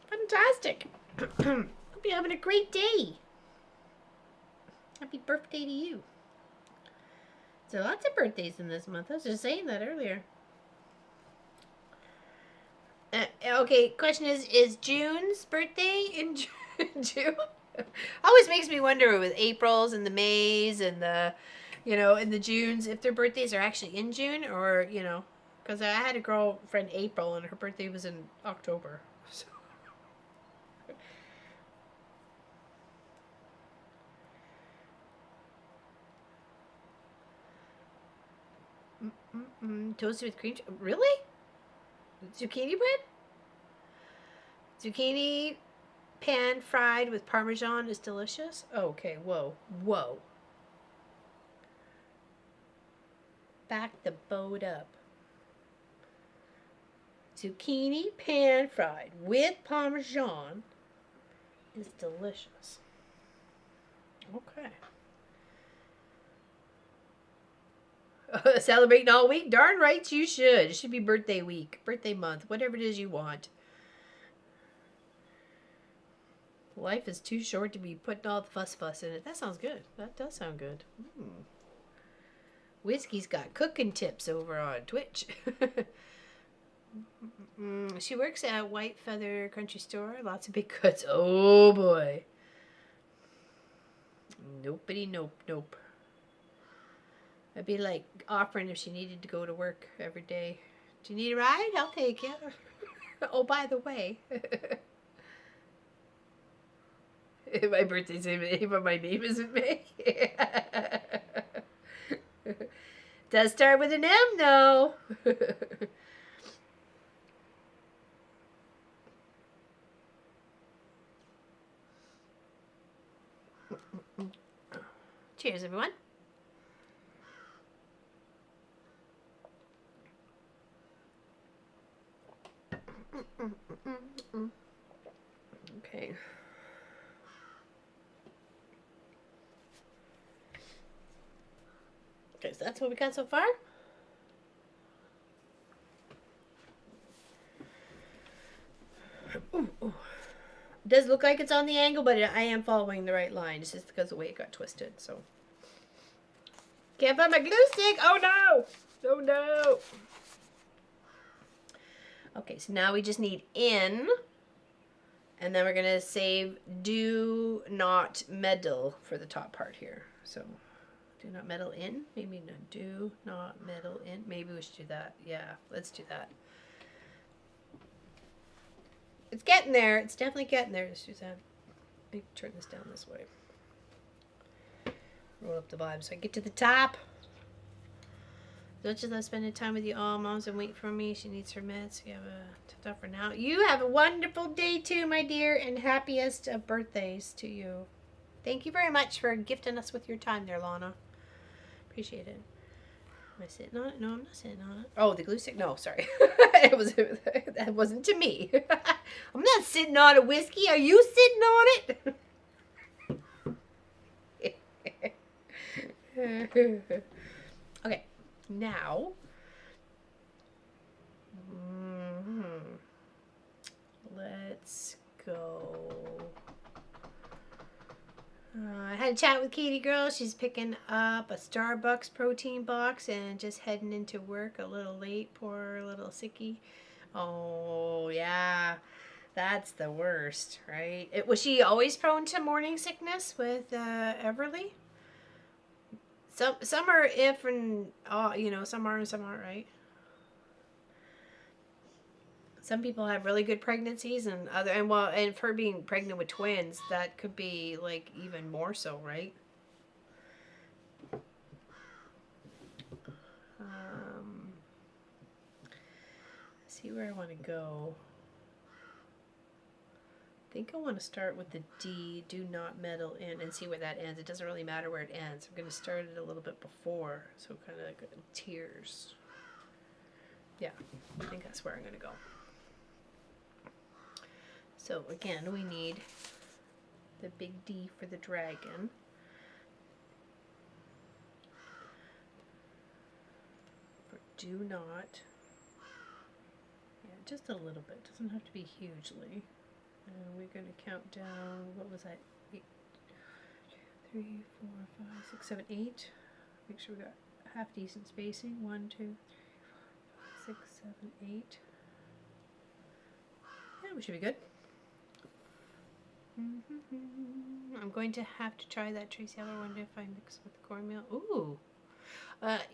Fantastic. Hope you're having a great day. Happy birthday to you. So lots of birthdays in this month. I was just saying that earlier. Okay, question is June's birthday in June? Always makes me wonder with April's and the May's and the, and the Junes, if their birthdays are actually in June or, because I had a girlfriend April and her birthday was in October. So. Toasted with cream. Really? Zucchini bread? Zucchini pan fried with Parmesan is delicious. Oh, okay, whoa. Back the boat up. Zucchini pan fried with Parmesan is delicious. Okay. Celebrating all week? Darn right you should. It should be birthday week, birthday month, whatever it is you want. Life is too short to be putting all the fuss in it. That sounds good. That does sound good. Whiskey's got cooking tips over on Twitch. She works at White Feather Country Store. Lots of big cuts. Oh boy. Nope. I'd be like offering if she needed to go to work every day. Do you need a ride? I'll take you. Oh, by the way. My birthday's in May, but my name isn't May. Does start with an M, though. Cheers, everyone. Okay. Okay, so that's what we got so far. Ooh. It does look like it's on the angle, but I am following the right line. It's just because of the way it got twisted, so. Can't find my glue stick! Oh no! Oh no! Okay, so now we just need in. And then we're going to save do not meddle for the top part here. So, do not meddle in. Maybe no, do not meddle in. Maybe we should do that. Yeah, let's do that. It's getting there. It's definitely getting there, Suzanne. Let me turn this down this way. Roll up the vibe so I get to the top. As much as I'm spending time with you all, Mom's been waiting for me. She needs her meds. You have a tough for now. You have a wonderful day too, my dear, and happiest of birthdays to you. Thank you very much for gifting us with your time there, Lana. Appreciate it. Am I sitting on it? No, I'm not sitting on it. Oh, the glue stick? No, sorry. That wasn't to me. I'm not sitting on a whiskey. Are you sitting on it? Okay, now. Let's go. I had a chat with Katie girl. She's picking up a Starbucks protein box and just heading into work a little late. Poor little sickie. Oh, yeah. That's the worst, right? Was she always prone to morning sickness with Everly? Some are if and, some are and some aren't, right? Some people have really good pregnancies and and for being pregnant with twins, that could be like even more so, right? Let's see where I want to go. think I want to start with the D, do not meddle in, and see where that ends. It doesn't really matter where it ends. I'm going to start it a little bit before, so kind of like tears. Yeah, I think that's where I'm going to go. So again, we need the big D for the dragon. For do not, yeah, just a little bit. Doesn't have to be hugely. And we're going to count down, what was that? 8, 3, 4, 5, 6, 7, 8. Make sure we got half decent spacing. 1, 2, 3, 4, 5, 6, 7, 8. Yeah, we should be good. I'm going to have to try that, Tracy. I wonder if I mix with the cornmeal. Ooh.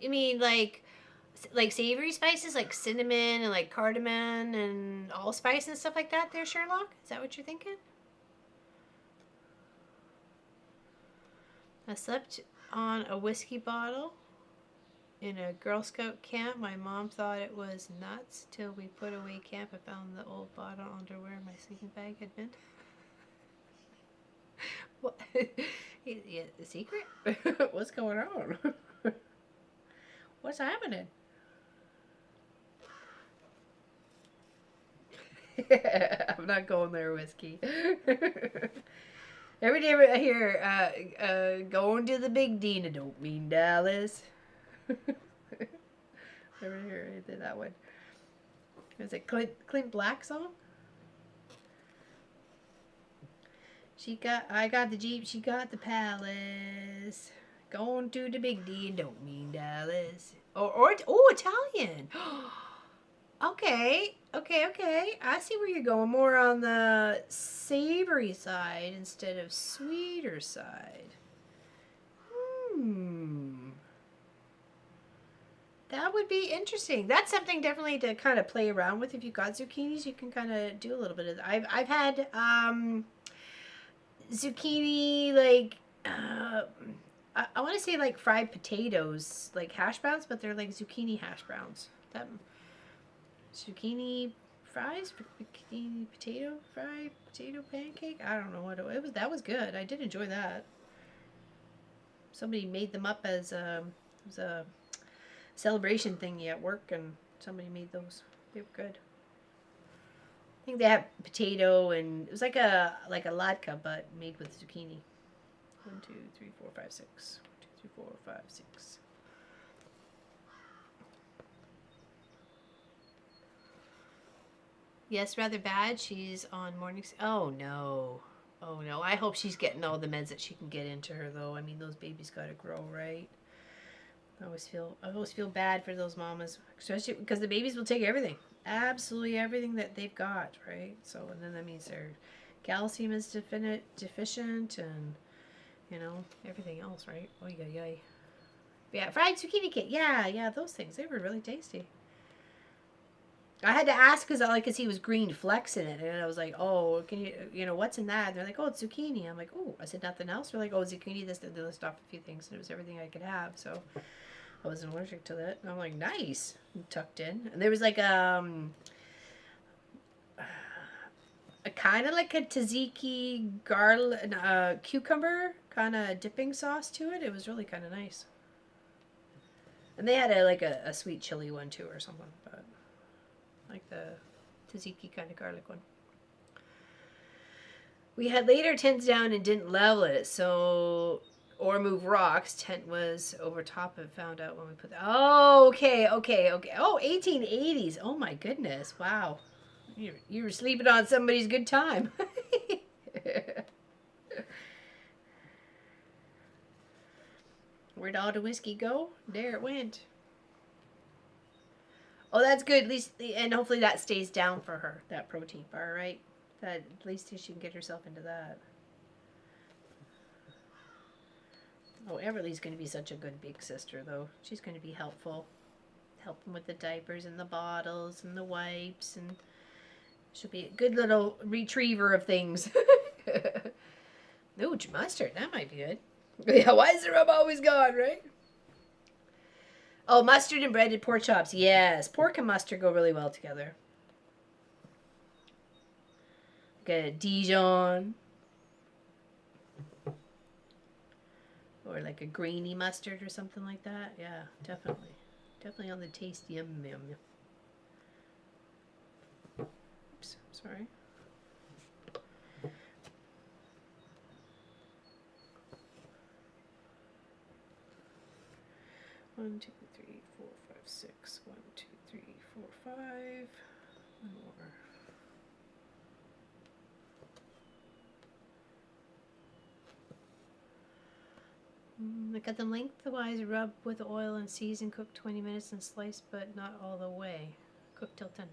You mean like savory spices like cinnamon and like cardamom and allspice and stuff like that there, Sherlock? Is that what you're thinking? I slept on a whiskey bottle in a Girl Scout camp. My mom thought it was nuts till we put away camp and found the old bottle under where my sleeping bag had been. What? Yeah, the secret? What's going on? What's happening? I'm not going there, whiskey. Every day I hear, going to the big D, and I don't mean Dallas. Never hear anything that one. Is it Clint Black song? I got the Jeep, she got the Palace. Going to the big D, and don't mean Dallas. Oh, Italian. Okay. I see where you're going. More on the savory side instead of sweeter side. That would be interesting. That's something definitely to kind of play around with. If you've got zucchinis, you can kind of do a little bit of that. I've had zucchini, like, I want to say like fried potatoes, like hash browns, but they're like zucchini hash browns. That zucchini fries, zucchini potato pancake. I don't know what it was. That was good. I did enjoy that. Somebody made them up as it was a celebration thingy at work, and somebody made those. They were good. I think they had potato, and it was like a latke, but made with zucchini. 1, 2, 3, 4, 5, 6. 1, 2, 3, 4, 5, 6. Yes, rather bad. She's on morning. Oh no. Oh no. I hope she's getting all the meds that she can get into her, though. I mean, those babies gotta grow, right? I always feel bad for those mamas, especially because the babies will take everything, absolutely everything that they've got, right? So, and then that means their calcium is deficient, and everything else, right? Oh yeah. Yeah, fried zucchini cake. Yeah, those things, they were really tasty. I had to ask because all I could see was green flecks in it, and I was like, "Oh, can what's in that?" And they're like, "Oh, it's zucchini." I'm like, "Oh," I said, "Nothing else?" They're like, "Oh, zucchini." They list off a few things, and it was everything I could have, so I wasn't allergic to that. And I'm like, "Nice," and tucked in, and there was like a kind of like a tzatziki garlic, cucumber kind of dipping sauce to it. It was really kind of nice, and they had a sweet chili one too or something, but. Like the tzatziki kind of garlic one. We had laid our tents down and didn't level it, or move rocks. Tent was over top of found out when we put Oh, okay. Oh, 1880s. Oh my goodness. Wow. You were sleeping on somebody's good time. Where'd all the whiskey go? There it went. Oh, that's good. At least, and hopefully that stays down for her, that protein bar, right? That at least she can get herself into that. Oh, Everly's going to be such a good big sister, though. She's going to be helpful. Helping with the diapers and the bottles and the wipes, and she'll be a good little retriever of things. Ooh, mustard. That might be good. Yeah, why is the rub always gone, right? Oh, mustard and breaded pork chops. Yes, pork and mustard go really well together. like a Dijon. Or like a grainy mustard or something like that. Yeah, definitely. Definitely on the taste yum yum. Oops, sorry. One, two, three, four, five, six. 1, 2, 3, 4, 5. One more. I got them lengthwise, rub with oil and season, cook 20 minutes and slice, but not all the way. Cook till tender.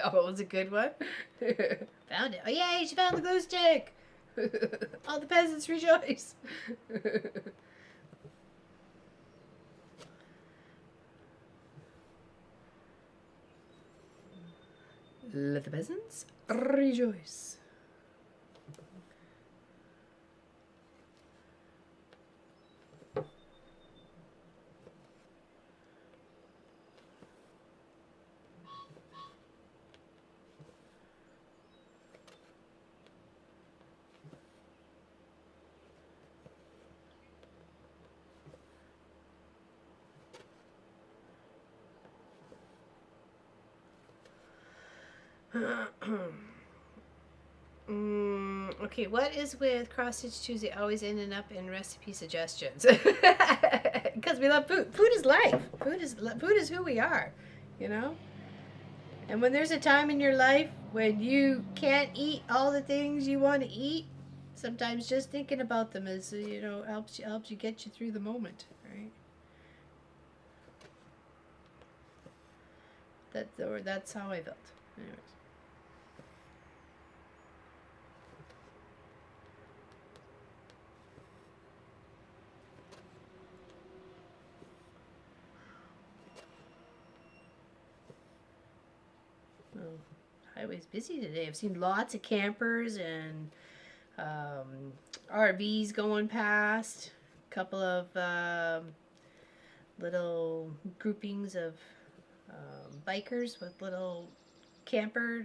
Oh, it was a good one. Found it. Oh yay, she found the glue stick. All the peasants rejoice. Let the peasants rejoice. Okay, what is with Cross Stitch Tuesday always ending up in recipe suggestions? Because we love food. Food is life. Food is who we are, you know. And when there's a time in your life when you can't eat all the things you want to eat, sometimes just thinking about them is helps you get you through the moment, right? That's how I felt. Anyways. Well, highway's busy today. I've seen lots of campers and RVs going past. A couple of little groupings of bikers with little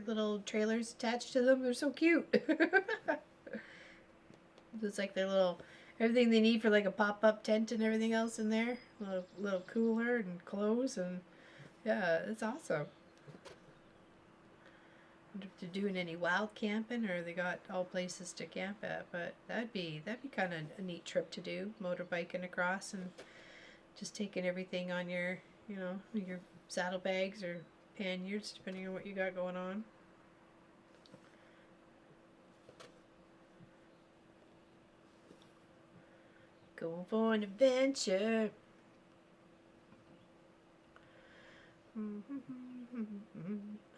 little trailers attached to them. They're so cute. It's like their little everything they need for like a pop-up tent and everything else in there. Little cooler and clothes and yeah, it's awesome. I wonder if they're doing any wild camping or they got all places to camp at, but that'd be kind of a neat trip to do, motorbiking across and just taking everything on your your saddlebags or panniers depending on what you got going on. Going for an adventure.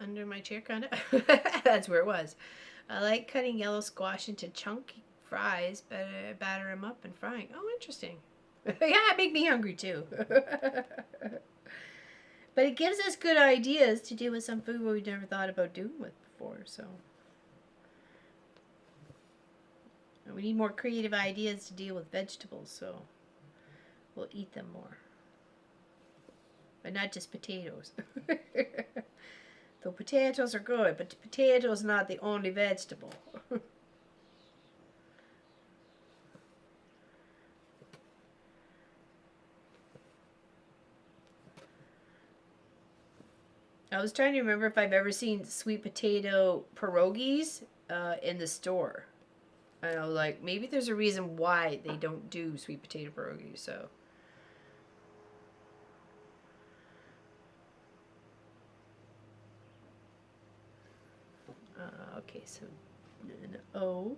Under my chair, kind of. That's where it was. I like cutting yellow squash into chunky fries, batter them up and frying. Oh, interesting. Yeah, it make me hungry too. But it gives us good ideas to do with some food we've never thought about doing with before. So we need more creative ideas to deal with vegetables. So we'll eat them more, but not just potatoes. Though potatoes are good, but potatoes not the only vegetable. I was trying to remember if I've ever seen sweet potato pierogies in the store. And I was like, maybe there's a reason why they don't do sweet potato pierogies. So. Okay, so an O.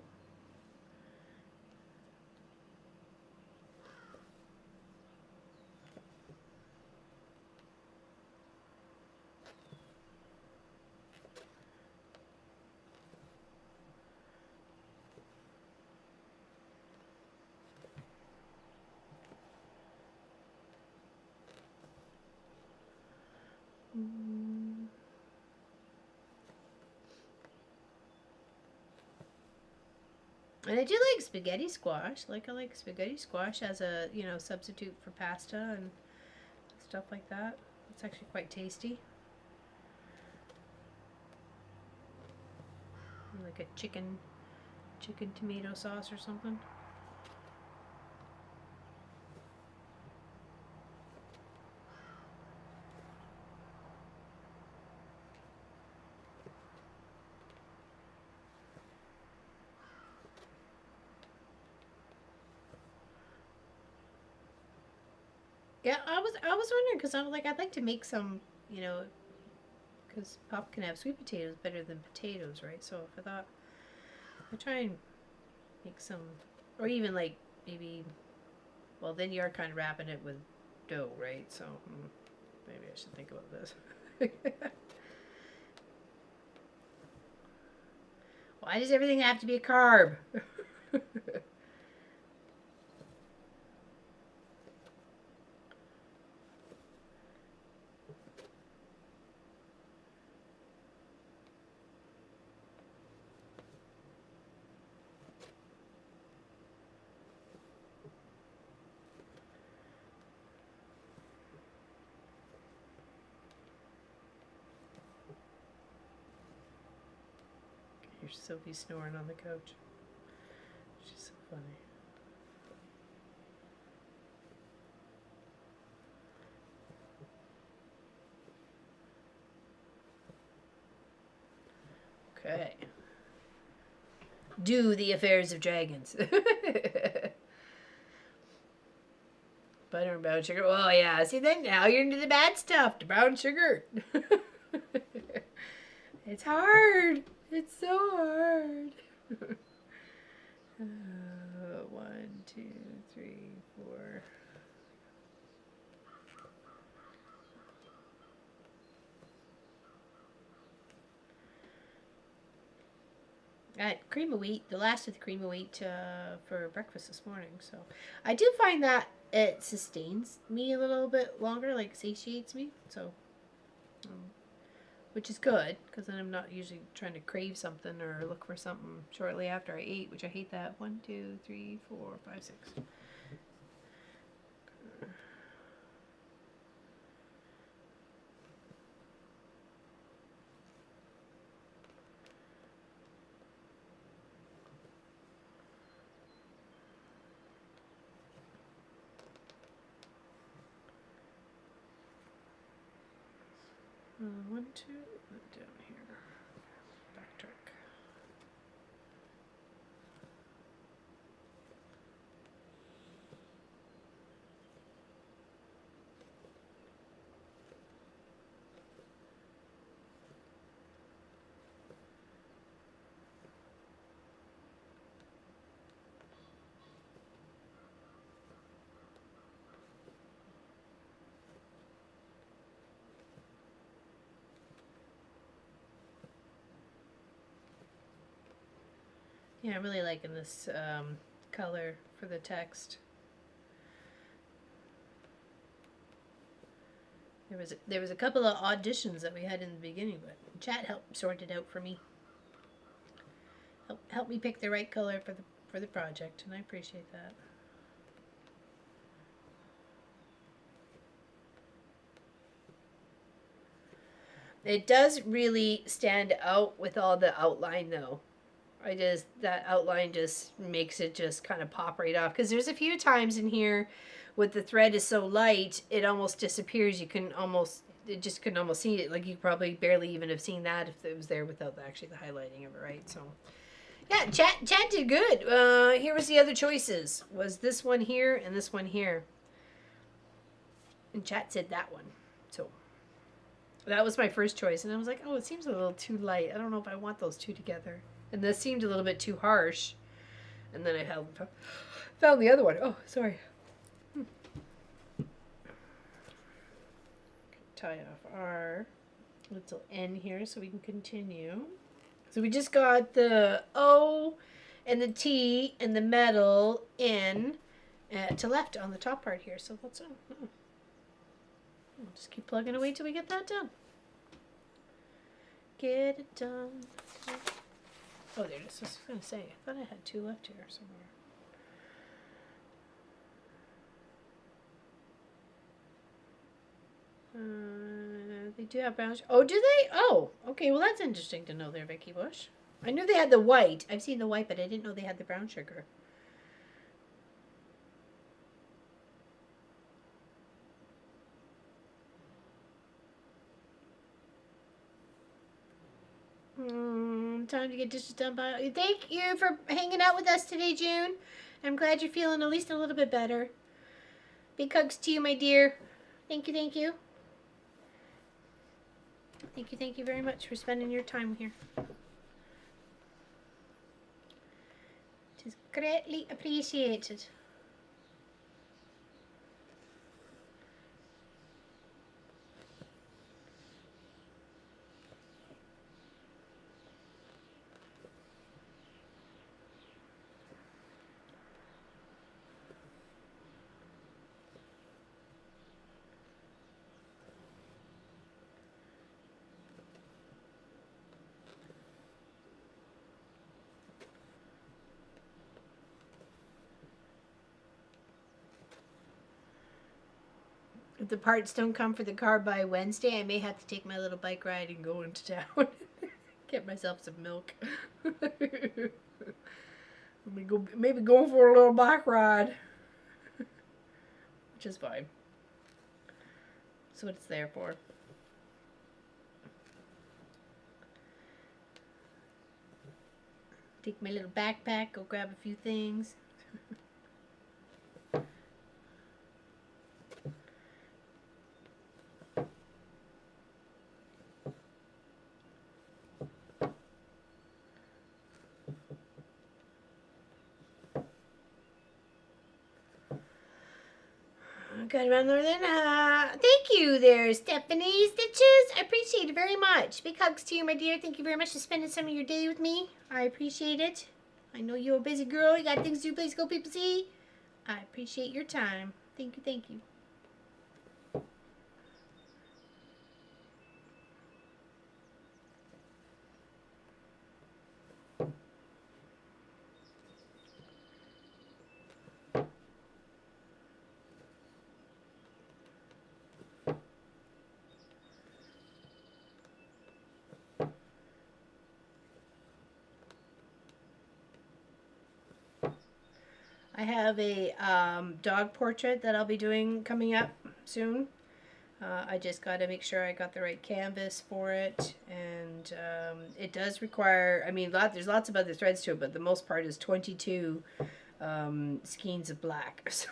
And I do like spaghetti squash. I like spaghetti squash as a, you know, substitute for pasta and stuff like that. It's actually quite tasty. Like a chicken tomato sauce or something. Yeah, I was wondering because I'm like I'd like to make some, you know, because Pop can have sweet potatoes better than potatoes, right? So if I thought I'd try and make some, or even like maybe, well, then you're kind of wrapping it with dough, right? So maybe I should think about this. Why does everything have to be a carb? Here's Sophie snoring on the couch. She's so funny. Okay. Do the affairs of dragons. Butter and brown sugar. Oh yeah. See, then now you're into the bad stuff. The brown sugar. It's hard. It's so hard. 1, 2, 3, 4. I had cream of wheat, the last of the cream of wheat for breakfast this morning. So I do find that it sustains me a little bit longer, like satiates me. So, which is good because then I'm not usually trying to crave something or look for something shortly after I eat, which I hate that. 1, 2, 3, 4, 5, 6. One, two, down here. Backtrack. Yeah, I'm really liking this color for the text. There was a couple of auditions that we had in the beginning, but chat helped sort it out for me. Help me pick the right color for the project, and I appreciate that. It does really stand out with all the outline though. That outline just makes it just kind of pop right off. Because there's a few times in here with the thread is so light, it almost disappears. It just couldn't almost see it. Like you probably barely even have seen that if it was there without actually the highlighting of it, right? So, yeah, chat did good. Here was the other choices. Was this one here and this one here. And chat said that one. So, that was my first choice. And I was like, oh, it seems a little too light. I don't know if I want those two together. And this seemed a little bit too harsh. And then I found the other one. Oh, sorry. Tie off our little N here so we can continue. So we just got the O and the T and the metal in to left on the top part here. So that's it. We'll just keep plugging away till we get that done. Get it done. Oh, there it is. I was going to say, I thought I had 2 left here somewhere. They do have brown. Oh, do they? Oh, okay. Well, that's interesting to know there, Vicky Bush. I knew they had the white. I've seen the white, but I didn't know they had the brown sugar. Time to get dishes done by. Thank you for hanging out with us today, June. I'm glad you're feeling at least a little bit better. Big hugs to you, my dear. Thank you, thank you. Thank you very much for spending your time here. It is greatly appreciated. If the parts don't come for the car by Wednesday, I may have to take my little bike ride and go into town. Get myself some milk. Maybe go for a little bike ride. Which is fine. That's what it's there for. Take my little backpack, go grab a few things. Good around Northern. Thank you there, Stephanie Stitches. I appreciate it very much. Big hugs to you, my dear. Thank you very much for spending some of your day with me. I appreciate it. I know you're a busy girl. You got things to do, places to go, people see. I appreciate your time. Thank you, thank you. I have a dog portrait that I'll be doing coming up soon. I just got to make sure I got the right canvas for it, and it does require, I mean, there's lots of other threads to it, but the most part is 22 skeins of black. So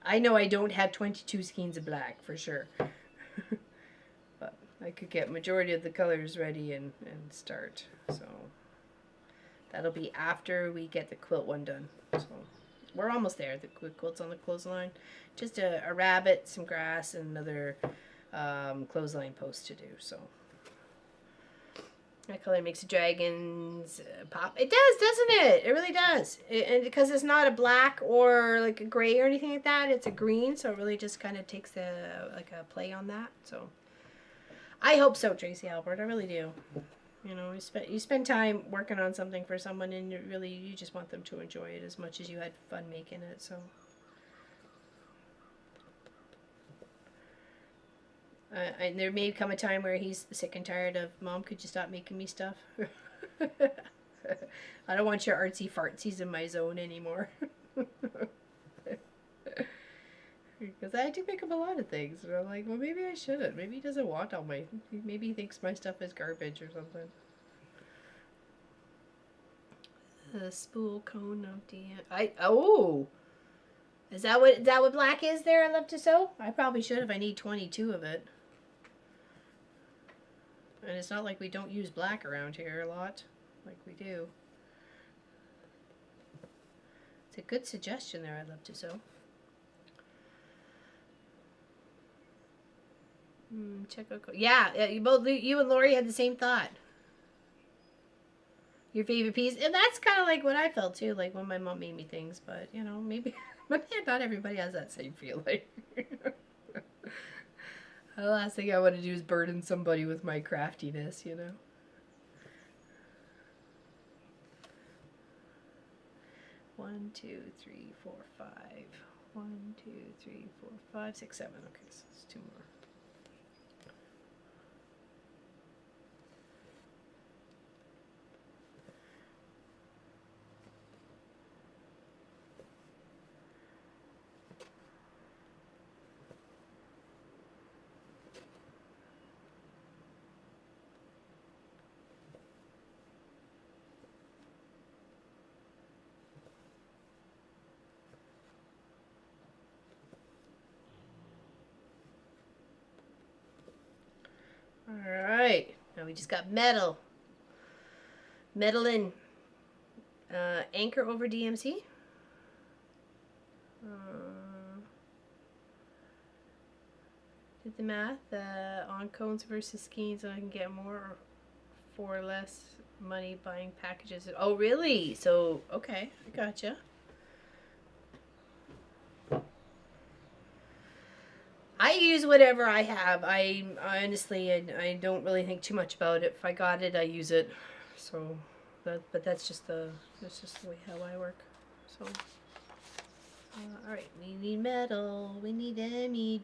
I know I don't have 22 skeins of black for sure. But I could get majority of the colors ready and start. So that'll be after we get the quilt one done. So we're almost there. The quilt's on the clothesline. Just a rabbit, some grass, and another clothesline post to do. So that color makes the dragons pop. It does, doesn't it? It really does. And because it's not a black or like a gray or anything like that, it's a green. So it really just kind of takes like a play on that. So I hope so, Tracy Albert. I really do. You know, you spend time working on something for someone, and you just want them to enjoy it as much as you had fun making it. So, and there may come a time where he's sick and tired of, Mom, could you stop making me stuff? I don't want your artsy fartsies in my zone anymore. Because I do make him a lot of things, and I'm like, well, maybe I shouldn't. Maybe he doesn't want all my. Maybe he thinks my stuff is garbage or something. The spool cone of oh, is that what black is there? I love to sew. I probably should if I need 22 of it. And it's not like we don't use black around here a lot, like we do. It's a good suggestion there. I love to sew. Check out. Yeah, you and Lori had the same thought. Your favorite piece, and that's kind of like what I felt too, like when my mom made me things. But you know, maybe not everybody has that same feeling. The last thing I want to do is burden somebody with my craftiness, you know. 1, 2, 3, 4, 5. 1, 2, 3, 4, 5, 6, 7. Okay, so it's 2 more. Alright, now we just got metal. Metal in anchor over DMC. Did the math on cones versus skeins, so I can get more or for less money buying packages. Oh, really? So, okay, I gotcha. I use whatever I have. I honestly, I don't really think too much about it. If I got it, I use it. So, but that's just the way how I work. So, all right, we need metal. We need MEDDLE.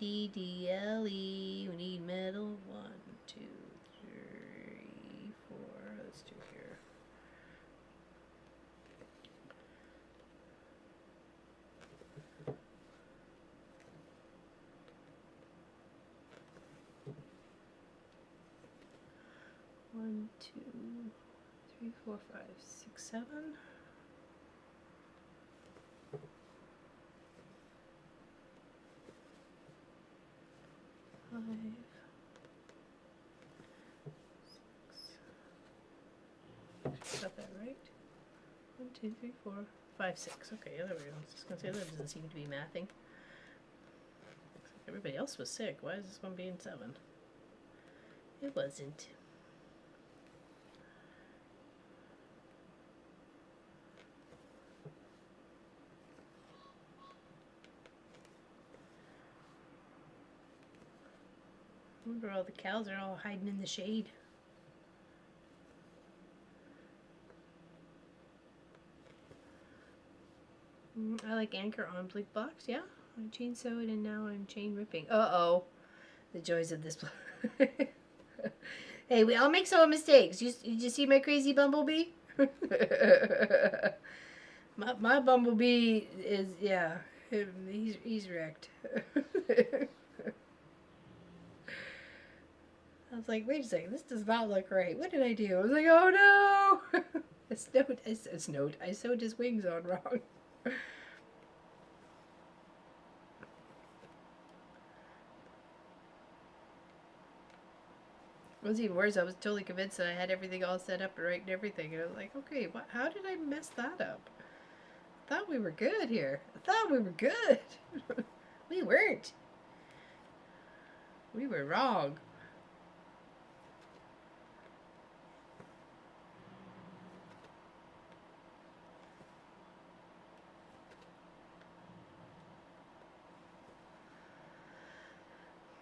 We need metal. 1, 2, 3, 4. Let's do here. One, 2, 3, 4, 5, 6, 7. 5, 6. Got that right? 1, 2, 3, 4, 5, 6. Okay, there we go. I was just gonna say that doesn't seem to be mathing. Looks like everybody else was sick. Why is this one being 7? It wasn't. I wonder all the cows are all hiding in the shade. I like anchor on bleak box, yeah. I chain sewed and now I'm chain ripping. Uh-oh. The joys of this. Hey, we all make some mistakes. You just see my crazy bumblebee? my bumblebee is, yeah, he's wrecked. I was like, wait a second, this does not look right. What did I do? I was like, oh no! I sewed his wings on wrong. It was even worse. I was totally convinced that I had everything all set up right and everything. And I was like, okay, how did I mess that up? I thought we were good here. I thought we were good. We weren't. We were wrong.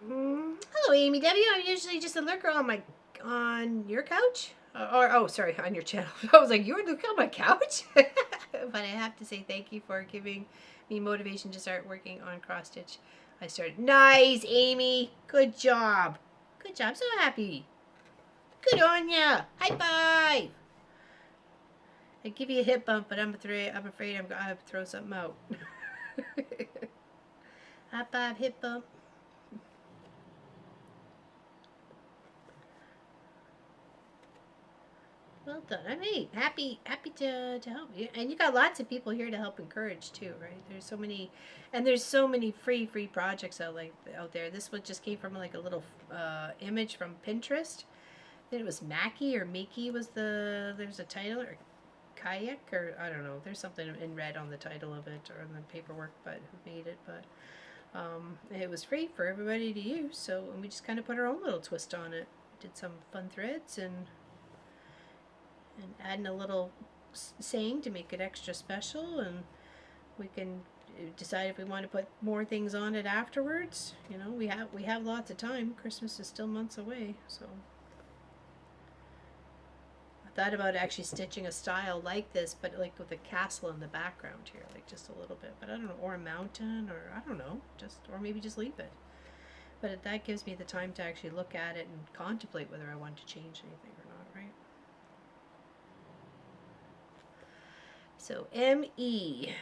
Hello, Amy W. I'm usually just a lurker on your couch. Oh, sorry, on your channel. I was like, you're looking on my couch? But I have to say thank you for giving me motivation to start working on cross stitch. I started. Nice, Amy. Good job. Good job. So happy. Good on ya. High five. I'd give you a hip bump, but I'm afraid I'm gonna have to throw something out. High five, hip bump. Well done. I'm happy to help you. And you got lots of people here to help encourage too, right? There's so many, and there's so many free projects out there. This one just came from like a little image from Pinterest. Then it was Mackie or Miki was there's a title, or Kayak, or I don't know. There's something in red on the title of it or on the paperwork, but who made it? But it was free for everybody to use. So and we just kind of put our own little twist on it. Did some fun threads and adding a little saying to make it extra special, and we can decide if we want to put more things on it afterwards. You know, we have lots of time. Christmas is still months away, so thought about actually stitching a style like this, but like with a castle in the background here, like just a little bit. But I don't know, or a mountain, or I don't know, or maybe just leave it. But that gives me the time to actually look at it and contemplate whether I want to change anything or not, right? So M-E-D-D-L-E,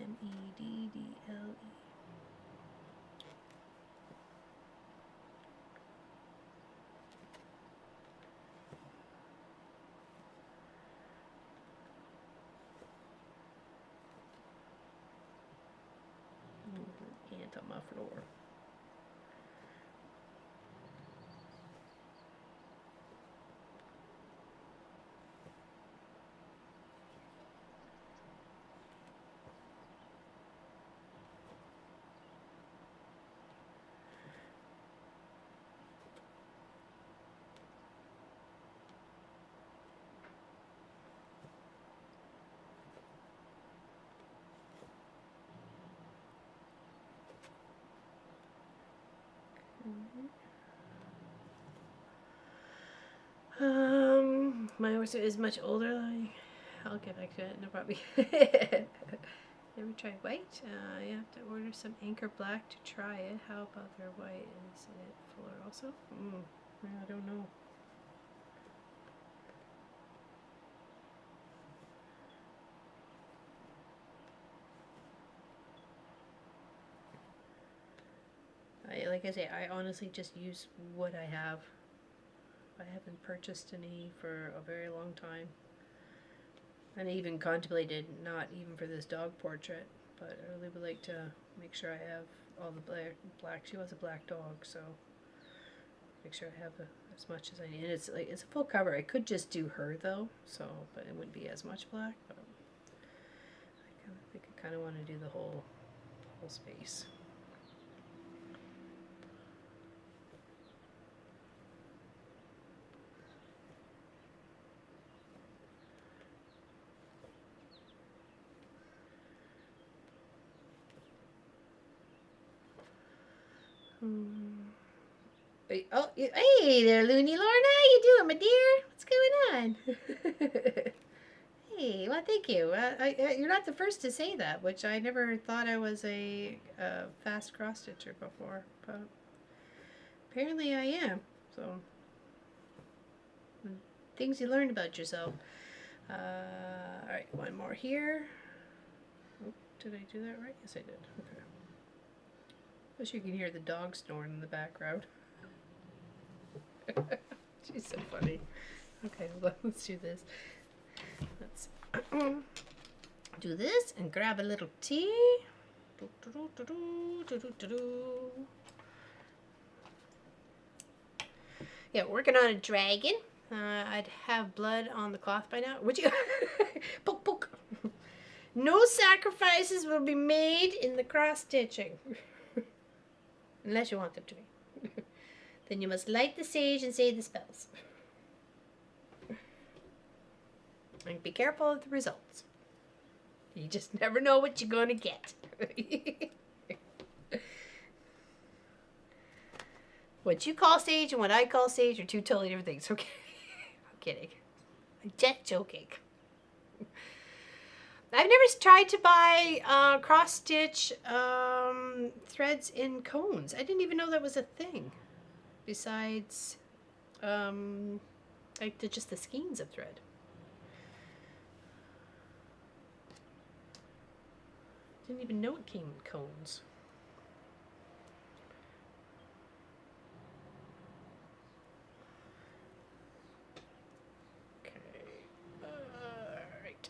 M-E-D-D-L-E. Ant on my floor. My horse is much older. I'll get back to it. No problem. Never tried white. You have to order some Anchor Black to try it. How about their white? Is it fuller also? I don't know. Like I say, I honestly just use what I have. I haven't purchased any for a very long time. And I even contemplated not even for this dog portrait, but I really would like to make sure I have all the black. She was a black dog, so make sure I have as much as I need. And it's a full cover. I could just do her though, so but it wouldn't be as much black. But I think I kind of want to do the whole space. Oh, hey there, Looney Lorna. How you doing, my dear? What's going on? Hey, well, thank you. You're not the first to say that, which I never thought I was a fast cross stitcher before, but apparently I am. So, things you learn about yourself. All right, one more here. Oh, did I do that right? Yes, I did. Okay. Wish you can hear the dog snoring in the background. She's so funny. Okay, well, let's do this. Let's do this and grab a little tea. Yeah, working on a dragon. I'd have blood on the cloth by now. Would you? Poke, poke. No sacrifices will be made in the cross stitching. Unless you want them to be. Then you must light the sage and say the spells. And be careful of the results. You just never know what you're going to get. What you call sage and what I call sage are two totally different things. Okay. I'm kidding. I'm just joking. I've never tried to buy cross stitch threads in cones. I didn't even know that was a thing. Besides, like just the skeins of thread. Didn't even know it came in cones. Okay, alright.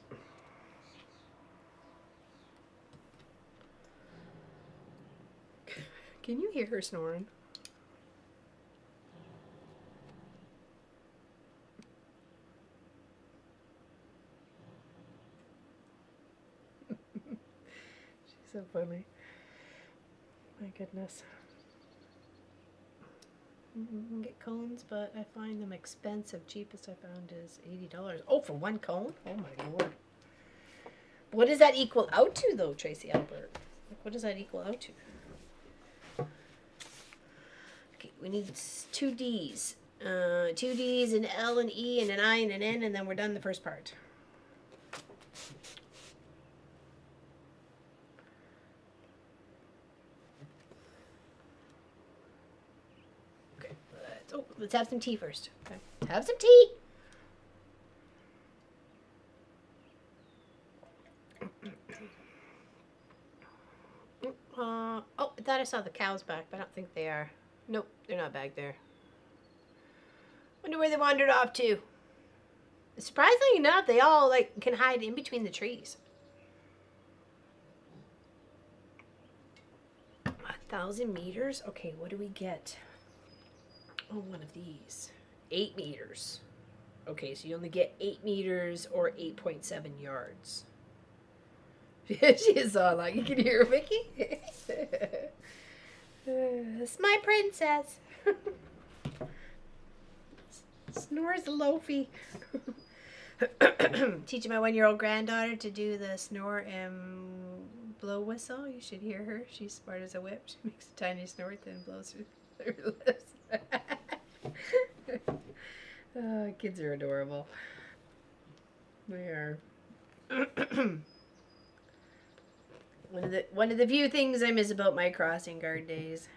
Can you hear her snoring? So funny. My goodness. You can get cones, but I find them expensive. Cheapest I found is $80. Oh, for one cone? Oh my lord. What does that equal out to though, Tracy Albert? Like, what does that equal out to? Okay, We need 2 D's. 2 D's, an L, an E, and an I, and an N, and then we're done the first part. Okay, let's have some tea first. Okay, have some tea. Oh, I thought I saw the cows back, but I don't think they are. Nope, they're not back there. Wonder where they wandered off to. Surprisingly enough, they all like can hide in between the trees. 1,000 meters? Okay, what do we get? Oh, one of these. 8 meters. Okay, so you only get 8 meters or 8.7 yards. She is all like, you can hear her, Mickey? It's my princess. Snores Loafy. Teaching my 1-year-old granddaughter to do the snore and blow whistle. You should hear her. She's smart as a whip. She makes a tiny snort, then blows through her lips. Oh, kids are adorable. They are. One of the few things I miss about my crossing guard days.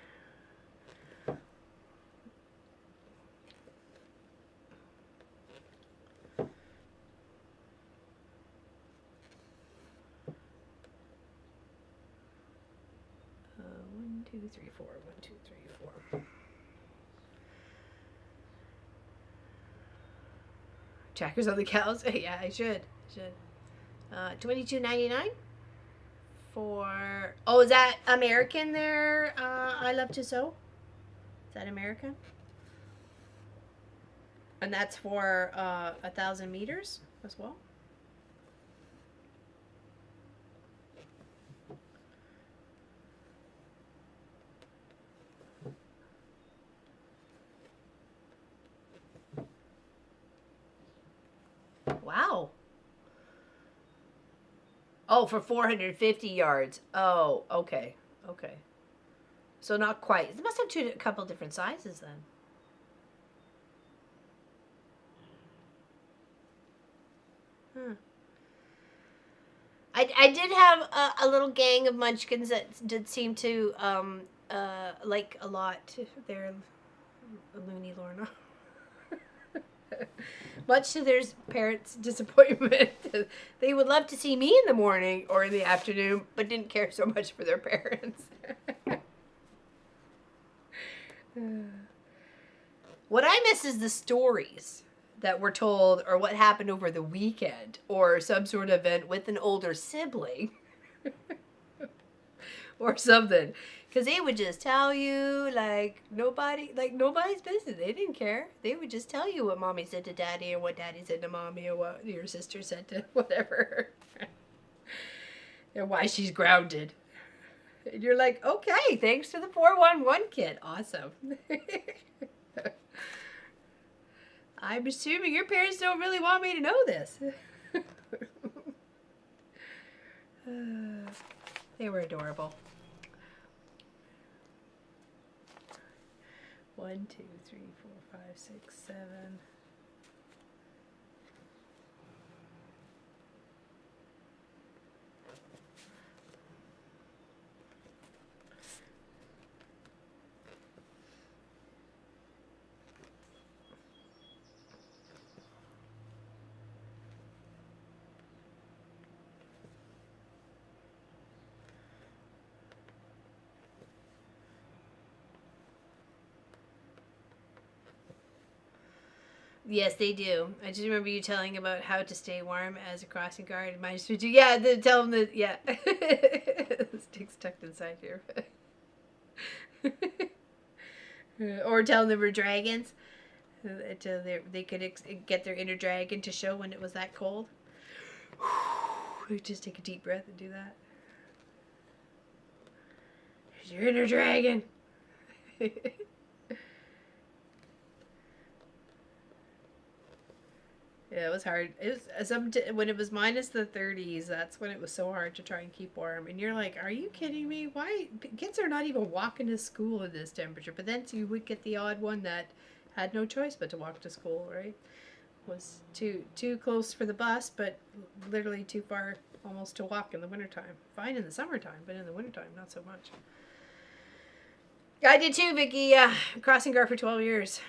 One, two, three, four. 1, 2, 3, 4. Trackers on the cows. Yeah, I should. $22.99 for. Oh, is that American there? I love to sew. Is that American? And that's for 1,000 meters as well. Wow. Oh, for 450 yards. Oh, okay. Okay. So not quite. It must have a couple different sizes then. I did have a little gang of munchkins that did seem to like a lot their Looney Lorna. Much to their parents' disappointment. They would love to see me in the morning or in the afternoon, but didn't care so much for their parents. What I miss is the stories that were told or what happened over the weekend or some sort of event with an older sibling or something. Because they would just tell you like nobody's business. They didn't care. They would just tell you what mommy said to daddy and what daddy said to mommy or what your sister said to whatever. And why she's grounded. And you're like, okay, thanks for the 411 kit. Awesome. I'm assuming your parents don't really want me to know this. They were adorable. 1, 2, 3, 4, 5, 6, 7. Yes, they do. I just remember you telling about how to stay warm as a crossing guard. Mine just do. Yeah, tell them that. Yeah, the stick's tucked inside here. Or tell them they were dragons. Until they could get their inner dragon to show when it was that cold. Just take a deep breath and do that. There's your inner dragon. Yeah, it was hard. It was when it was minus the 30s. That's when it was so hard to try and keep warm. And you're like, "Are you kidding me? Why kids are not even walking to school in this temperature?" But then you would get the odd one that had no choice but to walk to school. Right? Was too close for the bus, but literally too far almost to walk in the wintertime. Fine in the summertime, but in the wintertime, not so much. I did too, Vicky. Yeah, crossing guard for 12 years.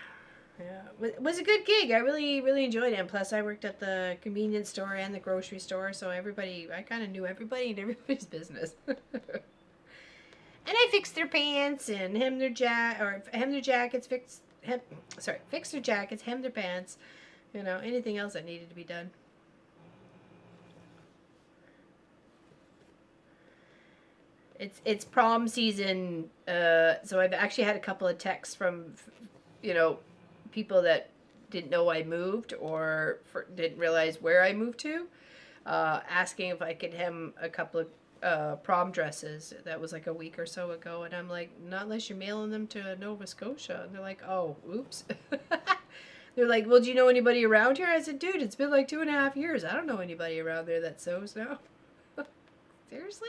Yeah, it was a good gig. I really enjoyed it. And plus, I worked at the convenience store and the grocery store, so I kind of knew everybody and everybody's business. And I fixed their pants and hem their jackets, fix their jackets, hem their pants, anything else that needed to be done. It's prom season, so I've actually had a couple of texts from, people that didn't know I moved or didn't realize where I moved to, asking if I could hem a couple of prom dresses. That was like a week or so ago, and I'm like, not unless you're mailing them to Nova Scotia. And they're like, oh, oops. They're like, well, do you know anybody around here? I said, dude, it's been like 2.5 years. I don't know anybody around there that sews now. Seriously?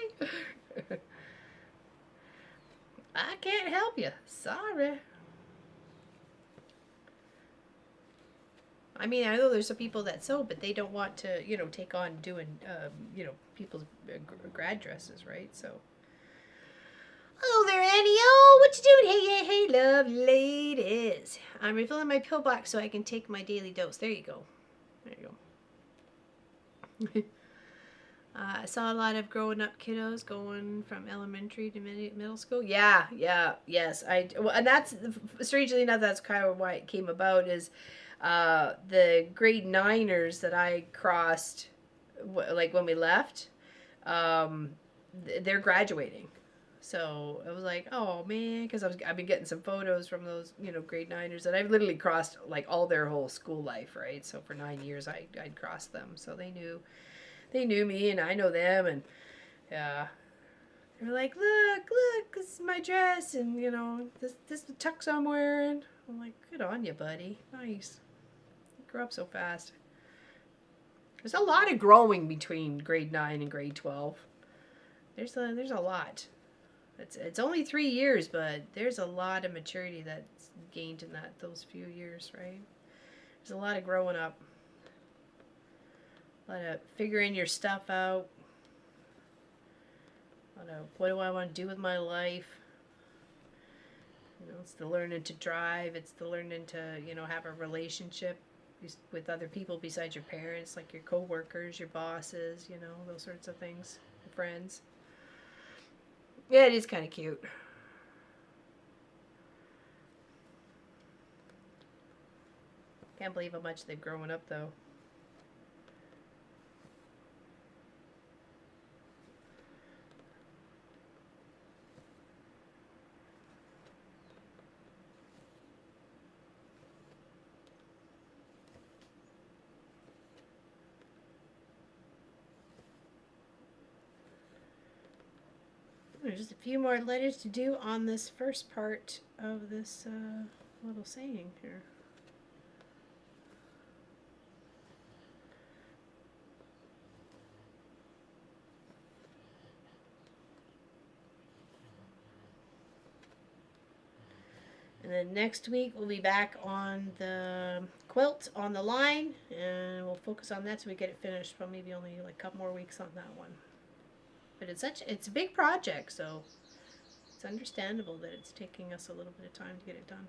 I can't help you. Sorry. I mean, I know there's some people that sew, but they don't want to, take on doing, people's grad dresses, right? So. Hello there, Annie. Oh, what you doing? Hey, love ladies. I'm refilling my pill box so I can take my daily dose. There you go. There you go. I saw a lot of growing up kiddos going from elementary to middle school. Yeah, yes. And that's, strangely enough, that's kind of why it came about is the grade 9ers that I crossed, like when we left, they're graduating. So I was like, oh man, because I've been getting some photos from those, grade 9ers, and I've literally crossed like all their whole school life, right? So for 9 years, I'd crossed them, so they knew me, and I know them, and yeah, they were like, look, this is my dress, and this the tux I'm wearing. I'm like, good on you, buddy, nice. You grew up so fast. There's a lot of growing between grade 9 and grade 12. There's a lot. It's only 3 years, but there's a lot of maturity that's gained in those few years, right? There's a lot of growing up. A lot of figuring your stuff out. A lot of what do I want to do with my life? It's the learning to drive. It's the learning to, have a relationship with other people besides your parents, like your co-workers, your bosses, those sorts of things, your friends. Yeah, it is kind of cute. Can't believe how much they've grown up, though. There's just a few more letters to do on this first part of this little saying here. And then next week we'll be back on the quilt on the line, and we'll focus on that till we get it finished. Probably maybe only like a couple more weeks on that one. But it's a big project, so it's understandable that it's taking us a little bit of time to get it done.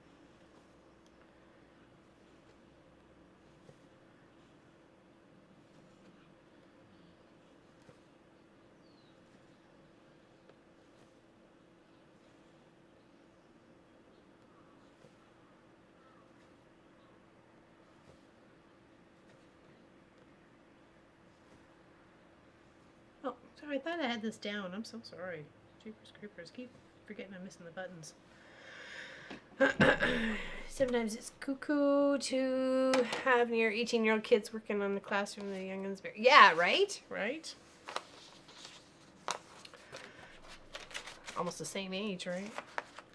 Oh, sorry, I thought I had this down. I'm so sorry. Jeepers creepers. Keep forgetting I'm missing the buttons. Sometimes it's cuckoo to have your 18-year-old kids working on the classroom. The youngins. Yeah, right? Right? Almost the same age, right?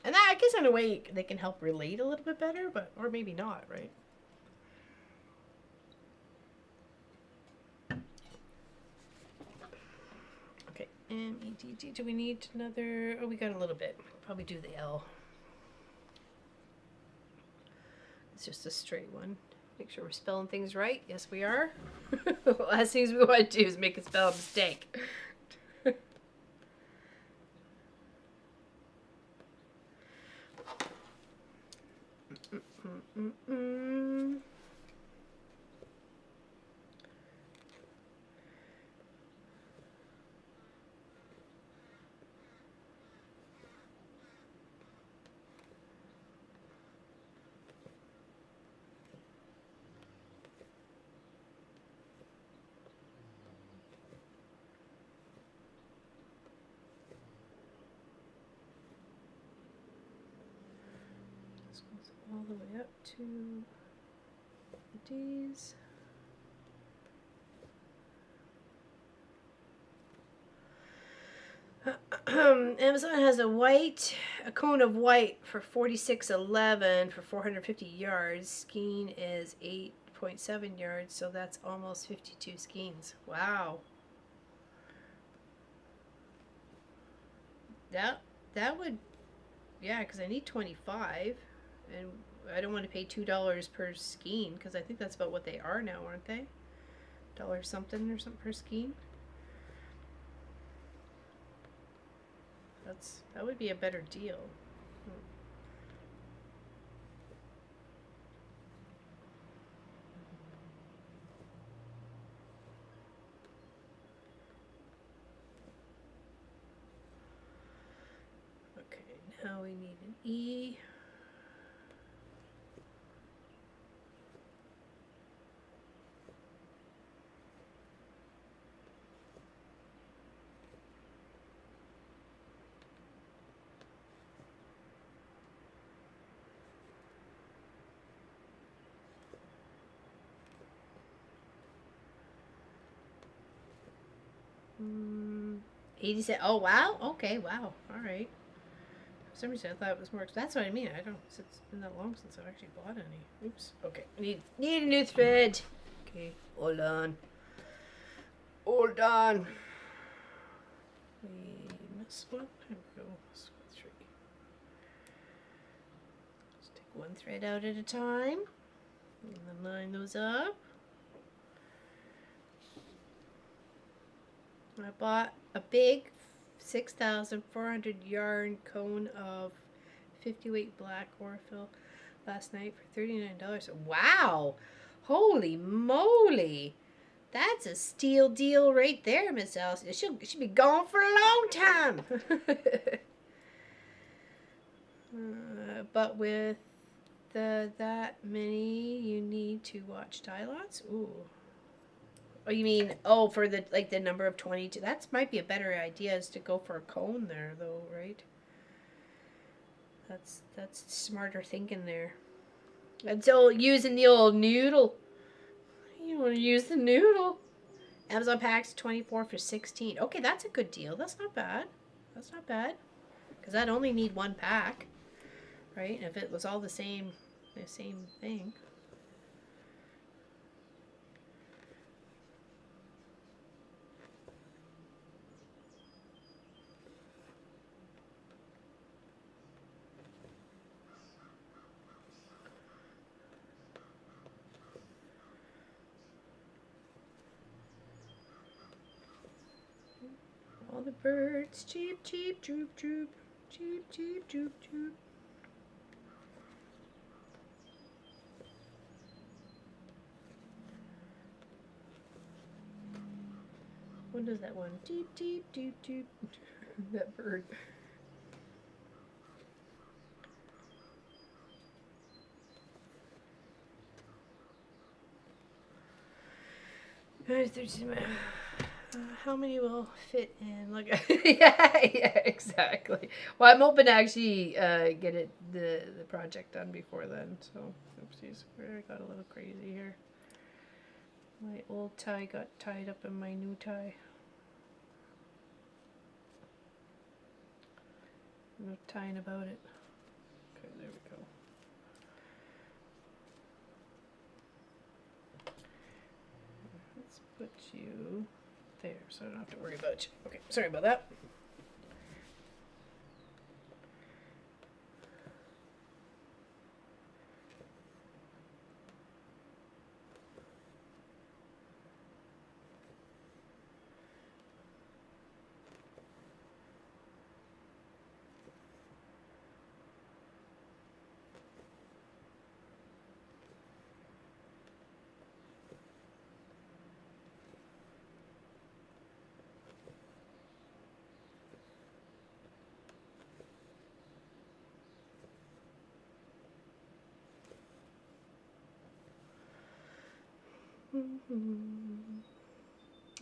And that, I guess in a way they can help relate a little bit better, or maybe not, right? M-E-D-D. Do we need another? Oh, we got a little bit. Probably do the L. It's just a straight one. Make sure we're spelling things right. Yes, we are. Last things we want to do is make a spell mistake. This goes all the way up to the D's. Amazon has a cone of white for $46.11 for 450 yards. Skein is 8.7 yards, so that's almost 52 skeins. Wow. That would, yeah, because I need 25, and I don't want to pay $2 per skein, because I think that's about what they are now, aren't they? $1 something or something per skein. That would be a better deal. Okay, now we need an E. Mm, 80 cents. Oh, wow. Okay, wow. All right. For some reason, I thought it was more. That's what I mean. It's been that long since I've actually bought any. Oops. Okay. Need a new thread. Okay. Hold on. Hold on. We missed one. There we go. Let's go 3. Just take one thread out at a time. And then line those up. I bought a big 6,400 yarn cone of 50 weight black Orfil last night for $39. Wow! Holy moly! That's a steal deal right there, Miss Elsie. She'll be gone for a long time. But with that many, you need to watch tie lots. Ooh. Oh, you mean, for the number of 22. That might be a better idea, is to go for a cone there, though, right? That's smarter thinking there. And so using the old noodle. You want to use the noodle. Amazon packs 24 for 16. Okay, that's a good deal. That's not bad. That's not bad. Because I'd only need one pack, right? And if it was all the same thing. All the birds, cheep, cheep, droop, droop, cheep, cheep, droop, droop. What does that one? Cheep, cheep, doop, doop. That bird. How many will fit in? Look, yeah, exactly. Well, I'm hoping to actually get the project done before then. So, oopsies, I got a little crazy here. My old tie got tied up in my new tie. No tying about it. Okay, there we go. Let's put you there, so I don't have to worry about it. Okay, sorry about that.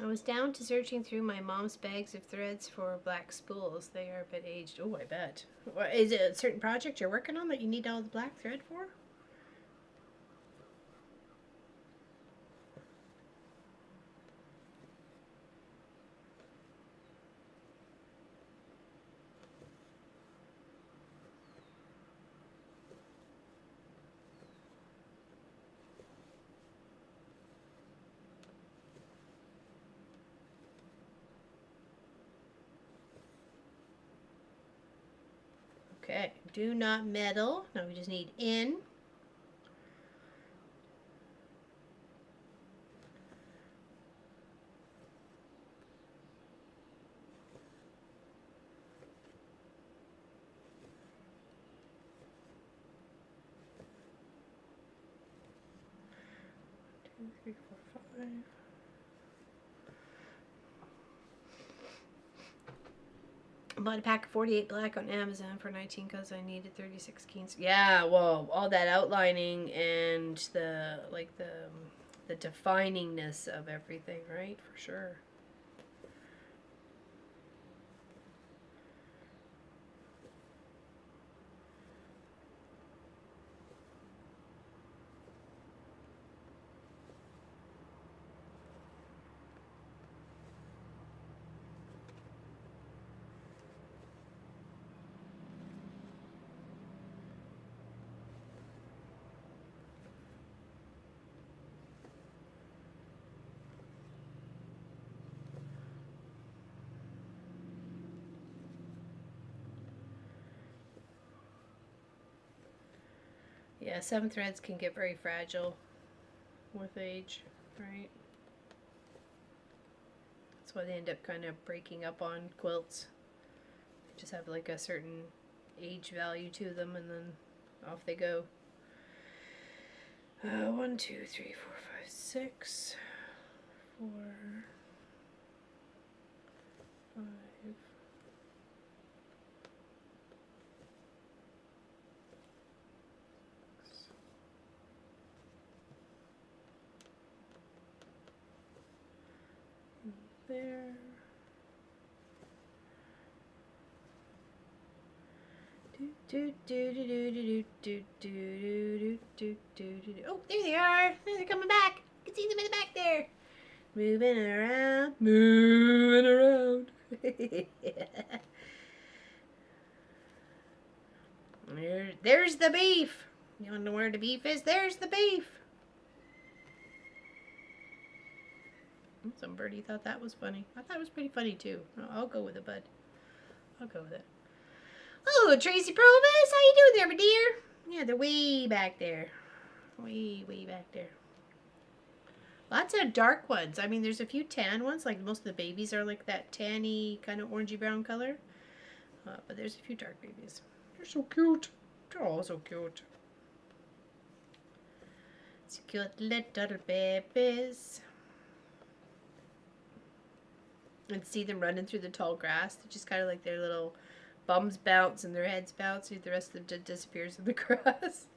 I was down to searching through my mom's bags of threads for black spools. They are a bit aged. Oh, I bet. What, is it a certain project you're working on that you need all the black thread for? Okay, do not meddle. Now we just need in. Two, three, four, five. I bought a pack of 48 black on Amazon for 19 because I needed 36 keys. Yeah, well, all that outlining and the definingness of everything, right? For sure. Yeah, 7 threads can get very fragile with age, right? That's why they end up kind of breaking up on quilts. They just have like a certain age value to them, and then off they go. 1, 2, 3, 4, 5, 6, 4, 5. There. Oh, there they are. They're coming back. I can see them in the back there. Moving around. Moving around. There's the beef. You want to know where the beef is? There's the beef. Some birdie thought that was funny. I thought it was pretty funny too. I'll go with it, bud. I'll go with it. Oh, Tracy Provis, how you doing there, my dear? Yeah, they're way back there. Way back there. Lots of dark ones. I mean, there's a few tan ones. Like most of the babies are like that tanny, kind of orangey brown color. But there's a few dark babies. They're so cute. They're all so cute. So cute little babies. And see them running through the tall grass. They're just kind of like their little bums bounce and their heads bounce. The rest of them disappears in the grass.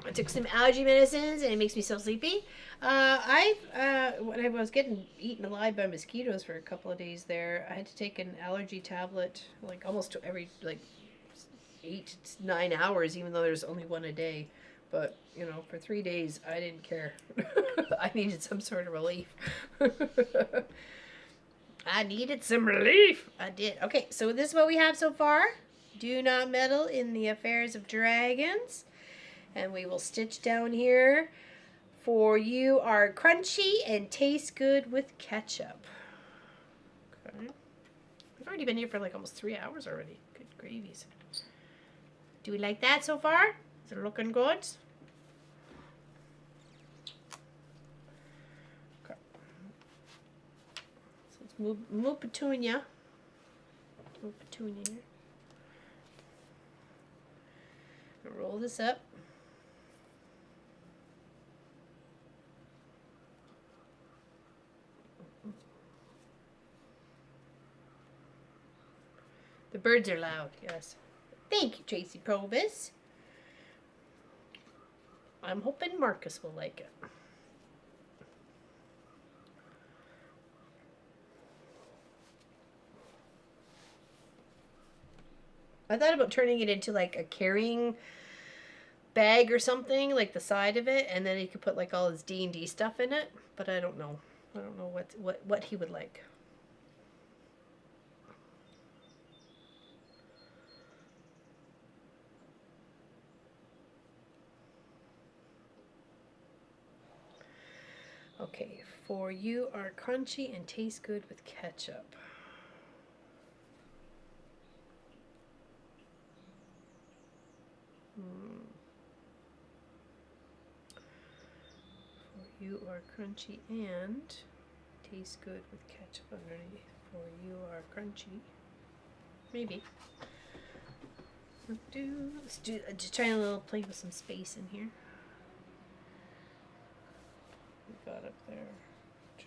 I took some allergy medicines and it makes me so sleepy. When I was getting eaten alive by mosquitoes for a couple of days there, I had to take an allergy tablet like almost every 8 to 9 hours, even though there's only one a day. But, you know, for 3 days, I didn't care. I needed some sort of relief. I needed some relief. I did. Okay, so this is what we have so far. Do not meddle in the affairs of dragons. And we will stitch down here. For you are crunchy and taste good with ketchup. Okay. We've already been here for like almost 3 hours already. Good gravies. Do we like that so far? Is it looking good? Okay. So let's move Petunia. Move Petunia here. Roll this up. The birds are loud, yes. Thank you, Tracy Probus. I'm hoping Marcus will like it. I thought about turning it into like a carrying bag or something, like the side of it, and then he could put like all his D&D stuff in it, but I don't know. I don't know what he would like. Okay, for you are crunchy and taste good with ketchup. For you are crunchy and taste good with ketchup underneath. For you are crunchy. Maybe. Let's do just trying a little play with some space in here. We got up there.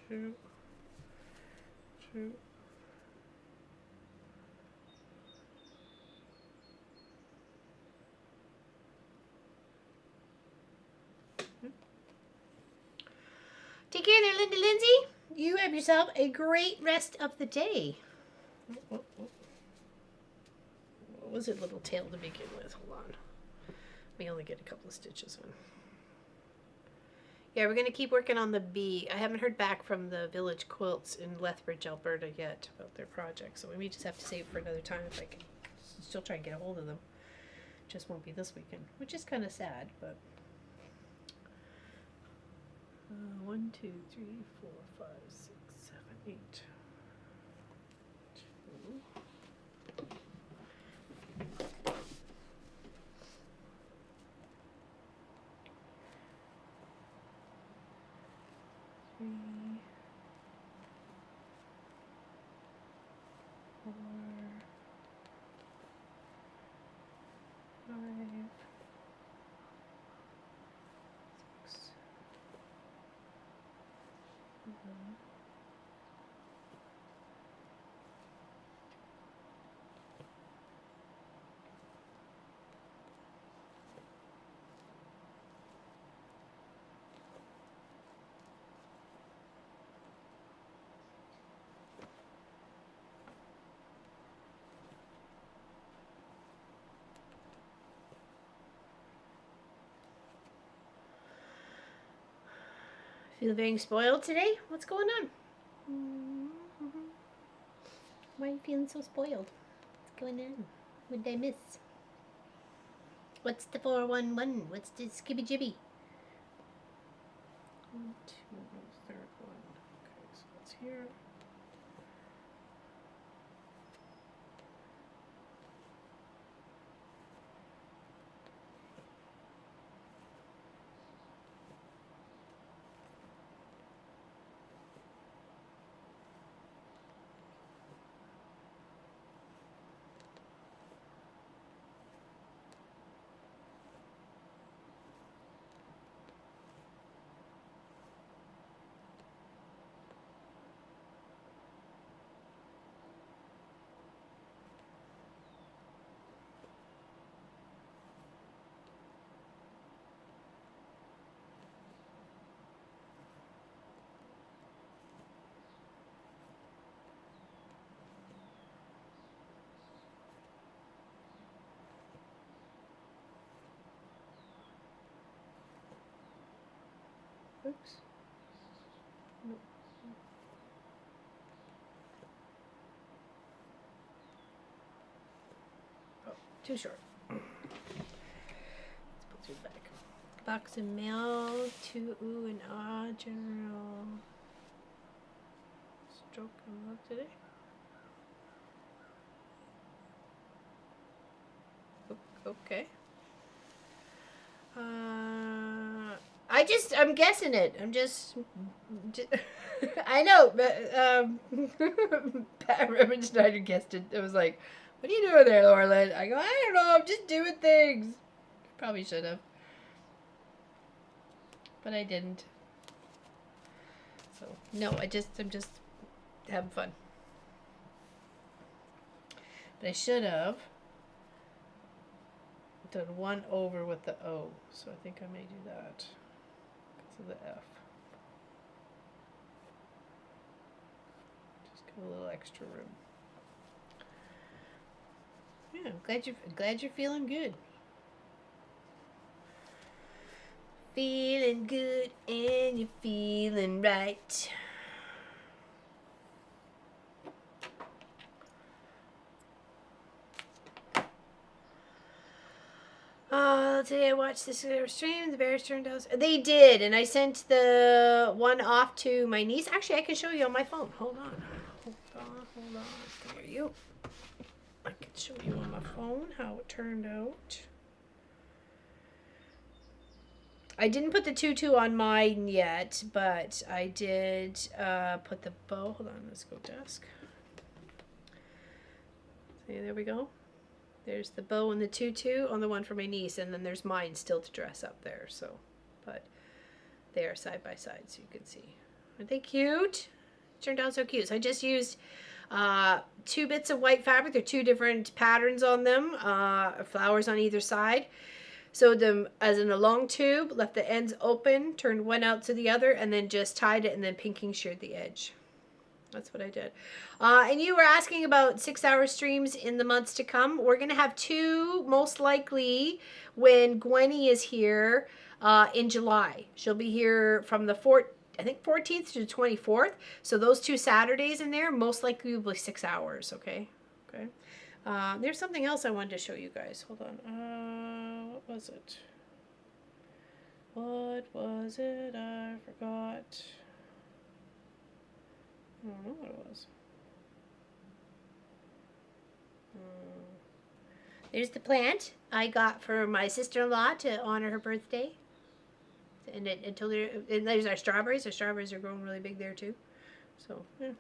Two. Take care there, Linda Lindsay. You have yourself a great rest of the day. What was it, little tail to begin with? Hold on. We only get a couple of stitches in. Yeah, we're going to keep working on the bee. I haven't heard back from the Village Quilts in Lethbridge, Alberta yet about their project, so we may just have to save for another time if I can still try and get a hold of them. Just won't be this weekend, which is kind of sad, but... 1, 2, 3, 4, 5, 6, 7, 8. 3, 4, 5, 6, 7. Feel very spoiled today? What's going on? Why are you feeling so spoiled? What's going on? What did I miss? What's the 411? What's the skibby jibby? 1, 2, third one. Okay, so that's here. Oops. Nope. Oh, Too short. Let's put it back. Box of mail to ooh and ah general. Stroke and look today. Okay. I'm guessing it. I know, but Pat Reverend Schneider guessed it. It was like, what are you doing there, Laura? I go, I don't know, I'm just doing things. Probably should have. But I didn't. So, no, I'm just having fun. But I should have done 1 over with the O. So I think I may do that because of the F. Just give a little extra room. Yeah, I'm glad you're feeling good. Feeling good and you're feeling right. Today I watched this stream. The bears turned out. They did, and I sent the one off to my niece. Actually, I can show you on my phone. Hold on. Come here, you. I can show you on my phone how it turned out. I didn't put the tutu on mine yet, but I did put the bow. Hold on, let's go desk. See, there we go. There's the bow and the tutu on the one for my niece, and then there's mine still to dress up there. So, but they are side by side, so you can see. Aren't they cute? Turned out so cute. So I just used 2 bits of white fabric. There are 2 different patterns on them, flowers on either side. Sewed them as in a long tube, left the ends open, turned one out to the other, and then just tied it and then pinking sheared the edge. That's what I did. And you were asking about 6-hour streams in the months to come. We're going to have 2, most likely, when Gwenny is here in July. She'll be here from the 14th to the 24th. So those 2 Saturdays in there, most likely will be 6 hours, okay? Okay. There's something else I wanted to show you guys. Hold on. What was it? What was it? I forgot. I don't know what it was. There's the plant I got for my sister-in-law to honor her birthday. And and there's our strawberries. Our strawberries are growing really big there too. So yeah.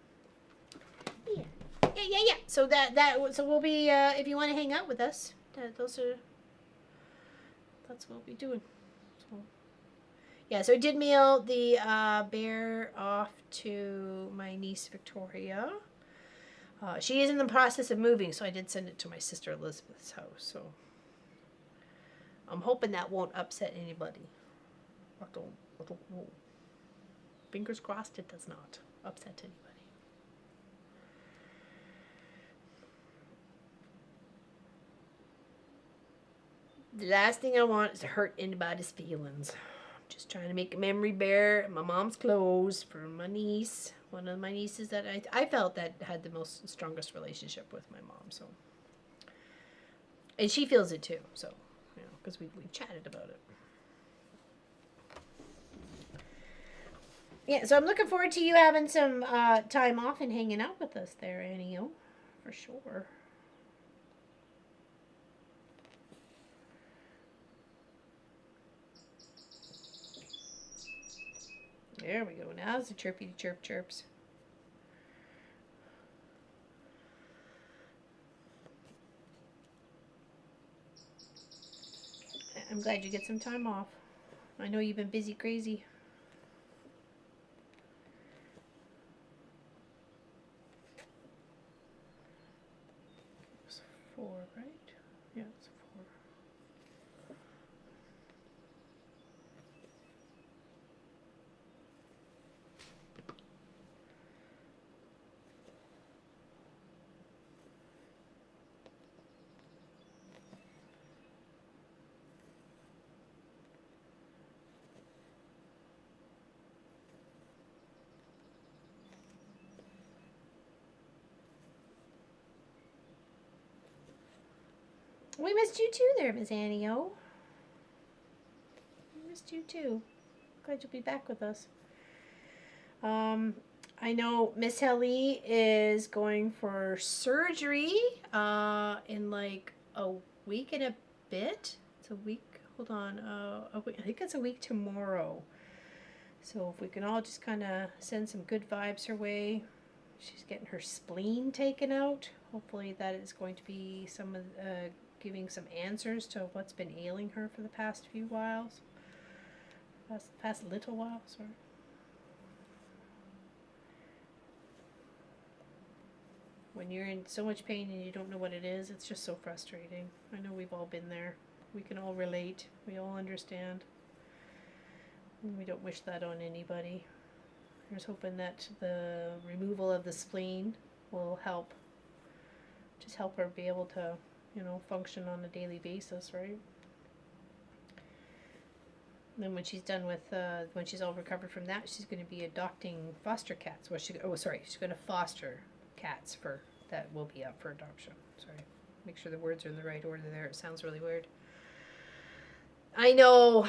Yeah. So so we'll be if you want to hang out with us, that's what we'll be doing. So. Yeah, so I did mail the bear off to my niece Victoria. She is in the process of moving, so I did send it to my sister Elizabeth's house. So I'm hoping that won't upset anybody. I don't know. Fingers crossed it does not upset anybody. The last thing I want is to hurt anybody's feelings. Just trying to make a memory bear. My mom's clothes for my niece. One of my nieces that I felt that had the strongest relationship with my mom. So, and she feels it too. So, you know, because we chatted about it. Yeah, so I'm looking forward to you having some time off and hanging out with us there, Annie. For sure. There we go. Now it's the chirpy chirps. I'm glad you get some time off. I know you've been busy crazy. It's 4, right? Yeah, it's 4. We missed you too there, Miss Annie-O. We missed you too. Glad you'll be back with us. I know Miss Helly is going for surgery in like a week and a bit. It's a week. Hold on. A week, I think it's a week tomorrow. So if we can all just kind of send some good vibes her way. She's getting her spleen taken out. Hopefully that is going to be some of giving some answers to what's been ailing her for the past few whiles. Past little while, sorry. When you're in so much pain and you don't know what it is, it's just so frustrating. I know we've all been there. We can all relate. We all understand. And we don't wish that on anybody. I was hoping that the removal of the spleen will help. Just help her be able to, you know, function on a daily basis, right? And then when she's done with, when she's all recovered from that, she's going to be adopting foster cats. Well, she's going to foster cats for that will be up for adoption. Sorry, make sure the words are in the right order there. It sounds really weird. I know.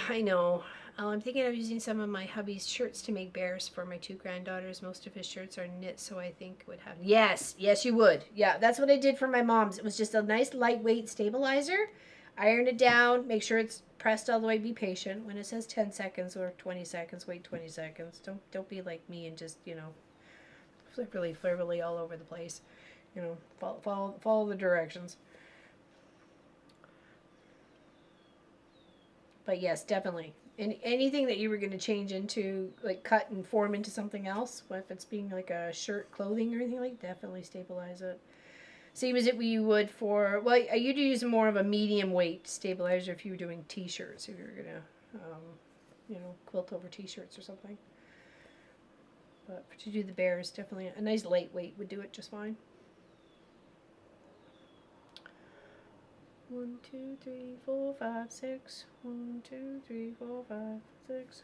I'm thinking of using some of my hubby's shirts to make bears for my two granddaughters. Most of his shirts are knit, so I think would have. Yes, you would. Yeah, that's what I did for my mom's. It was just a nice lightweight stabilizer. Iron it down. Make sure it's pressed all the way. Be patient. When it says 10 seconds or 20 seconds, wait 20 seconds. Don't be like me and just, you know, flibberly all over the place. You know, follow the directions. But yes, definitely. Anything that you were going to change into, like cut and form into something else, if it's being like a shirt, clothing, or anything like, definitely stabilize it. Same as you would for, well, you'd use more of a medium weight stabilizer if you were doing t-shirts, if you were going to, you know, quilt over t-shirts or something. But to do the bears, definitely a nice lightweight would do it just fine. 1, 2, 3, 4, 5, 6. 1, 2, 3, 4, 5, 6.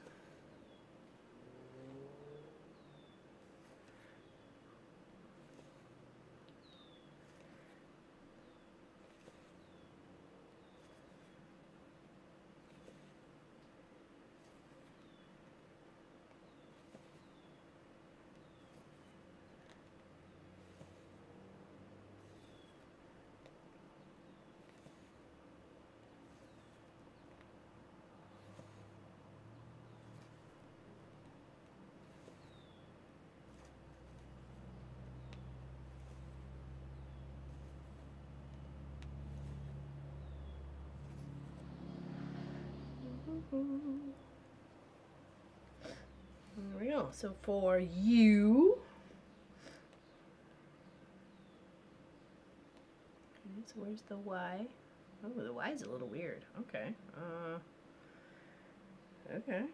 There we go. So for you, okay, so where's the Y? Oh, the Y is a little weird. Okay. Okay.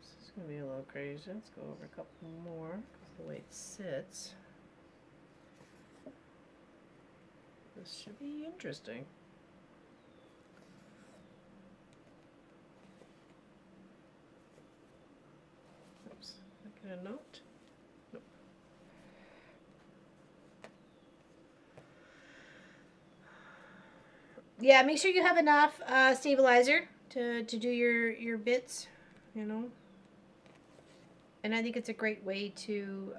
This is gonna be a little crazy. Let's go over a couple more because the way it sits. This should be interesting. Oops, making a note. Nope. Yeah, make sure you have enough stabilizer to do your bits, you know. And I think it's a great way to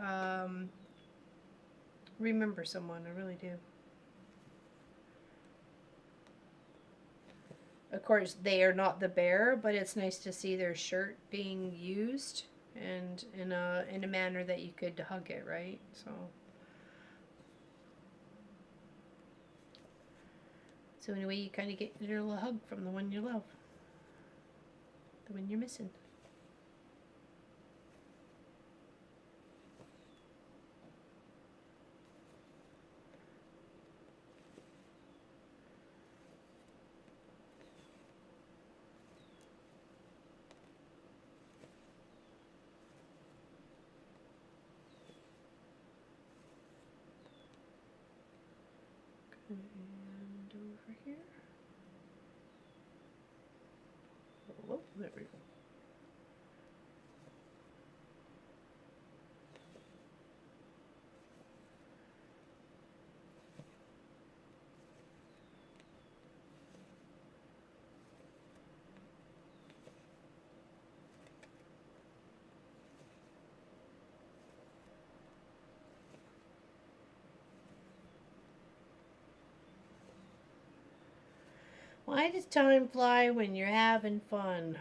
remember someone. I really do. Of course, they are not the bearer, but it's nice to see their shirt being used and in a manner that you could hug it, right? So in a way, you kind of get a little hug from the one you love, the one you're missing. And over here. Oh, there we go. Why does time fly when you're having fun?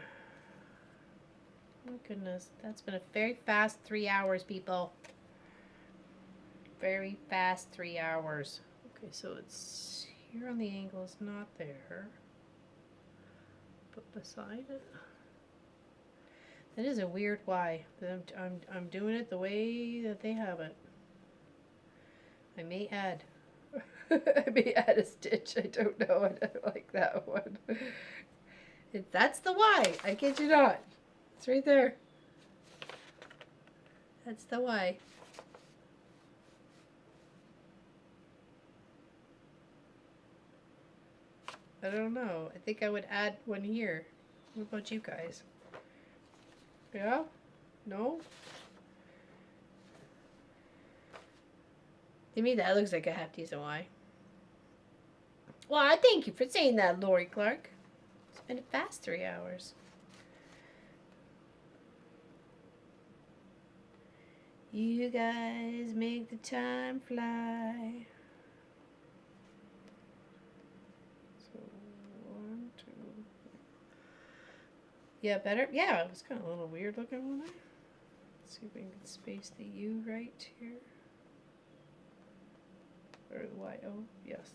Oh my goodness, that's been a very fast 3 hours, people. Very fast 3 hours. Okay, so it's here on the angle, it's not there. But beside it. That is a weird why. I'm doing it the way that they have it. I may add. I may add a stitch. I don't know. I don't like that one. That's the why. I kid you not. It's right there. That's the why. I don't know. I think I would add one here. What about you guys? Yeah? No? To me, that looks like a half decent Y. Well, I thank you for saying that, Lori Clark. It's been a fast 3 hours. You guys make the time fly. So, 1, 2. Yeah, better? Yeah, it was kind of a little weird looking one there. Let's see if we can space the U right here. Or the Y-O, yes.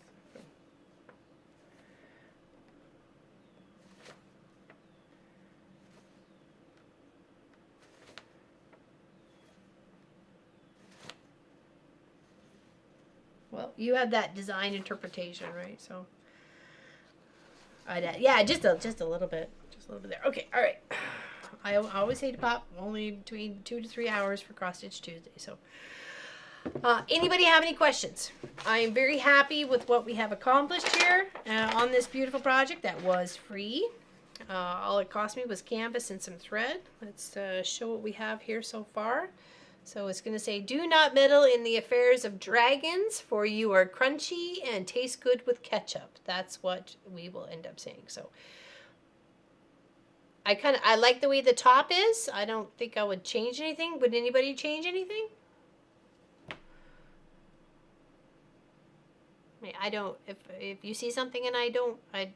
Well, you have that design interpretation, right? So, yeah, just a little bit, just a little bit there. Okay, all right. I always say to pop only between 2 to 3 hours for Cross Stitch Tuesday. So, anybody have any questions? I am very happy with what we have accomplished here on this beautiful project that was free. All it cost me was canvas and some thread. Let's show what we have here so far. So it's going to say, do not meddle in the affairs of dragons, for you are crunchy and taste good with ketchup. That's what we will end up saying. So I like the way the top is. I don't think I would change anything. Would anybody change anything? I mean, I don't, if you see something and I don't, I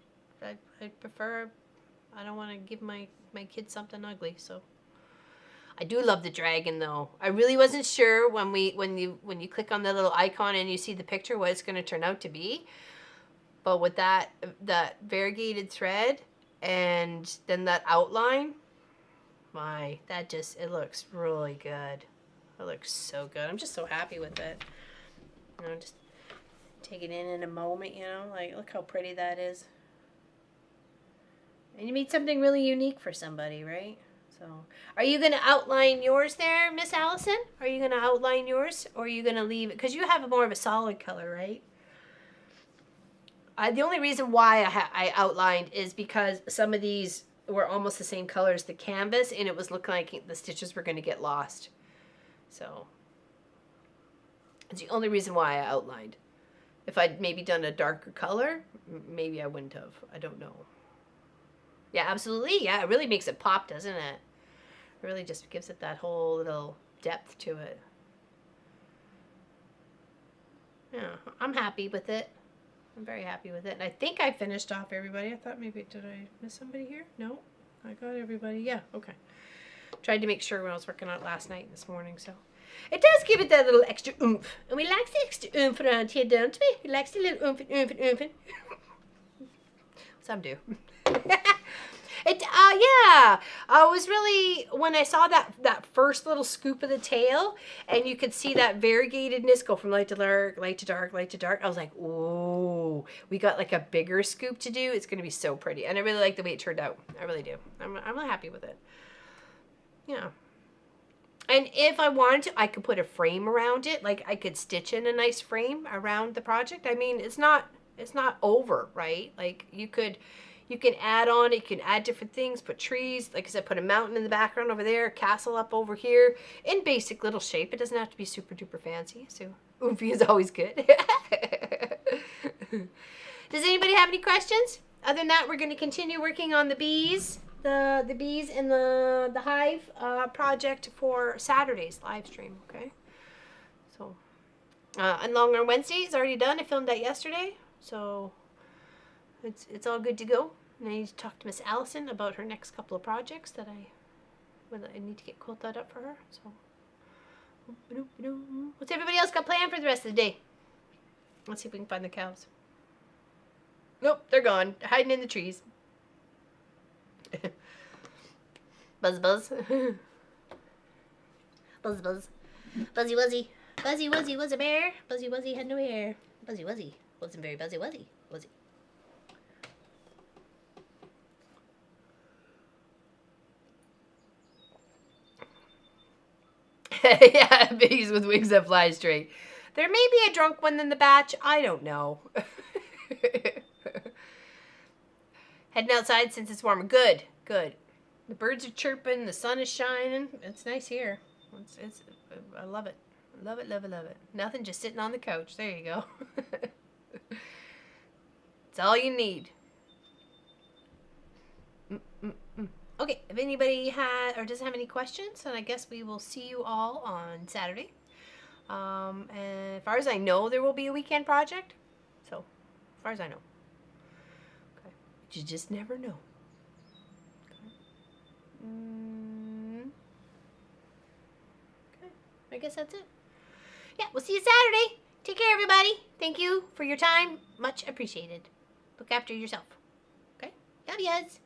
prefer, I don't want to give my kids something ugly, so. I do love the dragon though. I really wasn't sure when you click on the little icon and you see the picture what it's going to turn out to be. But with that variegated thread and then that outline, it looks really good. It looks so good. I'm just so happy with it. You know, just take it in a moment, you know, like look how pretty that is. And you made something really unique for somebody, right? So, are you going to outline yours there, Miss Allison? Are you going to outline yours, or are you going to leave it? Because you have more of a solid color, right? The only reason why I outlined is because some of these were almost the same color as the canvas, and it was looking like the stitches were going to get lost. So, it's the only reason why I outlined. If I'd maybe done a darker color, maybe I wouldn't have. I don't know. Yeah, absolutely. Yeah, it really makes it pop, doesn't it? It really just gives it that whole little depth to it. Yeah, I'm happy with it. I'm very happy with it. And I think I finished off everybody. I thought maybe, did I miss somebody here? No, I got everybody. Yeah, okay. Tried to make sure when I was working on it last night and this morning, so. It does give it that little extra oomph. And we like the extra oomph around here, don't we? We like the little oomph and oomph and oomph. Some do. Yeah, I was really, when I saw that first little scoop of the tail, and you could see that variegatedness go from light to dark, light to dark, light to dark, I was like, ooh, we got like a bigger scoop to do. It's going to be so pretty. And I really like the way it turned out. I really do. I'm really happy with it. Yeah. And if I wanted to, I could put a frame around it. Like I could stitch in a nice frame around the project. I mean, it's not over, right? Like you can add on, you can add different things, put trees, like I said, put a mountain in the background over there, castle up over here, in basic little shape. It doesn't have to be super duper fancy, so oomphy is always good. Does anybody have any questions? Other than that, we're going to continue working on the bees, the bees in the hive project for Saturday's live stream, okay? And Longer Wednesday is already done. I filmed that yesterday, so it's all good to go. And I need to talk to Miss Allison about her next couple of projects that I need to get quilted up for her. So, what's everybody else got planned for the rest of the day? Let's see if we can find the cows. Nope, they're gone. They're hiding in the trees. Buzz, buzz. Buzz, buzz. Buzzy, wuzzy. Buzzy, wuzzy, was a bear. Buzzy, wuzzy had no hair. Buzzy, wuzzy. Wasn't very buzzy, wuzzy. Was he? Yeah, bees with wings that fly straight. There may be a drunk one in the batch. I don't know. Heading outside since it's warmer. Good, good. The birds are chirping. The sun is shining. It's nice here. I love it. Love it, love it, love it. Nothing, just sitting on the couch. There you go. It's all you need. Okay, if anybody doesn't have any questions, then I guess we will see you all on Saturday. And as far as I know, there will be a weekend project. So, as far as I know. Okay. But you just never know. Okay. Okay. I guess that's it. Yeah, we'll see you Saturday. Take care, everybody. Thank you for your time. Much appreciated. Look after yourself. Okay? Love yous.